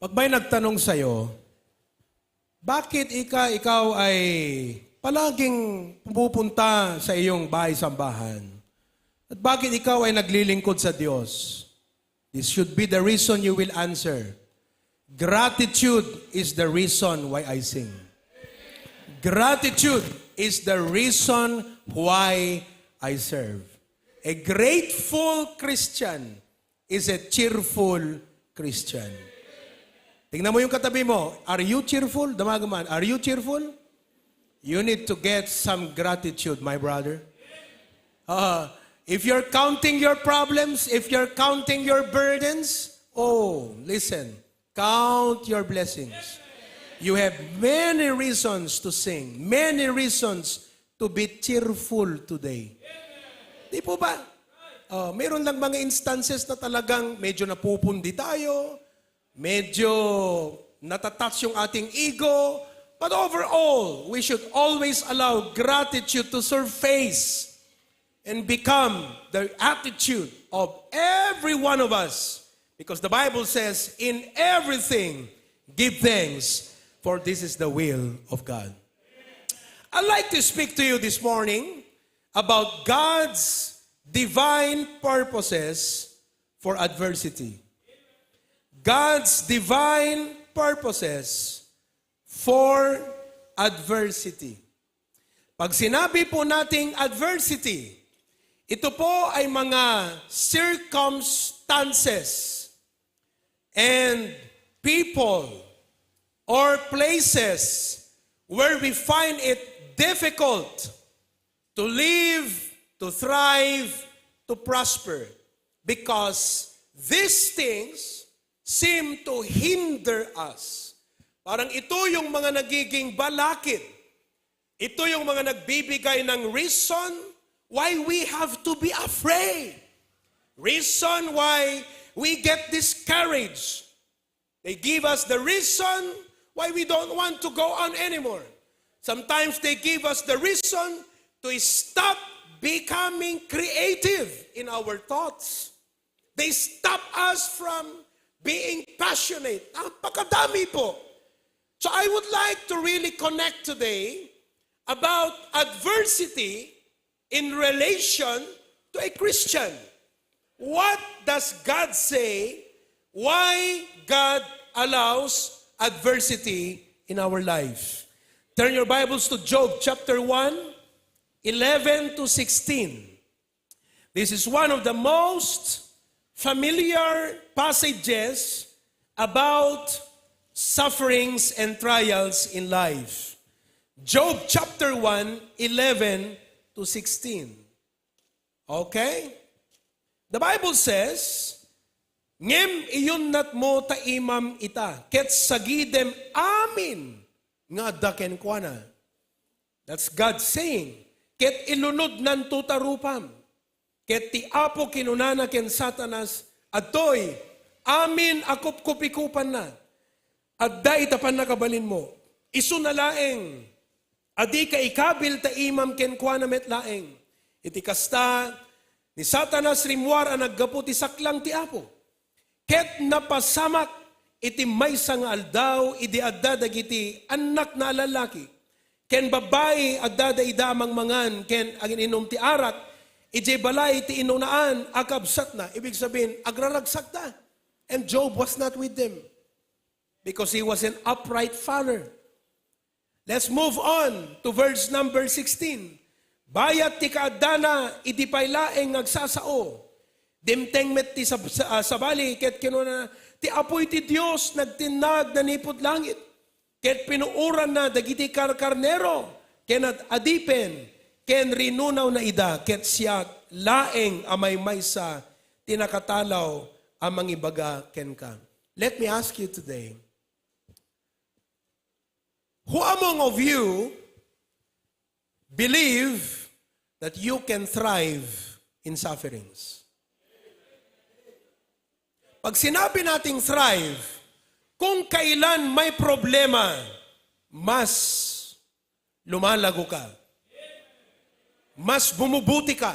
Speaker 2: Pag may nagtanong sa'yo, bakit ikaw ay palaging pumupunta sa iyong bahay-sambahan? At bakit ikaw ay naglilingkod sa Diyos? This should be the reason you will answer. Gratitude is the reason why I sing. Gratitude is the reason why I serve. A grateful Christian is a cheerful Christian. Tingnan mo yung katabi mo. Are you cheerful? Damagaman, are you cheerful? You need to get some gratitude, my brother. If you're counting your problems, if you're counting your burdens, listen. Count your blessings. You have many reasons to sing, many reasons to be cheerful today. Di po ba? Meron lang mga instances na talagang medyo napupundi tayo, medyo natatouch yung ating ego, but overall, we should always allow gratitude to surface and become the attitude of every one of us. Because the Bible says, in everything, give thanks, for this is the will of God. I'd like to speak to you this morning about God's divine purposes for adversity. God's divine purposes for adversity. Pag sinabi po nating adversity, ito po ay mga circumstances and people or places where we find it difficult to live, to thrive, to prosper. Because these things seem to hinder us. Parang ito yung mga nagiging balakid. Ito yung mga nagbibigay ng reason why we have to be afraid. Reason why we get discouraged. They give us the reason why we don't want to go on anymore. Sometimes they give us the reason to stop becoming creative in our thoughts. They stop us from being passionate. Napakadami po. So I would like to really connect today about adversity in relation to a Christian. What does God say? Why God allows adversity in our life? Turn your Bibles to Job chapter 1, 11 to 16. This is one of the most familiar passages about sufferings and trials in life. Job chapter 1, 11 to 16. Okay? The Bible says, ngem iyon nat mo taimam ita, ket sagidem amin nga daken kuana. That's God saying, ket ilunod nan tutarupam, ket ti apo kinunana ken satanas, atoy, amin akop kupikupan na, adda itapan na kabalin mo, isu na laeng, adi ka ikabil ta imam ken kuana met laeng, iti kasta, ni satanas rimwar ang naggapu ti saklang ti apo, ket napasamak iti maysa nga aldaw, idi adda dagiti anak na lalaki, ken babae adda da idamang mangan, ken agin inom ti arak, ije balay ti inunaan, akabsat na. Ibig sabihin, agraragsak na. And Job was not with them because he was an upright father. Let's move on to verse number 16. Bayat ti kaadana, iti paylaeng agsasao. Dimteng met ti sabali, ket kinuna, ti apoy ti Diyos, nagtinag na nipod langit. Ket pinuuran na, dagiti karkarnero, kenat adipen, ken rinunaw na ida, ket siya laeng amay maysa, tinakatalaw amang ibaga ken ka. Let me ask you today, who among of you believe that you can thrive in sufferings? Pag sinabi nating thrive, kung kailan may problema, mas lumalago ka. Mas bumubuti ka.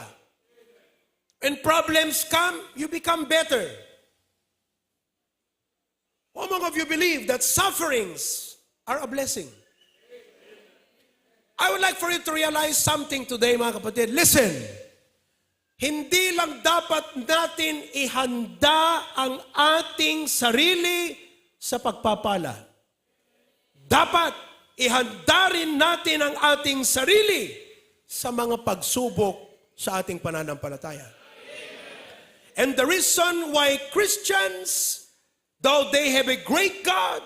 Speaker 2: When problems come, you become better. How many of you believe that sufferings are a blessing? I would like for you to realize something today, mga kapatid. Listen, hindi lang dapat natin ihanda ang ating sarili sa pagpapala. Dapat ihanda rin natin ang ating sarili sa mga pagsubok sa ating pananampalataya. And the reason why Christians, though they have a great God,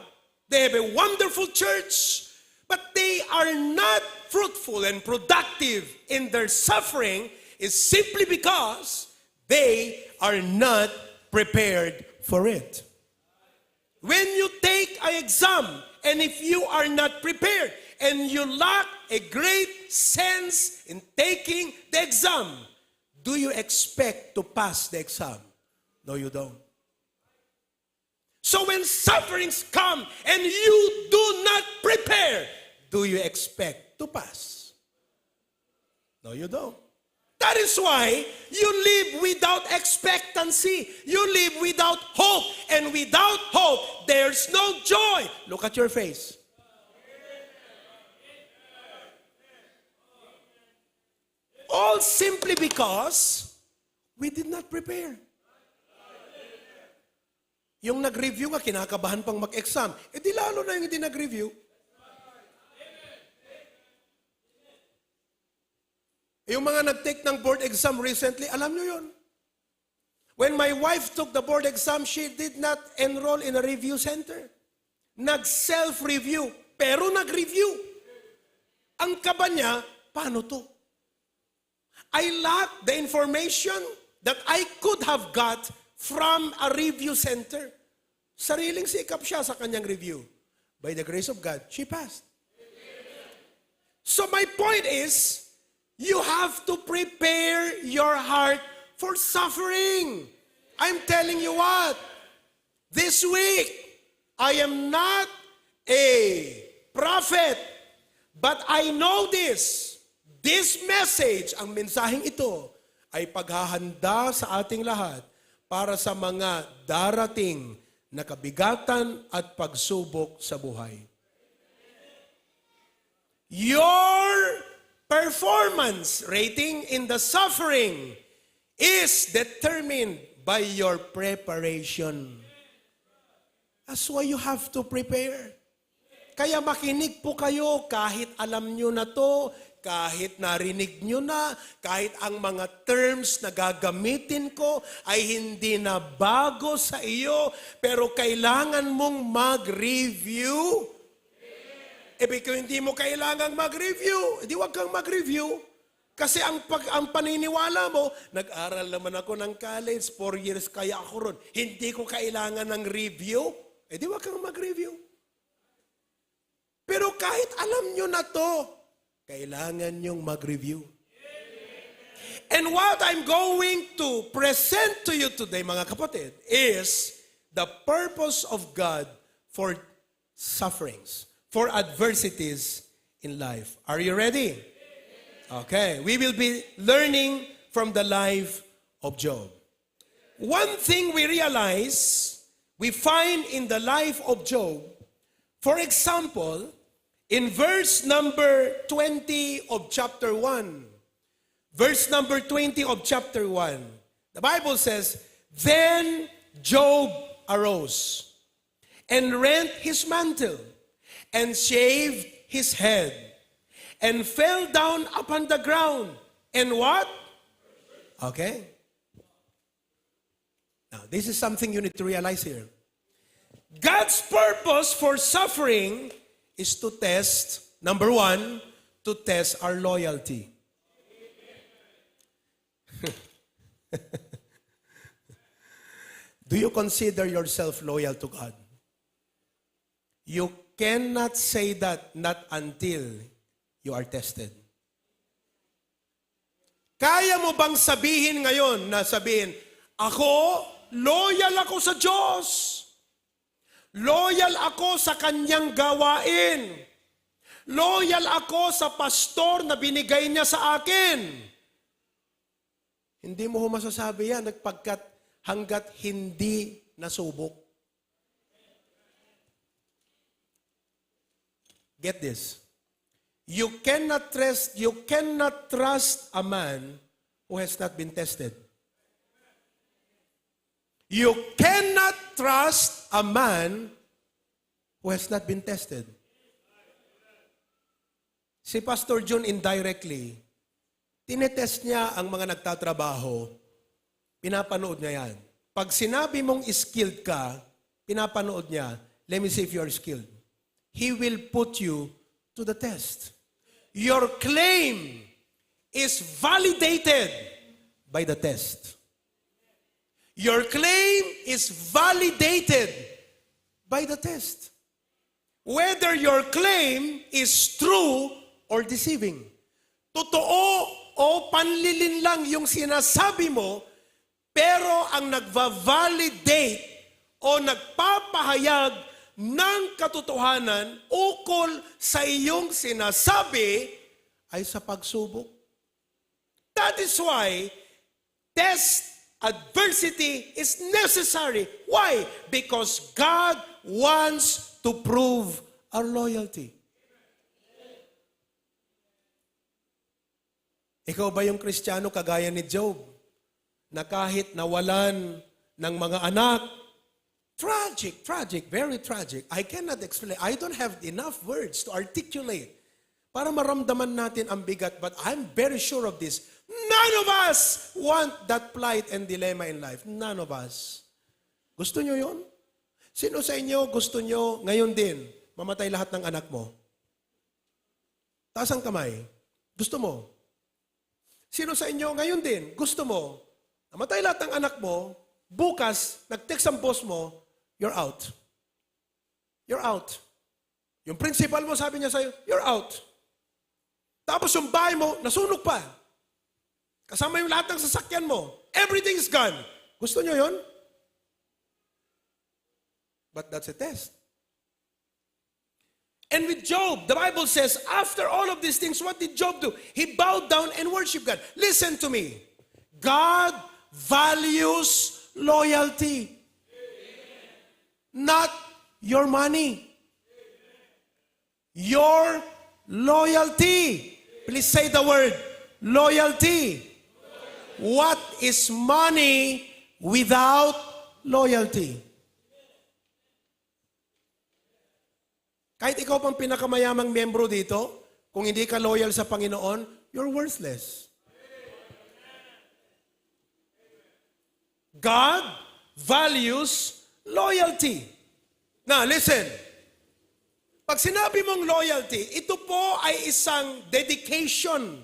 Speaker 2: they have a wonderful church, but they are not fruitful and productive in their suffering is simply because they are not prepared for it. When you take an exam, and if you are not prepared, and you lack a great sense in taking the exam, do you expect to pass the exam? No, you don't. So when sufferings come and you do not prepare, do you expect to pass? No, you don't. That is why you live without expectancy. You live without hope. And without hope, there's no joy. Look at your face. All simply because we did not prepare. Yung nag-review nga, kinakabahan pang mag-exam. Eh di lalo na yung hindi nag-review. Yung mga nag-take ng board exam recently, alam nyo yun. When my wife took the board exam, she did not enroll in a review center. Nag-self-review, pero nag-review. Ang kaba niya, paano to? I lack the information that I could have got from a review center. Sariling sikap siya sa kanyang review. By the grace of God, she passed. So my point is, you have to prepare your heart for suffering. I'm telling you what, this week, I am not a prophet, but I know this. This message, ang mensaheng ito, ay paghahanda sa ating lahat para sa mga darating na kabigatan at pagsubok sa buhay. Your performance rating in the suffering is determined by your preparation. That's why you have to prepare. Kaya makinig po kayo kahit alam nyo na to, kahit narinig nyo na, kahit ang mga terms na gagamitin ko ay hindi na bago sa iyo, pero kailangan mong mag-review. Kung hindi mo kailangang mag-review, hindi wag kang mag-review. Kasi ang paniniwala mo, nag-aral naman ako ng college, 4 years kaya ako ron. Hindi ko kailangan ng review, di wag kang mag-review. Pero kahit alam nyo na to, kailangan nyong mag-review. And what I'm going to present to you today, mga kapatid, is the purpose of God for sufferings, for adversities in life. Are you ready? Okay. We will be learning from the life of Job. One thing we realize, we find in the life of Job, for example, in verse number 20 of chapter 1, verse number 20 of chapter 1, the Bible says, Then Job arose and rent his mantle and shaved his head and fell down upon the ground. And what? Okay. Now, this is something you need to realize here. God's purpose for suffering is to test, number one, to test our loyalty. Do you consider yourself loyal to God? You cannot say that not until you are tested. Kaya mo bang sabihin ngayon na sabihin, ako, loyal ako sa Diyos. Loyal ako sa kanyang gawain. Loyal ako sa pastor na binigay niya sa akin. Hindi mo masasabi yan hanggat hindi nasubok. Get this. You cannot trust a man who has not been tested. You cannot trust a man who has not been tested. Si Pastor John indirectly, tinetest niya ang mga nagtatrabaho, pinapanood niya yan. Pag sinabi mong skilled ka, pinapanood niya, let me see if you are skilled. He will put you to the test. Your claim is validated by the test. Your claim is validated by the test. Whether your claim is true or deceiving. Totoo o panlilin lang yung sinasabi mo, pero ang nagva-validate o nagpapahayag ng katotohanan ukol sa iyong sinasabi ay sa pagsubok. That is why test adversity is necessary. Why? Because God wants to prove our loyalty. Ikaw ba yung Kristiyano kagaya ni Job, na kahit nawalan ng mga anak, tragic, very tragic. I cannot explain. I don't have enough words to articulate para maramdaman natin ang bigat, but I'm very sure of this. None of us want that plight and dilemma in life. None of us. Gusto nyo yun? Sino sa inyo gusto nyo ngayon din mamatay lahat ng anak mo? Taas ang kamay. Gusto mo? Sino sa inyo ngayon din gusto mo mamatay lahat ng anak mo, bukas, nag-text ang boss mo, you're out. You're out. Yung principal mo sabi niya sa'yo, you're out. Tapos yung bahay mo, nasunog pa. Kasama yung lahat ng sasakyan mo. Everything is gone. Gusto nyo yon? But that's a test. And with Job, the Bible says, after all of these things, what did Job do? He bowed down and worshiped God. Listen to me. God values loyalty. Not your money. Your loyalty. Please say the word, loyalty. What is money without loyalty? Kahit ikaw pang pinakamayamang miyembro dito, kung hindi ka loyal sa Panginoon, you're worthless. God values loyalty. Now, listen. Pag sinabi mong loyalty, ito po ay isang dedication.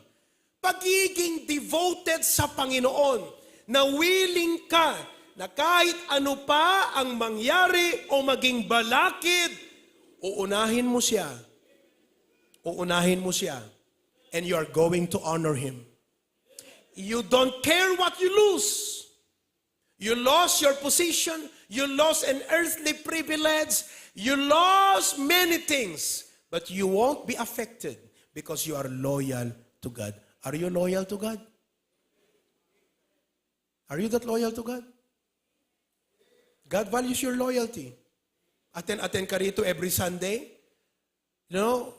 Speaker 2: Pagiging devoted sa Panginoon. Na willing ka na kahit ano pa ang mangyari o maging balakid, uunahin mo siya. Uunahin mo siya. And you are going to honor Him. You don't care what you lose. You lost your position. You lost an earthly privilege. You lost many things. But you won't be affected because you are loyal to God. Are you loyal to God? Are you that loyal to God? God values your loyalty. Attend ka rito every Sunday. You know,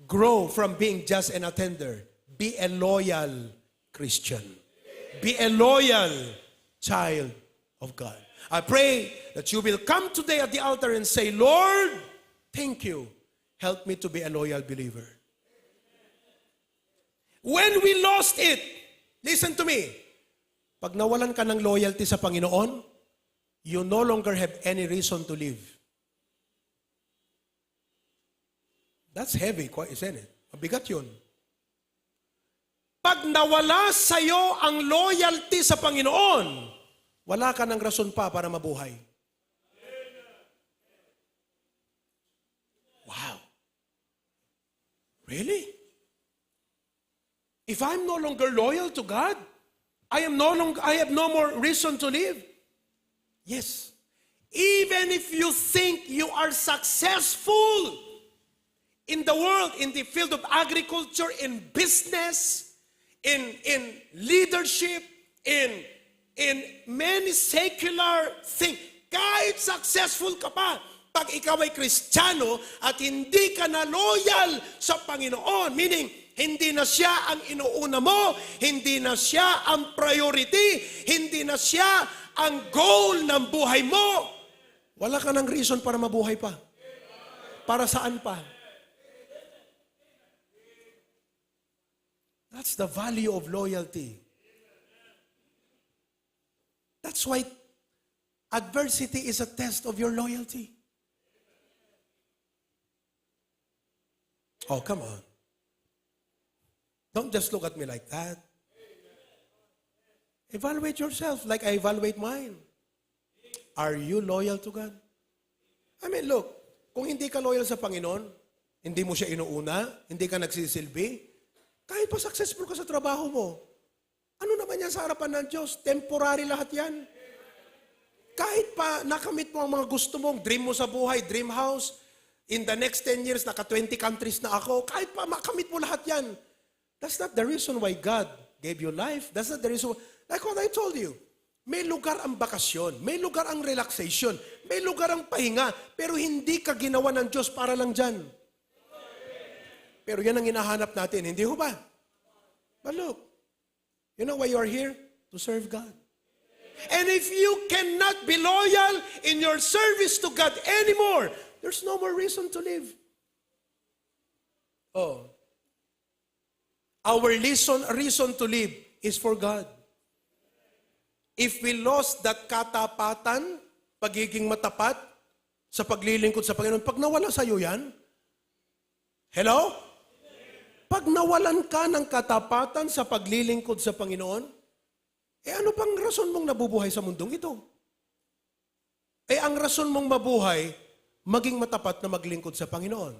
Speaker 2: grow from being just an attender. Be a loyal Christian. Be a loyal child of God. I pray that you will come today at the altar and say, Lord, thank you. Help me to be a loyal believer. When we lost it, listen to me, pag nawalan ka ng loyalty sa Panginoon, you no longer have any reason to live. That's heavy, isn't it? Mabigat yun. Pag nawala sa'yo ang loyalty sa Panginoon, wala ka ng rason pa para mabuhay. Wow. Really? If I'm no longer loyal to God, I have no more reason to live. Yes. Even if you think you are successful in the world, in the field of agriculture, in business, in leadership, in many secular things, kahit successful ka pa, pag ikaw ay Kristiyano at hindi ka na loyal sa Panginoon, meaning, hindi na siya ang inuuna mo, hindi na siya ang priority, hindi na siya ang goal ng buhay mo, wala ka ng reason para mabuhay pa. Para saan pa? That's the value of loyalty. That's why adversity is a test of your loyalty. Oh, come on. Don't just look at me like that. Evaluate yourself like I evaluate mine. Are you loyal to God? I mean, look, kung hindi ka loyal sa Panginoon, hindi mo siya inuuna, hindi ka nagsisilbi, kahit pa successful ka sa trabaho mo, ano naman yan sa harapan ng Diyos? Temporary lahat yan. Kahit pa nakamit mo ang mga gusto mong dream mo sa buhay, dream house, in the next 10 years, naka 20 countries na ako, kahit pa makamit mo lahat yan, that's not the reason why God gave you life. That's not the reason. Like what I told you, may lugar ang bakasyon, may lugar ang relaxation, may lugar ang pahinga, pero hindi ka ginawa ng Diyos para lang dyan. Pero yan ang hinahanap natin, hindi ho ba? But look, you know why you are here? To serve God. And if you cannot be loyal in your service to God anymore, there's no more reason to live. Oh. Our reason to live is for God. If we lost that katapatan, pagiging matapat, sa paglilingkod sa Panginoon, pag nawala sa iyo yan, hello? Pag nawalan ka ng katapatan sa paglilingkod sa Panginoon, ano pang rason mong nabubuhay sa mundong ito? Ang rason mong mabuhay, maging matapat na maglingkod sa Panginoon.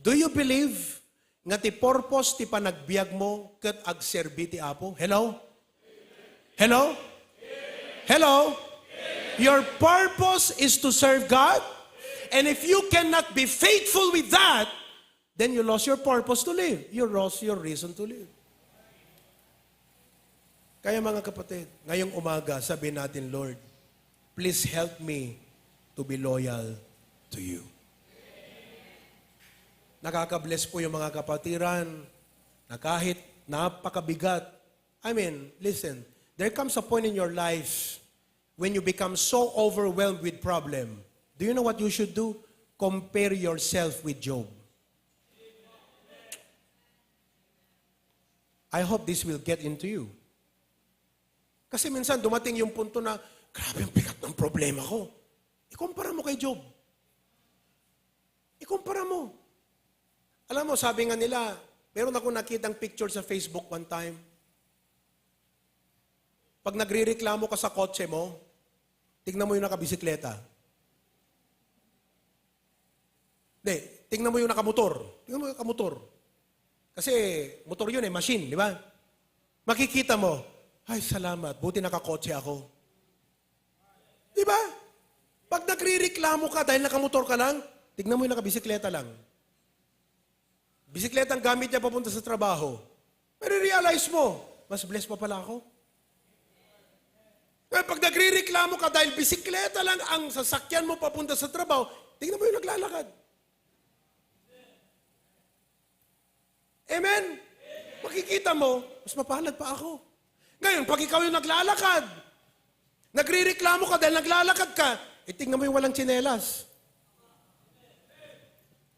Speaker 2: Do you believe nga ti purpose ti panagbiag mo ket agserbi ti Apo? Hello? Hello? Hello? Your purpose is to serve God, and if you cannot be faithful with that, then you lost your purpose to live. You lost your reason to live. Kaya mga kapatid, ngayong umaga, sabihin natin, Lord, please help me to be loyal to you. Nakaka-bless po yung mga kapatiran na kahit napakabigat. I mean, listen, there comes a point in your life when you become so overwhelmed with problem. Do you know what you should do? Compare yourself with Job. I hope this will get into you. Kasi minsan dumating yung punto na, grabe ang bigat ng problema ko. Ikumpara mo kay Job. Ikumpara mo. Alam mo, sabi nga nila, meron ako nakitang picture sa Facebook one time. Pag nagrireklamo ka sa kotse mo, tignan mo yung nakabisikleta. Hindi, tignan mo yung nakamotor. Tignan mo yung nakamotor. Kasi motor yun machine, di ba? Makikita mo, ay salamat, buti nakakotse ako. Di ba? Pag nagrireklamo ka dahil nakamotor ka lang, tignan mo yung nakabisikleta lang. Bisikleta ang gamit niya papunta sa trabaho. Pero realize mo, mas blessed pa pala ako. Kaya pag nagrireklamo ka dahil bisikleta lang ang sasakyan mo papunta sa trabaho, tignan mo yung naglalakad. Amen? Makikita mo, mas mapalad pa ako. Ngayon, pag ikaw yung naglalakad, nagrireklamo ka dahil naglalakad ka, tingnan mo yung walang tsinelas.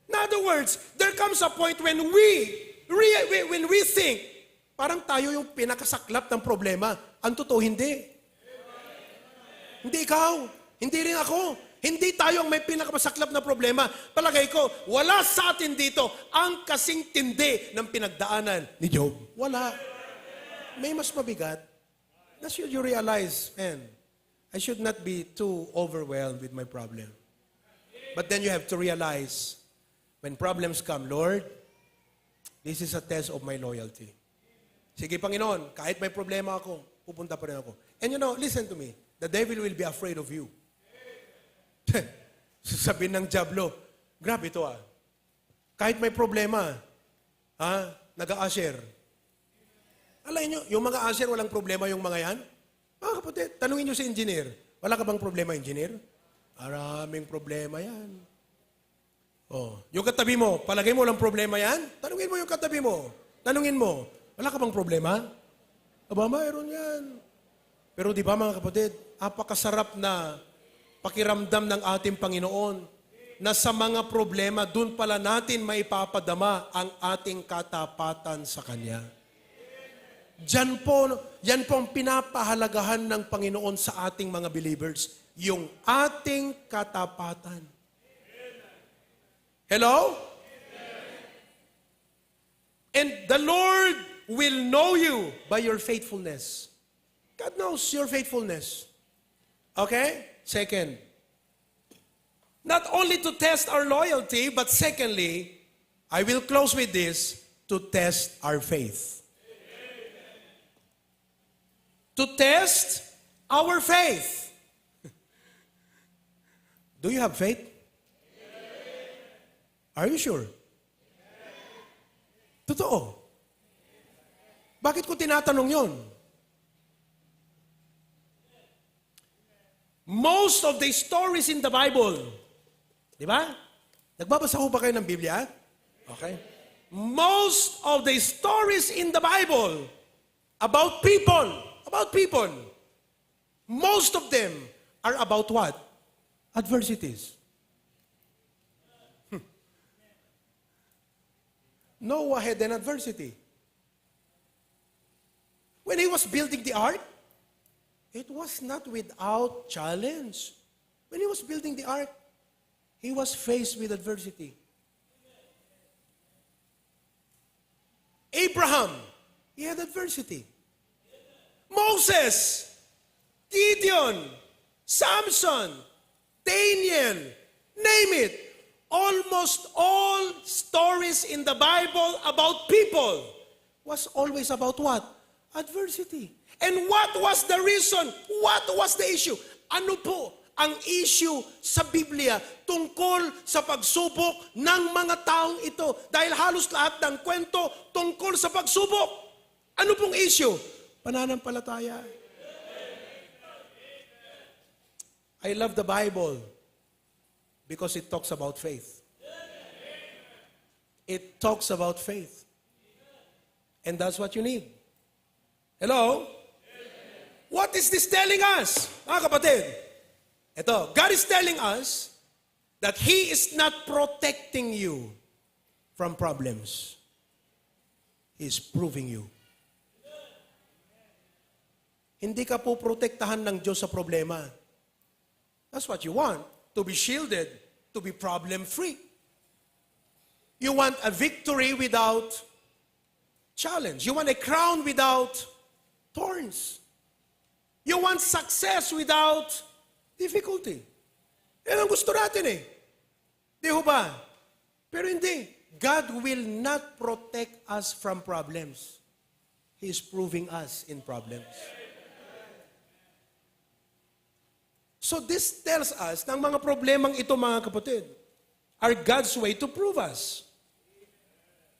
Speaker 2: In other words, there comes a point when we think, parang tayo yung pinakasaklap ng problema. Ang totoo, hindi. Hindi ikaw. Hindi rin ako. Hindi tayo ang may pinakamasaklap na problema. Palagay ko, wala sa atin dito ang kasing tindi ng pinagdaanan ni Job. Wala. May mas mabigat. That should you realize, man, I should not be too overwhelmed with my problem. But then you have to realize, when problems come, Lord, this is a test of my loyalty. Sige, Panginoon, kahit may problema ako, pupunta pa rin ako. And you know, listen to me, the devil will be afraid of you. Sabihin ng Diablo, grabe ito kahit may problema, nag-a-usher. Alam nyo, yung mga usher, walang problema yung mga yan? Mga kapatid, tanungin nyo si engineer, wala ka bang problema, engineer? Maraming problema yan. Oh, yung katabi mo, palagay mo lang problema yan? Tanungin mo yung katabi mo. Tanungin mo, wala ka bang problema? Aba, mayroon yan. Pero di ba mga kapatid, apakasarap na pakiramdam ng ating Panginoon na sa mga problema, dun pala natin maipapadama ang ating katapatan sa Kanya. Yan po ang pinapahalagahan ng Panginoon sa ating mga believers, yung ating katapatan. Hello? And the Lord will know you by your faithfulness. God knows your faithfulness. Okay? Second, not only to test our loyalty, but secondly, I will close with this, to test our faith. To test our faith. Do you have faith? Are you sure? Totoo. Bakit ko tinatanong yon? Most of the stories in the Bible, di ba? Nagbabasa ko ba kayo ng Biblia? Okay. Most of the stories in the Bible about people, most of them are about what? Adversities. Noah had an adversity. When he was building the ark, it was not without challenge. When he was building the ark, he was faced with adversity. Abraham, he had adversity. Moses, Gideon, Samson, Daniel, name it. Almost all stories in the Bible about people was always about what? Adversity. And what was the reason? What was the issue? Ano po ang issue sa Biblia tungkol sa pagsubok ng mga taong ito? Dahil halos lahat ng kwento tungkol sa pagsubok. Ano pong issue? Pananampalataya. I love the Bible because it talks about faith. It talks about faith. And that's what you need. Hello? What is this telling us? Mga kapatid, ito, God is telling us that He is not protecting you from problems. He is proving you. Hindi ka po protektahan ng Diyos sa problema. That's what you want, to be shielded, to be problem-free. You want a victory without challenge. You want a crown without thorns. You want success without difficulty. Yan ang gusto natin eh. Di ho ba? Pero hindi. God will not protect us from problems. He is proving us in problems. So this tells us na ang mga problemang ito, mga kapatid, are God's way to prove us.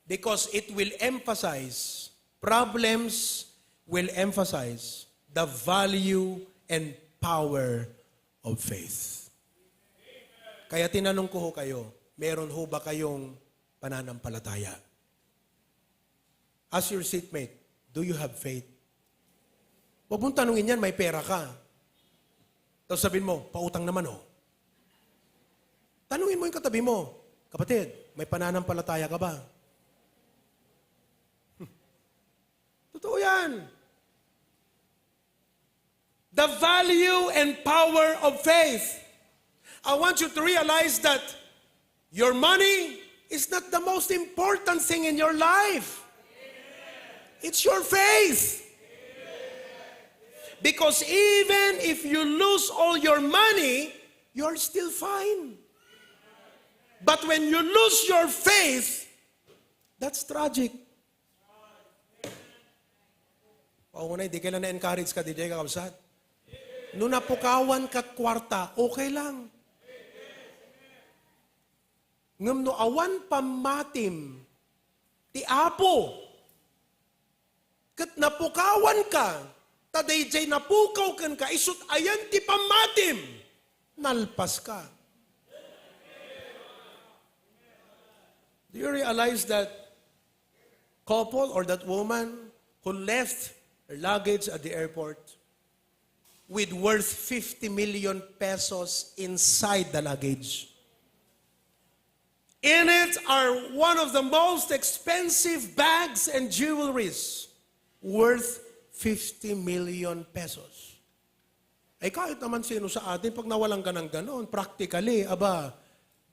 Speaker 2: Because it will emphasize, problems will emphasize the value and power of faith. Kaya tinanong ko ho kayo, meron ho ba kayong pananampalataya? Ask your seatmate, do you have faith? Huwag mong tanungin yan, may pera ka. Tapos sabihin mo, pautang naman ho. Tanungin mo yung katabi mo, kapatid, may pananampalataya ka ba? Totoo yan. The value and power of faith. I want you to realize that your money is not the most important thing in your life. It's your faith. Because even if you lose all your money, you're still fine. But when you lose your faith, that's tragic. Paunay, di ka na na-encourage ka, di ka kapsat. Nung napukawan ka kwarta, okay lang. Ngam no awan pamatim, ti apo. Kat napukawan ka, taday jay napukaw kan ka, isut ayan ti pamatim. nalpas ka. Do you realize that couple or that woman who left her luggage at the airport with worth 50 million pesos inside the luggage? In it are one of the most expensive bags and jewelries worth 50 million pesos. Ay kahit naman sino sa atin, pag nawalan ka ng ganon, practically,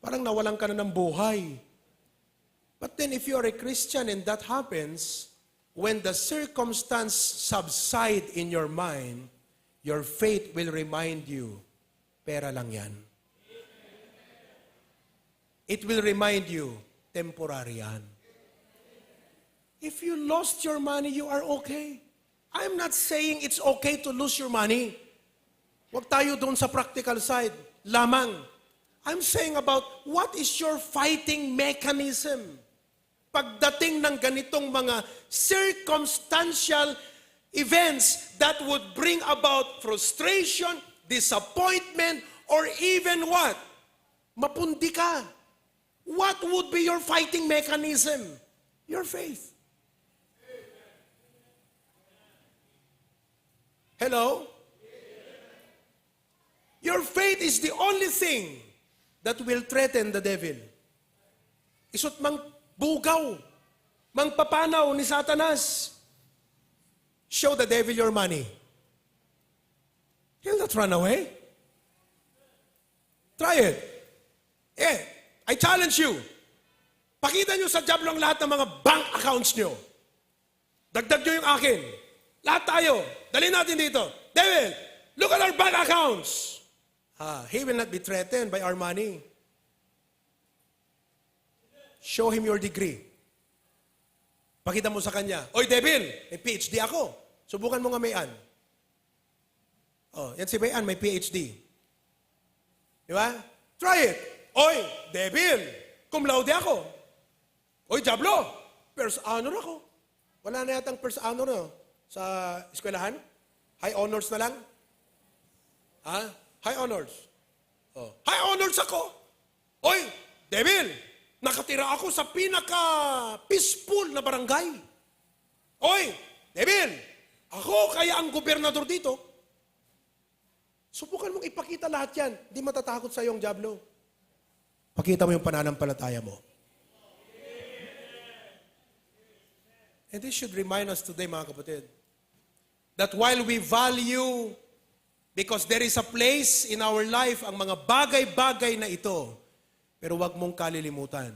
Speaker 2: parang nawalan ka na ng buhay. But then if you are a Christian and that happens, when the circumstance subside in your mind, your faith will remind you, pera lang yan. It will remind you, temporary yan. If you lost your money, you are okay. I'm not saying it's okay to lose your money. Huwag tayo doon sa practical side. Lamang. I'm saying about what is your fighting mechanism pagdating ng ganitong mga circumstantial events that would bring about frustration, disappointment, or even what? Mapundi ka. What would be your fighting mechanism? Your faith. Hello? Your faith is the only thing that will threaten the devil. Isut mang bugaw, mang papanaw ni Satanas. Show the devil your money. He'll not run away. Try it. I challenge you. Pakita nyo sa Diablo ang lahat ng mga bank accounts nyo. Dagdag nyo yung akin. Lahat tayo. Dali natin dito. Devil, look at our bank accounts. He will not be threatened by our money. Show him your degree. Pakita mo sa kanya, oy devil, may PhD ako. Subukan mo nga Mayan. Yan si Mayan, may PhD. Di ba? Try it. Oy, devil, cum laude ako. Oy, Diablo, first honor ako. Wala na yatang first honor no? Sa eskwelahan? High honors na lang? High honors. High honors ako. Oy, devil, nakatira ako sa pinaka-peaceful na barangay. Oy, devil, ako kaya ang gobernador dito. Subukan mong ipakita lahat yan. Hindi matatakot sa iyong Diablo. Pakita mo yung pananampalataya mo. And this should remind us today, mga kapatid, that while we value, because there is a place in our life, ang mga bagay-bagay na ito, pero wag mong kalilimutan,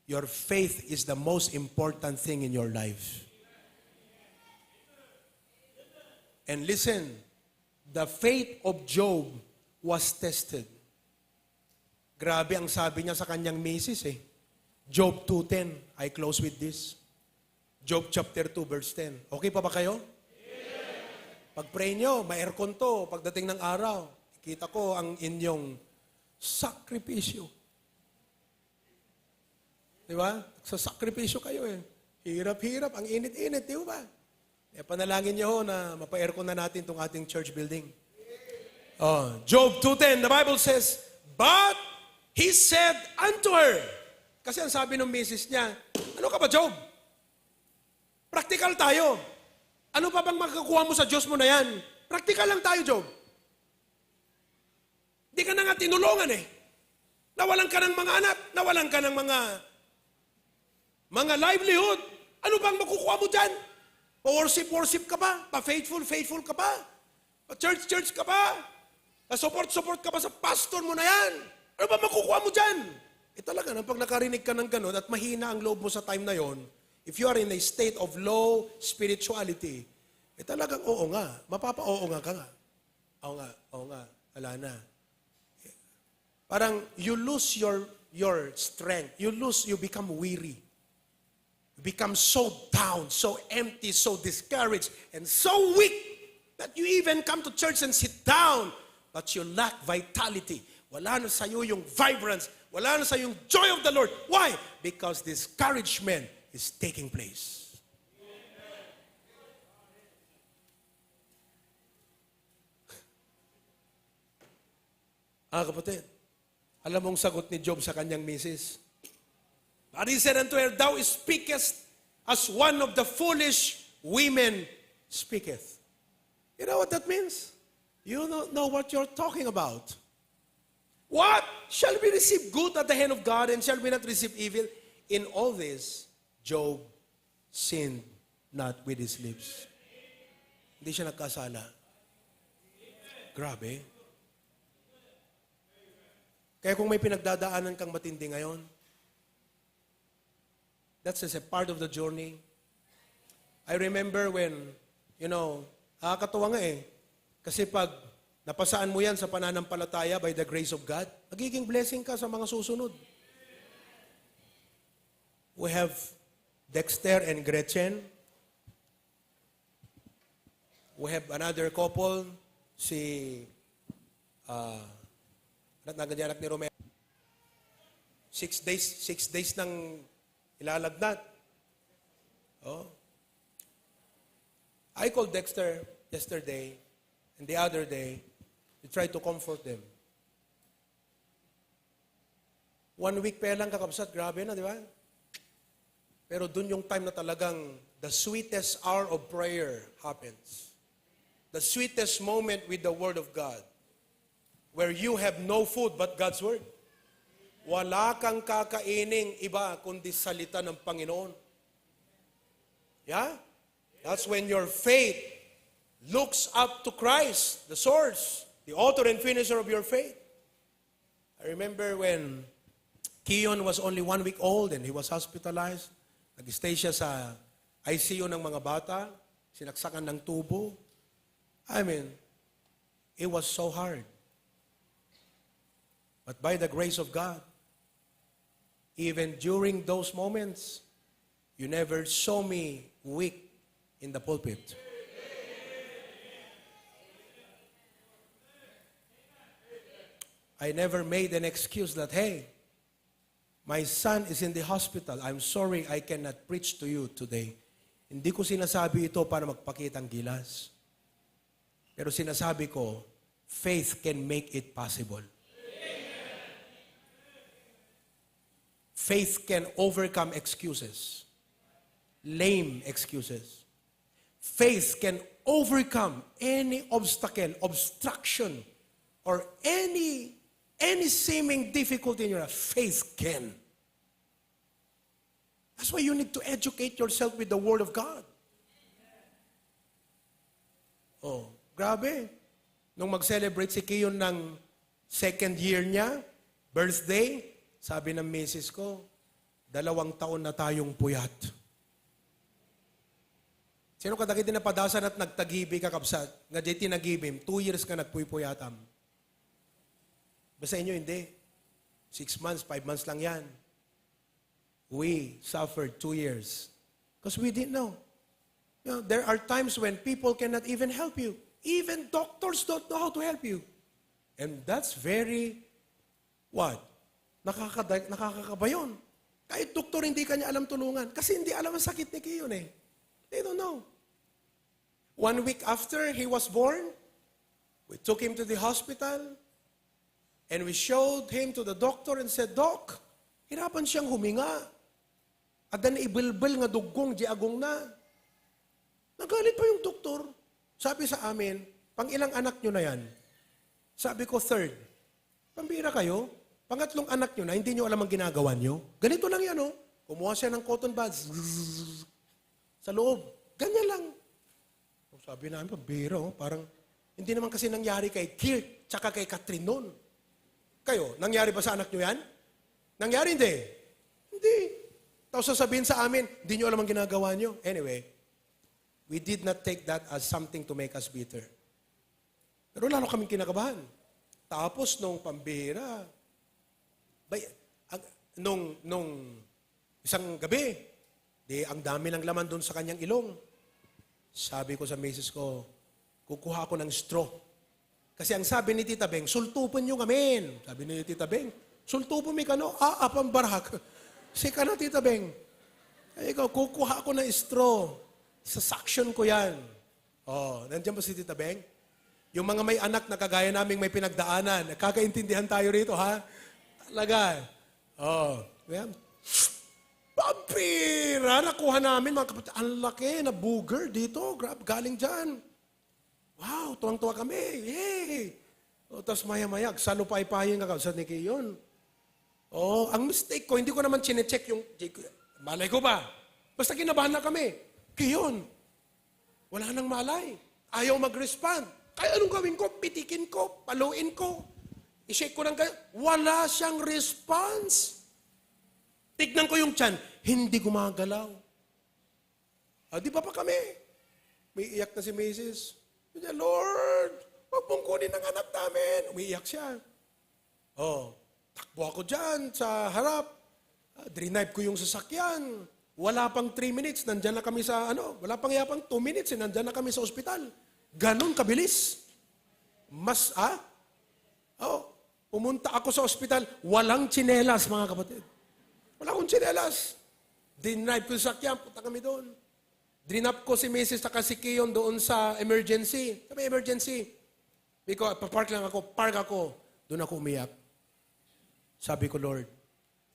Speaker 2: your faith is the most important thing in your life. And listen, the faith of Job was tested. Grabe ang sabi niya sa kanyang misis eh. Job 2:10. I close with this. Job chapter 2 verse 10. Okay pa ba kayo? Pag-pray nyo, ma-aircon to. Pagdating ng araw, kita ko ang inyong sakripisyo. Di ba? Sa sakripisyo kayo eh. Hirap-hirap, ang init-init, di ba? Panalangin nyo na mapa-aircon na natin itong ating church building. Job 2:10, the Bible says, but he said unto her, kasi ang sabi ng misis niya, ano ka ba, Job? Practical tayo. Ano pa bang makakuha mo sa Diyos mo na yan? Practical lang tayo, Job. Di ka na nga tinulungan eh. Nawalan ka ng mga anak, nawalan ka ng mga livelihood. Ano bang makukuha mo dyan? Pa-worship ka ba? Pa-faithful ka ba? Pa-church ka ba? Pa-support ka ba sa pastor mo na yan? Ano ba makukuha mo dyan? Talaga, pag nakarinig ka ng ganun at mahina ang loob mo sa time na yon, if you are in a state of low spirituality, talagang oo nga. Mapapa-oo nga ka nga. Oo nga. Wala na. Parang you lose your strength. You become weary. You become so down, so empty, so discouraged, and so weak that you even come to church and sit down, but you lack vitality. Wala na sa'yo yung vibrance. Wala na sa'yo yung joy of the Lord. Why? Because discouragement is taking place. Kapatid, alam mong sagot ni Job sa kanyang misis. But he said unto her, Thou speakest as one of the foolish women speaketh. You know what that means? You don't know what you're talking about. What? Shall we receive good at the hand of God and shall we not receive evil? In all this, Job sinned not with his lips. Hindi siya nagkasala. Grabe. Kaya kung may pinagdadaanan kang matindi ngayon, that's just a part of the journey. I remember when, nakakatuwa nga eh. Kasi pag napasaan mo yan sa pananampalataya by the grace of God, magiging blessing ka sa mga susunod. We have Dexter and Gretchen. We have another couple, si anak ni Romeo. 6 days nang ilalagnat. Oh. I called Dexter yesterday and the other day to try to comfort them. 1 week pa lang kakabsat, grabe na, di ba? Pero dun yung time na talagang the sweetest hour of prayer happens. The sweetest moment with the Word of God. Where you have no food but God's Word. Wala kang kakaining iba kundi salita ng Panginoon. Yeah? That's when your faith looks up to Christ, the source, the author and finisher of your faith. I remember when Keon was only 1 week old and he was hospitalized. Nag-stay siya sa ICU ng mga bata, sinaksakan ng tubo. I mean, it was so hard. But by the grace of God, even during those moments, you never saw me weak in the pulpit. I never made an excuse that, hey, my son is in the hospital. I'm sorry I cannot preach to you today. Hindi ko sinasabi ito para magpakitang gilas. Pero sinasabi ko, faith can make it possible. Faith can overcome excuses. Lame excuses. Faith can overcome any obstacle, obstruction, or any seeming difficulty in your life. Faith can. That's why you need to educate yourself with the Word of God. Oh, grabe. Nung mag-celebrate si Kiyon ng second year niya, birthday, sabi ng misis ko, 2 taon na tayong puyat. Sino kadagiti na padasan at nagtagibi kakabsat? Nga di tinagibim, 2 years ka nagpuy-puyatam. Basta inyo hindi. 6 months, 5 months lang yan. We suffered 2 years. Because we didn't know. There are times when people cannot even help you. Even doctors don't know how to help you. And that's very, what? Nakakakaba yun. Kahit doktor, hindi kanya alam tulungan. Kasi hindi alam ang sakit ni Kiyon eh. They don't know. 1 week after he was born, we took him to the hospital and we showed him to the doctor and said, Doc, hirapan siyang huminga. At then ibilbil nga dugong, di agong na. Nagalit pa yung doktor. Sabi sa amin, pang ilang anak nyo na yan? Sabi ko, 3rd. Pambira kayo? Pangatlong anak nyo na, hindi nyo alam ang ginagawa nyo. Ganito lang yan, oh. Kumuha siya ng cotton buds sa loob. Ganyan lang. Sabi namin, pambira, oh. Parang, hindi naman kasi nangyari kay Kirk, tsaka kay Catherine noon. Kayo, nangyari ba sa anak nyo yan? Nangyari, hindi? Hindi. Tapos sasabihin sa amin, hindi nyo alam ang ginagawa nyo. Anyway, we did not take that as something to make us bitter. Pero lalo kaming kinakabahan. Tapos nung pambira, nung isang gabi, ang dami ng laman doon sa kanyang ilong. Sabi ko sa misis ko, kukuha ako ng straw. Kasi ang sabi ni Tita Beng, sultupin nyo kami. Sabi ni Tita Beng, sultupin mi kano? Apang barak. Si ka na, Tita Beng. Ay, ikaw, kukuha ako ng straw. Sa suction ko yan. Oh, nandiyan ba si Tita Beng? Yung mga may anak na kagaya naming may pinagdaanan, kakaintindihan tayo rito, ha? Talaga. Oh. Yeah. Pampira! Nakuha namin, mga kapatid. Ang laki na booger dito. Grab, galing dyan. Wow, tuwang-tuwa kami. Yay! O, tapos maya-maya, salupay-payin ka sa Nikki yun. Oh, ang mistake ko, hindi ko naman chinecheck yung, malay ko ba? Basta kinabahan na kami. Kiyon. Wala nang malay. Ayaw mag-respond. Kaya anong gawin ko? Pitikin ko, paluin ko. I-shake ko ng wala siyang response. Tignan ko yung tiyan, hindi gumagalaw. Di ba pa kami? May iyak na si Mrs. Sabi, Lord, huwag mong kunin ang anak namin. Umiiyak siya. Oh, takbo ako dyan sa harap. Drive ko yung sasakyan. Wala pang 3 minutes, nandyan na kami sa, wala pang yapang 2 minutes, nandyan na kami sa ospital. Ganon kabilis. Pumunta ako sa ospital, walang tsinelas, mga kapatid. Wala akong tsinelas. Dinrive ko sa sakyan, punta kami doon. Drinap ko si Mrs. at si Kiyon doon sa emergency. Sabi, emergency. Because, papark lang ako, park ako. Doon ako umiyak. Sabi ko, Lord,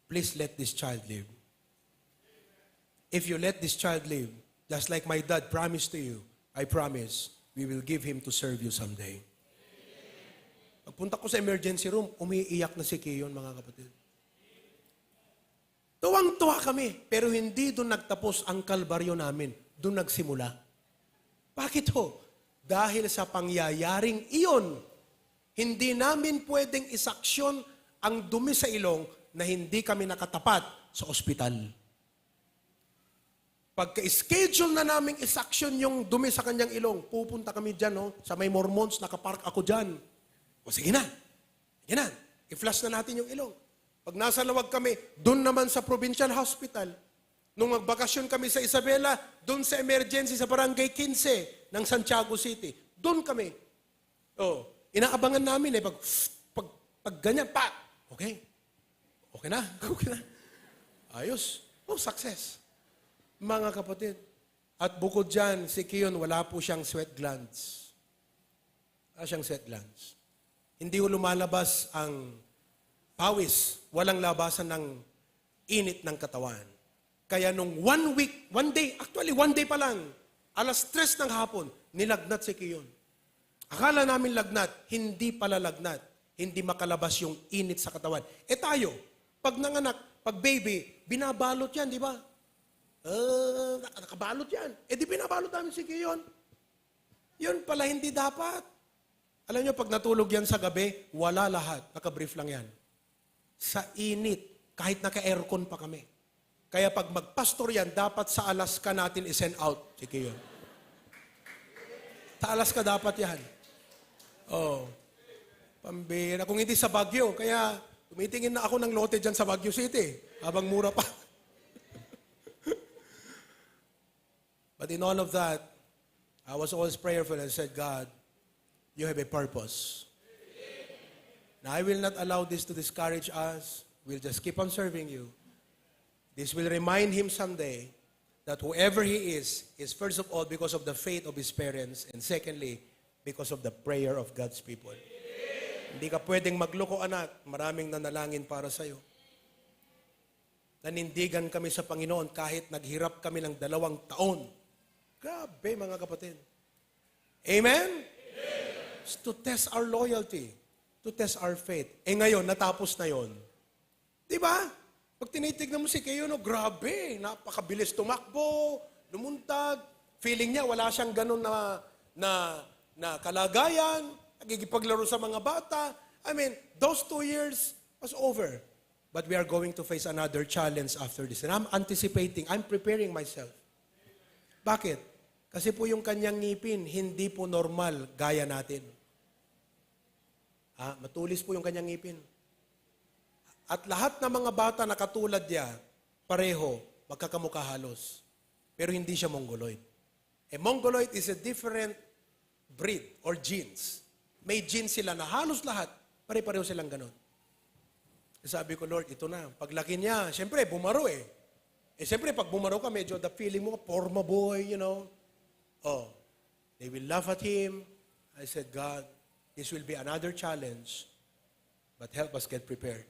Speaker 2: please let this child live. If you let this child live, just like my dad promised to you, I promise, we will give him to serve you someday. Pagpunta ko sa emergency room, umiiyak na si Kiyon, mga kapatid. Tuwang-tuwa kami, pero hindi doon nagtapos ang kalbaryo namin. Doon nagsimula. Bakit ho? Dahil sa pangyayaring iyon, hindi namin pwedeng isaksyon ang dumi sa ilong na hindi kami nakatapat sa ospital. Pagka-schedule na namin isaksyon yung dumi sa kanyang ilong, pupunta kami dyan, sa may Mormons, nakapark ako dyan. O sige na, i-flush na natin yung ilong. Pag nasa Lawag kami, doon naman sa Provincial Hospital. Nung magbakasyon kami sa Isabela, doon sa emergency sa Barangay 15 ng Santiago City. Doon kami. Inaabangan namin pag ganyan, okay. Okay na. Ayos. Success. Mga kapatid. At bukod dyan, si Kiyon, wala po siyang sweat glands. Wala siyang sweat glands. Hindi ko lumalabas ang pawis, walang labasan ng init ng katawan. Kaya nung 1 day pa lang, 3:00 ng hapon, nilagnat si Kiyon. Akala namin lagnat, hindi pala lagnat. Hindi makalabas yung init sa katawan. Tayo, pag nanganak, pag baby, binabalot yan, di ba? Nakabalot yan. Di binabalot namin si Kiyon. Yun pala hindi dapat. Alam nyo, pag natulog yan sa gabi, wala lahat. Nakabrief lang yan. Sa init, kahit naka-aircon pa kami. Kaya pag magpastor yan, dapat sa Alaska natin i-send out. Sige yun. Sa Alaska dapat yan. Pambira. Kung hindi sa Baguio, kaya tumitingin na ako ng lote dyan sa Baguio City. Habang mura pa. But in all of that, I was always prayerful and said, God, you have a purpose. Now, I will not allow this to discourage us. We'll just keep on serving you. This will remind him someday that whoever he is first of all because of the faith of his parents, and secondly, because of the prayer of God's people. Hindi ka pwedeng magloko, anak. Maraming nanalangin para sa'yo. Nanindigan kami sa Panginoon kahit naghirap kami ng 2 taon. Grabe, mga kapatid. Amen? To test our loyalty, to test our faith. Ngayon, natapos na yon. Di ba? Pag tinitignan mo si Kiyon, grabe, napakabilis tumakbo, lumuntad. Feeling niya, wala siyang ganun na kalagayan, nagigipaglaro sa mga bata. I mean, those 2 years was over. But we are going to face another challenge after this. And I'm anticipating, I'm preparing myself. Bakit? Kasi po yung kanyang ngipin, hindi po normal gaya natin. Matulis po yung kanyang ngipin. At lahat ng mga bata na katulad niya, pareho, magkakamukha halos. Pero hindi siya Mongoloid. Mongoloid is a different breed or genes. May genes sila na halos lahat, pare-pareho silang ganon. Sabi ko, Lord, ito na. Paglaki niya, siyempre, bumaro siyempre, pag bumaro ka, medyo the feeling mo, forma boy, you know. They will laugh at him. I said, God, this will be another challenge, but help us get prepared.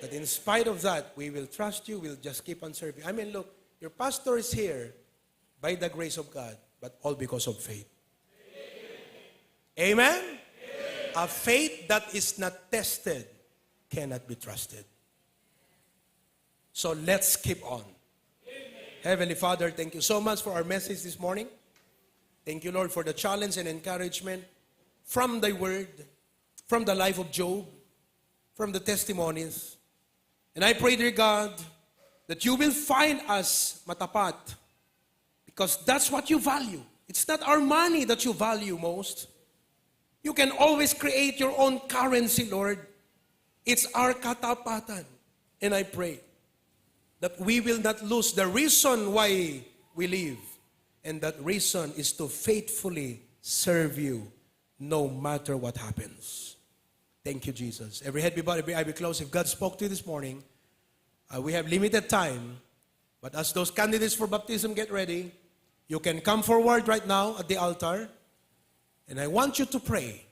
Speaker 2: That in spite of that, we will trust you, we'll just keep on serving. I mean, look, your pastor is here by the grace of God, but all because of faith. Amen? Amen? A faith that is not tested cannot be trusted. So let's keep on. Heavenly Father, thank you so much for our message this morning. Thank you, Lord, for the challenge and encouragement from thy word, from the life of Job, from the testimonies. And I pray, dear God, that you will find us matapat, because that's what you value. It's not our money that you value most. You can always create your own currency, Lord. It's our katapatan. And I pray that we will not lose the reason why we live. And that reason is to faithfully serve you no matter what happens. Thank you, Jesus. Every head be bowed, every eye be closed. If God spoke to you this morning, we have limited time. But as those candidates for baptism get ready, you can come forward right now at the altar. And I want you to pray.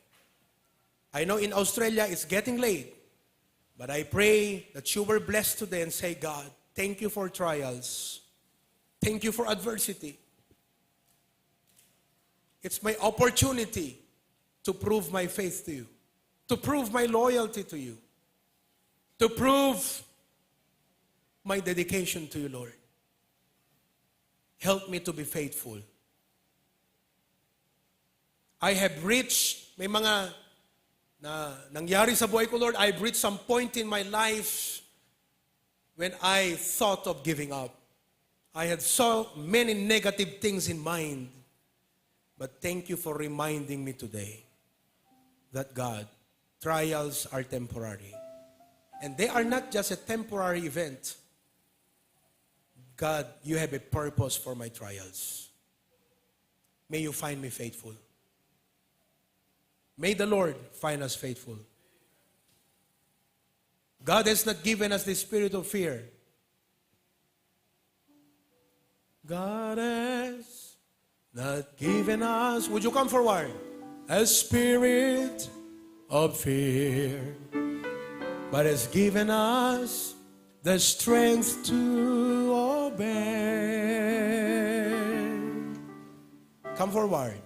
Speaker 2: I know in Australia it's getting late. But I pray that you were blessed today and say, God, thank you for trials. Thank you for adversity. It's my opportunity to prove my faith to you, to prove my loyalty to you, to prove my dedication to you, Lord. Help me to be faithful. I have reached, may mga na nangyari sa buhay ko, Lord, I've reached some point in my life when I thought of giving up. I had so many negative things in mind. But thank you for reminding me today that God, trials are temporary. And they are not just a temporary event. God, you have a purpose for my trials. May you find me faithful. May the Lord find us faithful. God has not given us the spirit of fear. God has not given us, would you come forward? A spirit of fear, but has given us the strength to obey. Come forward.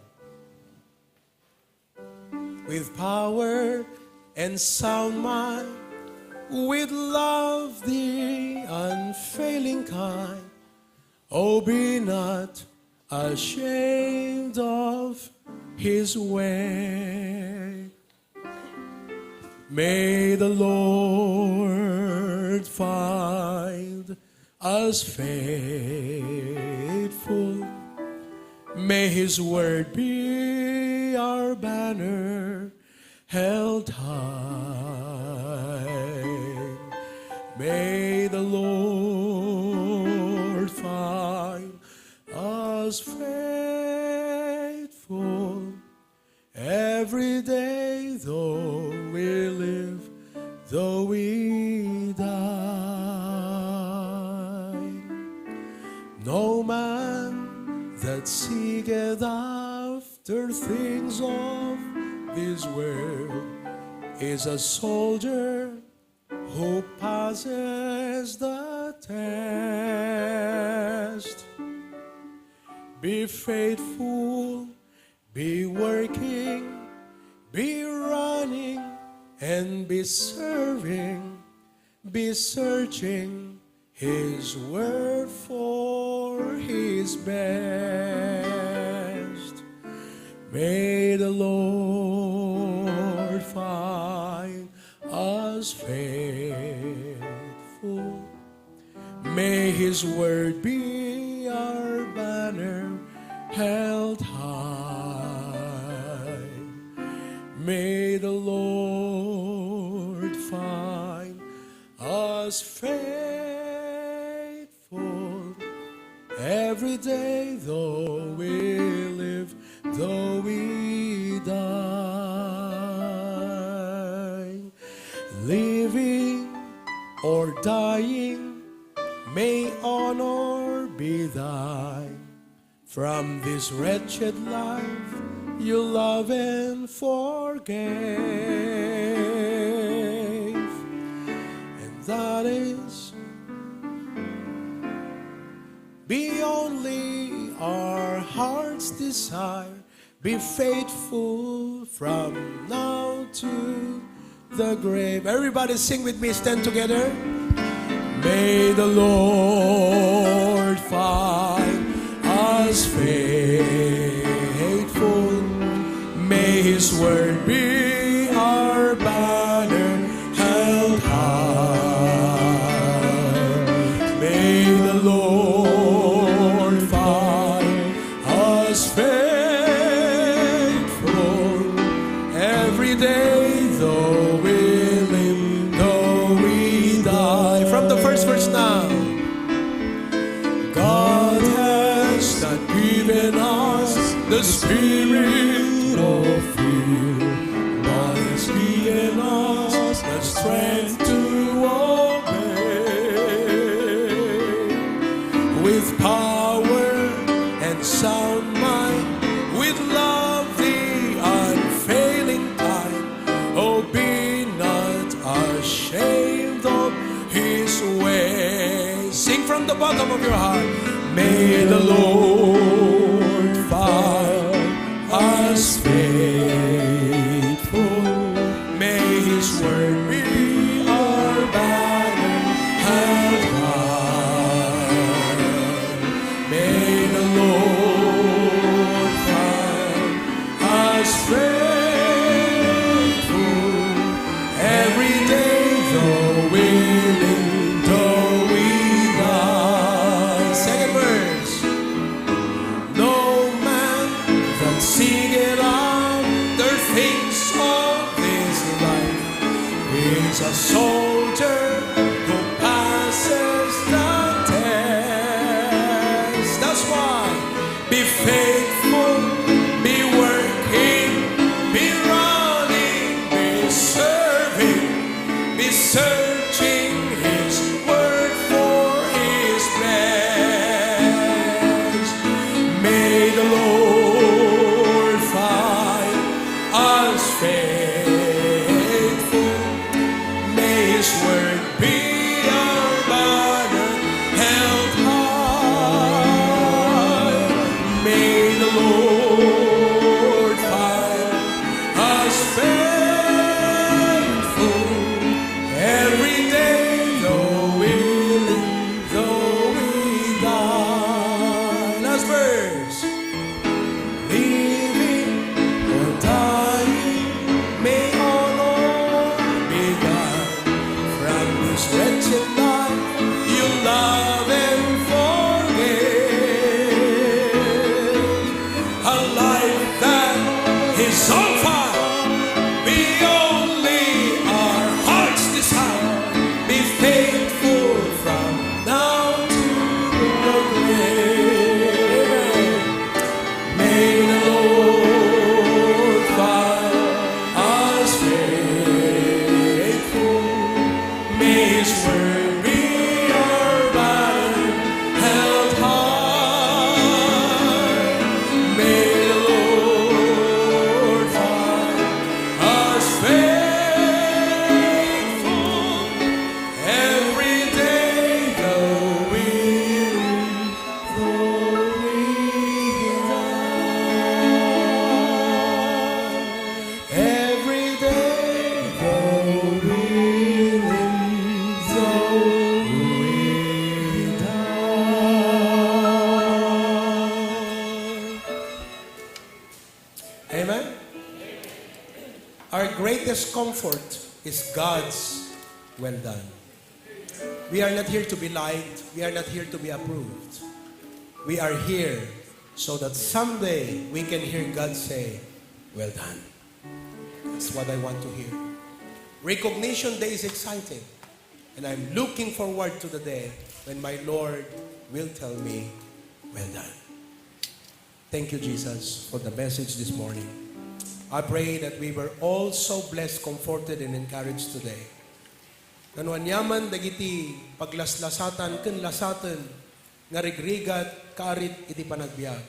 Speaker 2: With power and sound mind, with love the unfailing kind, oh, be not ashamed of his way. May the Lord find us faithful. May his word be our banner held high. May the Lord find us faithful every day, though we live, though we die. No man that seeketh after things of this world is a soldier who passes the test. Be faithful, be working, be running, and be serving, be searching his word for his best. May the Lord find us faithful. May his word be our banner held high. May the Lord find us faithful every day, though we live, though we die. Living or dying, may honor be thine. From this wretched life you love and forgave. And that is be only our heart's desire. Be faithful from now to the grave. Everybody sing with me, stand together. May the Lord find us faithful. May His word be our banner held high. May the Lord find us faithful every day, though we live, though we die. From the first verse now. God has not given us the spirit of fear, but He's given us the strength to obey. With power and sound mind, with love the unfailing kind, oh, be not ashamed of His ways. Sing from the bottom of your heart. May the Lord find us faithful. May His word be our banner held high. May the Lord find us faithful every day, though we live, though we die. Second verse. No man that seeketh after things of this life is a soldier who passes the test. That's why be faithful, be working, be running, be serving, be searching His word for His best. May the Lord find us faithful. May His word be our banner held high. May the Lord find us faithful every day, though we live, though we die. Last verse. Living or dying, may all be God. From this wretched life, you love and forgive. A life that is on fire, be only our heart's desire. Be faithful from now to the grave. May the Lord find us faithful. May His word be our banner held high. May the Lord find us faithful every day, though we live, though we die. Every day, though we live, though we die. Amen. Our greatest comfort is God's well done. We are not here to be liked. We are not here to be approved. We are here so that someday we can hear God say, well done. That's what I want to hear. Recognition Day is exciting. And I'm looking forward to the day when my Lord will tell me, well done. Thank you, Jesus, for the message this morning. I pray that we were all so blessed, comforted, and encouraged today. Kanuan yaman dagiti paglaslasatan ken lasatan nga rigrigat karit iti panagbiag.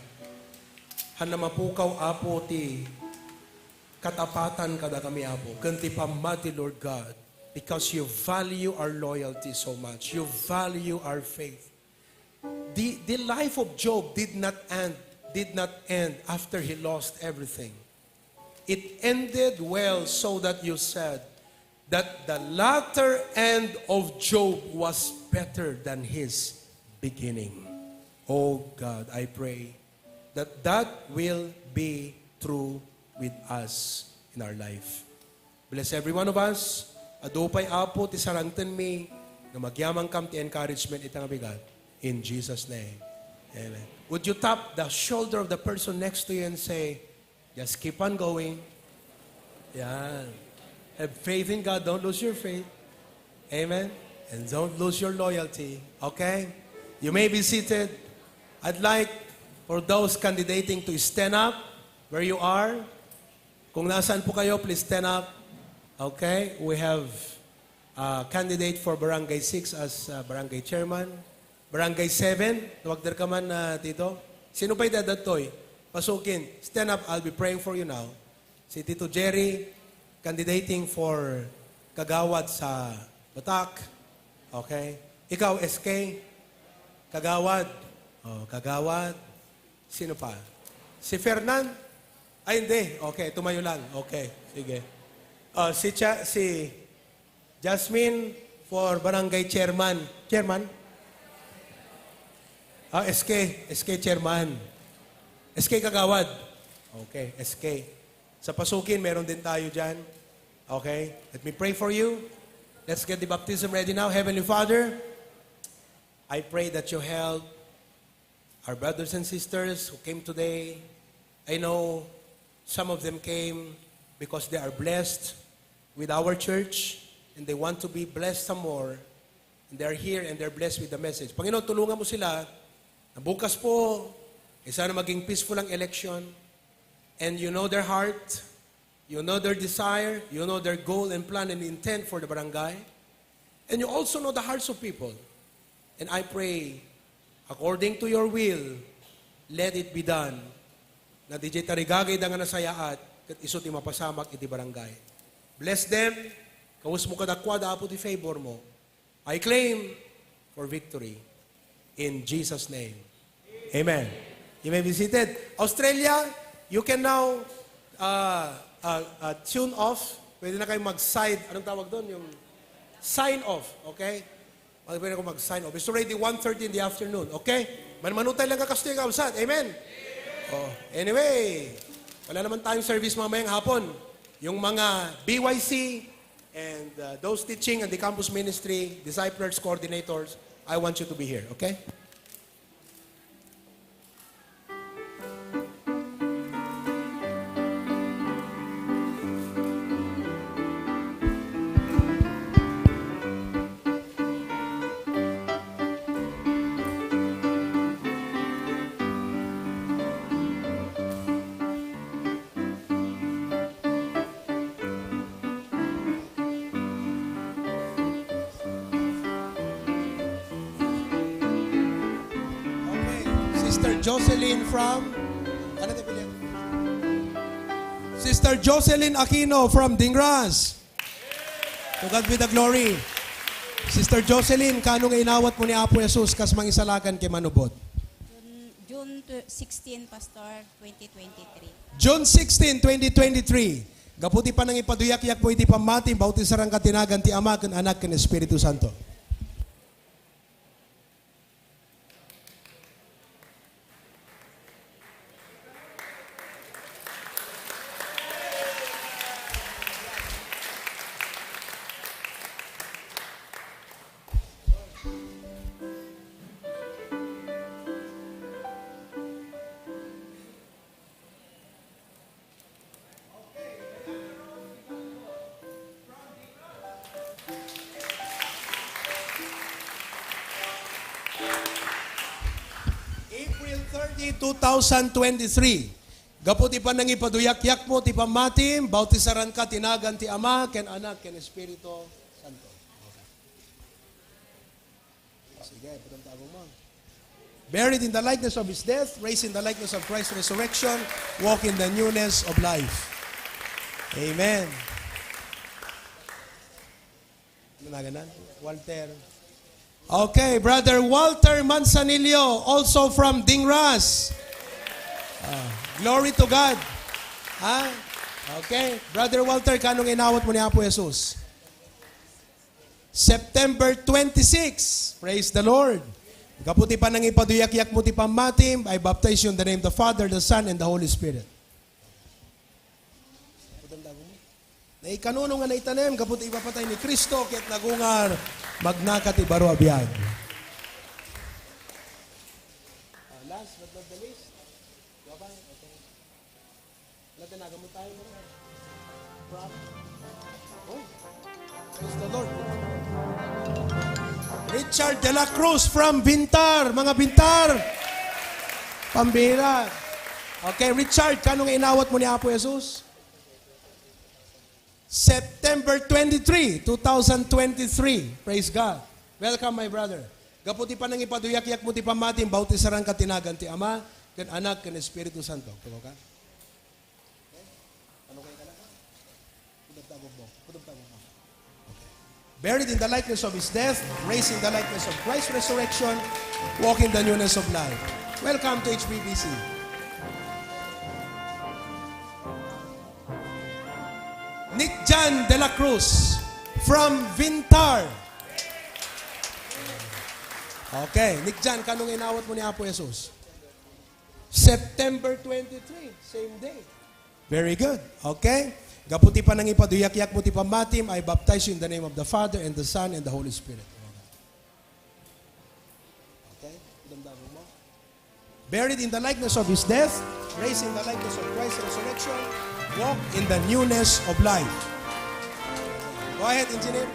Speaker 2: Hanamapukaw apo ti katapatan kada kami apo. Kanti pamati Lord God. Because you value our loyalty so much. You value our faith. The life of Job did not end after he lost everything. It ended well so that you said that the latter end of Job was better than his beginning. Oh God, I pray that that will be true with us in our life. Bless every one of us. Adupay apo ti sarangten mi nga magyamang kam ti encouragement itang bigat. In Jesus' name. Amen. Would you tap the shoulder of the person next to you and say, just keep on going. Yan. Have faith in God. Don't lose your faith. Amen. And don't lose your loyalty. Okay? You may be seated. I'd like for those candidating to stand up where you are. Kung nasaan po kayo, please stand up. Okay? We have a candidate for Barangay 6 as Barangay Chairman. Barangay 7, tawag ka man Tito. Sino pa idadatoy? Pasukin. Stand up, I'll be praying for you now. Si Tito Jerry, candidating for Kagawad sa Batak. Okay? Ikaw, SK, Kagawad. Oh, Kagawad. Sino pa? Si Fernan? Ay, hindi. Okay, tumayo lang. Okay, sige. Si Jasmine for Barangay Chairman. Chairman? SK Chairman. SK Kagawad. Okay, SK. Sa pasukin, meron din tayo dyan. Okay, let me pray for you. Let's get the baptism ready now. Heavenly Father, I pray that you help our brothers and sisters who came today. I know some of them came because they are blessed with our church and they want to be blessed some more. And they're here and they're blessed with the message. Panginoon, tulungan mo sila na bukas po, sana maging peaceful ang election. And you know their heart, you know their desire, you know their goal and plan and intent for the barangay. And you also know the hearts of people. And I pray, according to your will, let it be done. Na DJ tarigagay da nga nasayaat, kat iso ti mapasamak iti barangay. Bless them, kawas mo kadakwada apo ti favor mo. I claim for victory. In Jesus' name. Amen. You may be seated. Australia, you can now tune off. Pwede na kayo mag-side. Anong tawag doon? Yung sign off. Okay? Pwede na kayo mag-sign off. It's already 1:30 in the afternoon. Okay? Manmanutay lang kakasto yung kausat. Amen? Oh, anyway, wala naman tayong service mamayang hapon. Yung mga BYC and those teaching and the campus ministry, disciplers, coordinators, I want you to be here. Okay? Sister Jocelyn from... Ano tayo pili? Sister Jocelyn Aquino from Dingras. To God be the glory. Sister Jocelyn, kano nga inawat mo ni Apo Jesus kas mangisalakan kay manubot?
Speaker 11: June 16, Pastor, 2023.
Speaker 2: June 16, 2023. Gaputi pa nang ipaduyak-yak po iti pamati, bautisarang katinagan ti Ama, ken Anak, ken Espiritu Santo. April 30, 2023. Gaputi pa nang ipaduyak-yak mo, ti pamatim, bautisaran ka, tinagan ti Ama, ken Anak, ken Espiritu Santo. Okay. Sige, putang tabo mo. Buried in the likeness of His death, raised in the likeness of Christ's resurrection, walk in the newness of life. Amen. Walter. Okay, Brother Walter Manzanillo, also from Dingras. Glory to God. Okay, Brother Walter, kanong inawat mo ni Apo Jesus? September 26. Praise the Lord. Kaputi pa nang ipaduyak-yak mo ti pamatim, I baptize you in the name of the Father, the Son, and the Holy Spirit. Na ikanuno nga naitanem, kaputi ipapatay ni Kristo, kaya't nagungar, magnakat ibaro abiyag. Last but not the least, okay. Natanaga mo tayo mo. Oh, praise the Lord. Richard de la Cruz from Bintar. Mga Bintar. Pambira. Okay, Richard, kanong inawat mo ni Apo Jesus? September 23, 2023. Praise God. Welcome, my brother. Gaputi pa nang ipaduyak-yak mo ti pamatim, bautisaran ka tinagan ti Ama, ken Anak, ken Espiritu Santo. Tumo ka? Ano kayo ka na? Pudab-tabog mo. Buried in the likeness of His death, raised in the likeness of Christ's resurrection, walk in the newness of life. Welcome to HBBC. Nick Jan de la Cruz from Vintar. Okay, Nick Jan, kanong inawat mo ni Apo Jesus? September 23, same day. Very good. Okay? Gaputi pa nang ipaduyak-yak mo ti pamatim, I baptize you in the name of the Father, and the Son, and the Holy Spirit. Okay? Damdamin mo. Buried in the likeness of His death, raised in the likeness of Christ's resurrection, walk in the newness of life. Go ahead, engineer.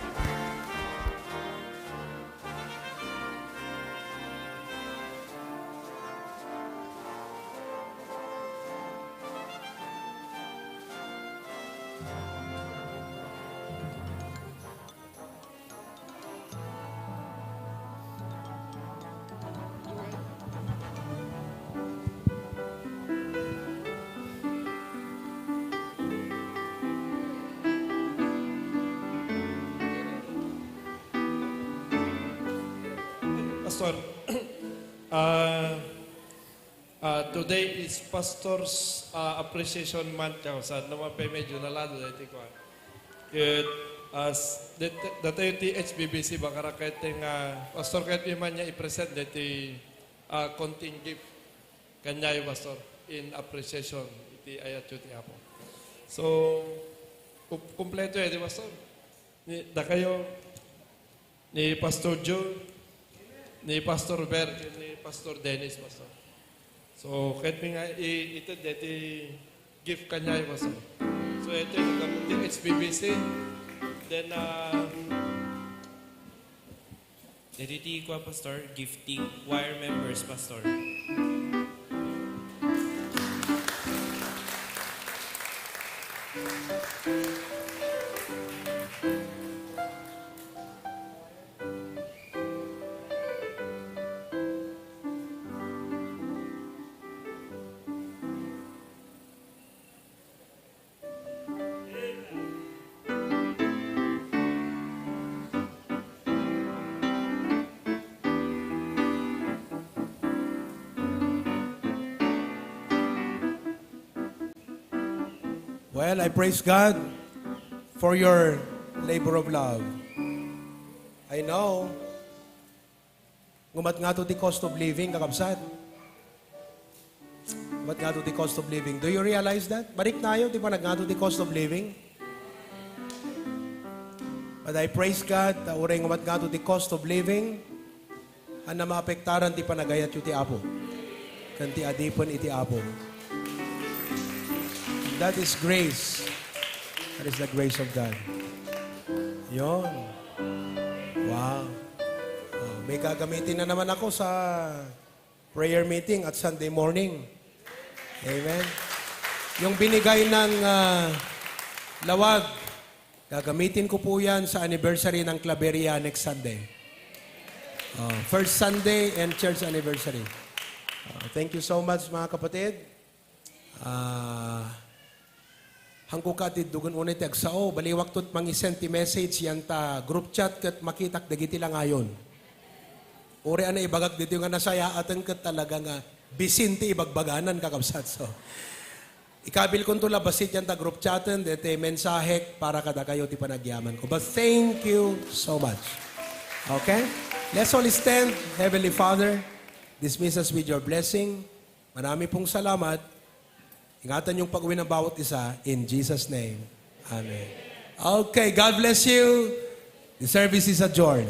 Speaker 12: Pastor, today is Pastor's Appreciation Month. Sa naman pa medyo nalado dito ko. Kaya as dati ti HBBC baka kahit Pastor kahit man niya i-present dito konting gift kanya yung Pastor in appreciation iti ayat yung ti Apo. So, kumpleto di Pastor. Da kayo ni Pastor Joe, ni Pastor Bert, ni Pastor Dennis, Pastor. So, kahit nga ito, dito gift kanya yung Pastor. So, ito yung kamunting HBBC. Then,
Speaker 13: Dito ko, Pastor, gifting choir members, Pastor.
Speaker 2: Well, I praise God for your labor of love. I know, ngumat nga to the cost of living, kakabsat. Ngumat nga to the cost of living. Do you realize that? Balik tayo, di ba nag nga to the cost of living? But I praise God, uray ngumat nga to the cost of living, ang na maapektaran ti panagayat yu ti Apo. Kanti adipon iti Apo. That is grace. That is the grace of God. Yon. Wow. May gagamitin na naman ako sa prayer meeting at Sunday morning. Amen. Yung binigay ng lawag, gagamitin ko po yan sa anniversary ng Claveria next Sunday. First Sunday and church anniversary. Thank you so much mga kapatid. Hangko ka ti dugon unay ti agsao, baliwak tot mangisend ti message yan ta group chat ket makitak dagiti lang ayon. Uri ana ibagak dito nga nasaya aten ket talaga nga bisin ti ibagbaganan kakabsat. So, ikabil kon to labasit yan ta group chatten, dete mensahek para kada kayo ti panagyaman ko. But thank you so much. Okay? Let's all stand. Heavenly Father, dismiss us with your blessing. Marami pong salamat. Ingatan yung pag-uwi ng bawat isa. In Jesus' name. Amen. Okay, God bless you. The service is adjourned.